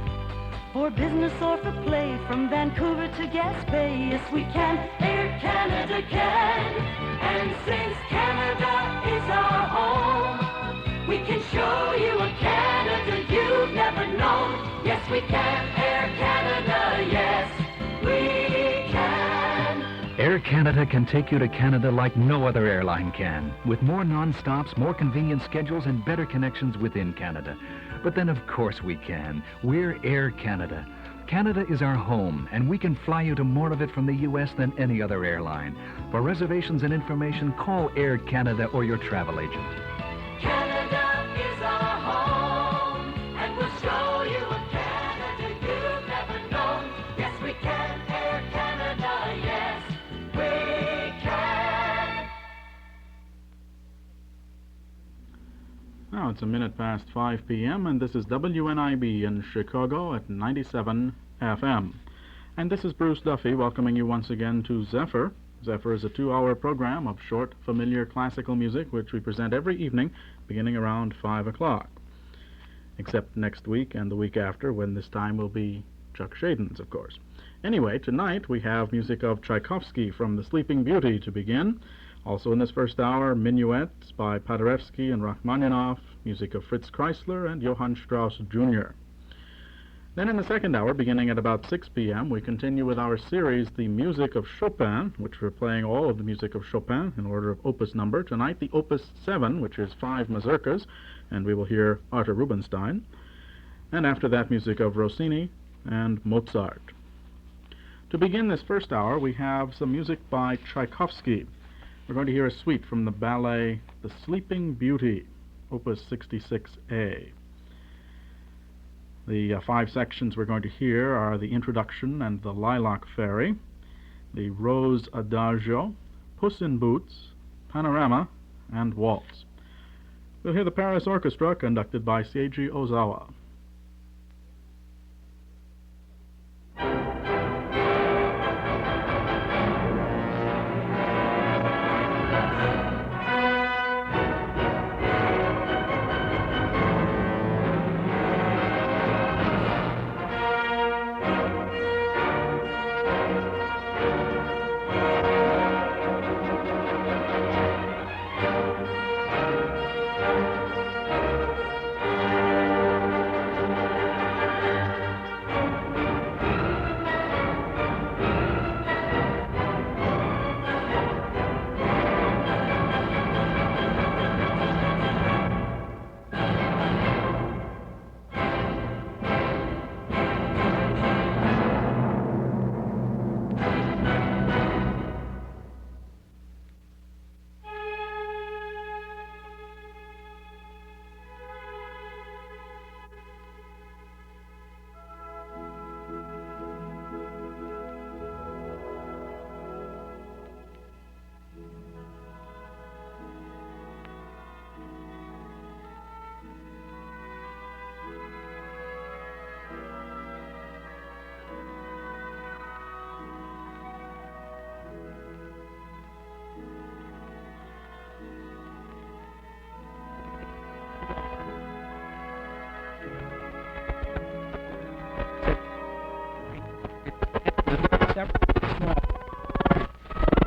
For business or for play, from Vancouver to Gaspé, yes we can. Air Canada can. And since Canada is our home, we can show you a Canada you've never known. Yes we can. Air Canada, yes we can. Air Canada can take you to Canada like no other airline can, with more non-stops, more convenient schedules, and better connections within Canada. But then, of course, we can. We're Air Canada. Canada is our home, and we can fly you to more of it from the U.S. than any other airline. For reservations and information, call Air Canada or your travel agent. Canada is our home, and we'll show you a Canada you've never known. Yes, we can. Air Canada, yes. Now it's 5 p.m. and this is WNIB in Chicago at 97 FM. And this is Bruce Duffy welcoming you once again to Zephyr. Zephyr is a 2-hour program of short, familiar classical music which we present every evening beginning around 5 o'clock. Except next week and the week after, when this time will be Chuck Shaden's, of course. Anyway, tonight we have music of Tchaikovsky from The Sleeping Beauty to begin. Also in this first hour, minuets by Paderewski and Rachmaninoff, music of Fritz Kreisler and Johann Strauss Jr. Then in the second hour, beginning at about 6 p.m., we continue with our series, The Music of Chopin, which we're playing all of the music of Chopin in order of opus number. Tonight, the Opus 7, which is 5 mazurkas, and we will hear Arthur Rubinstein. And after that, music of Rossini and Mozart. To begin this first hour, we have some music by Tchaikovsky. We're going to hear a suite from the ballet The Sleeping Beauty, Opus 66A. The 5 sections we're going to hear are the Introduction and the Lilac Fairy, the Rose Adagio, Puss in Boots, Panorama, and Waltz. We'll hear the Paris Orchestra conducted by Seiji Ozawa.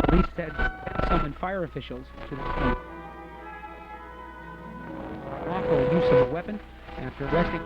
Police said summoned fire officials to the scene. Lawful use of a weapon after arresting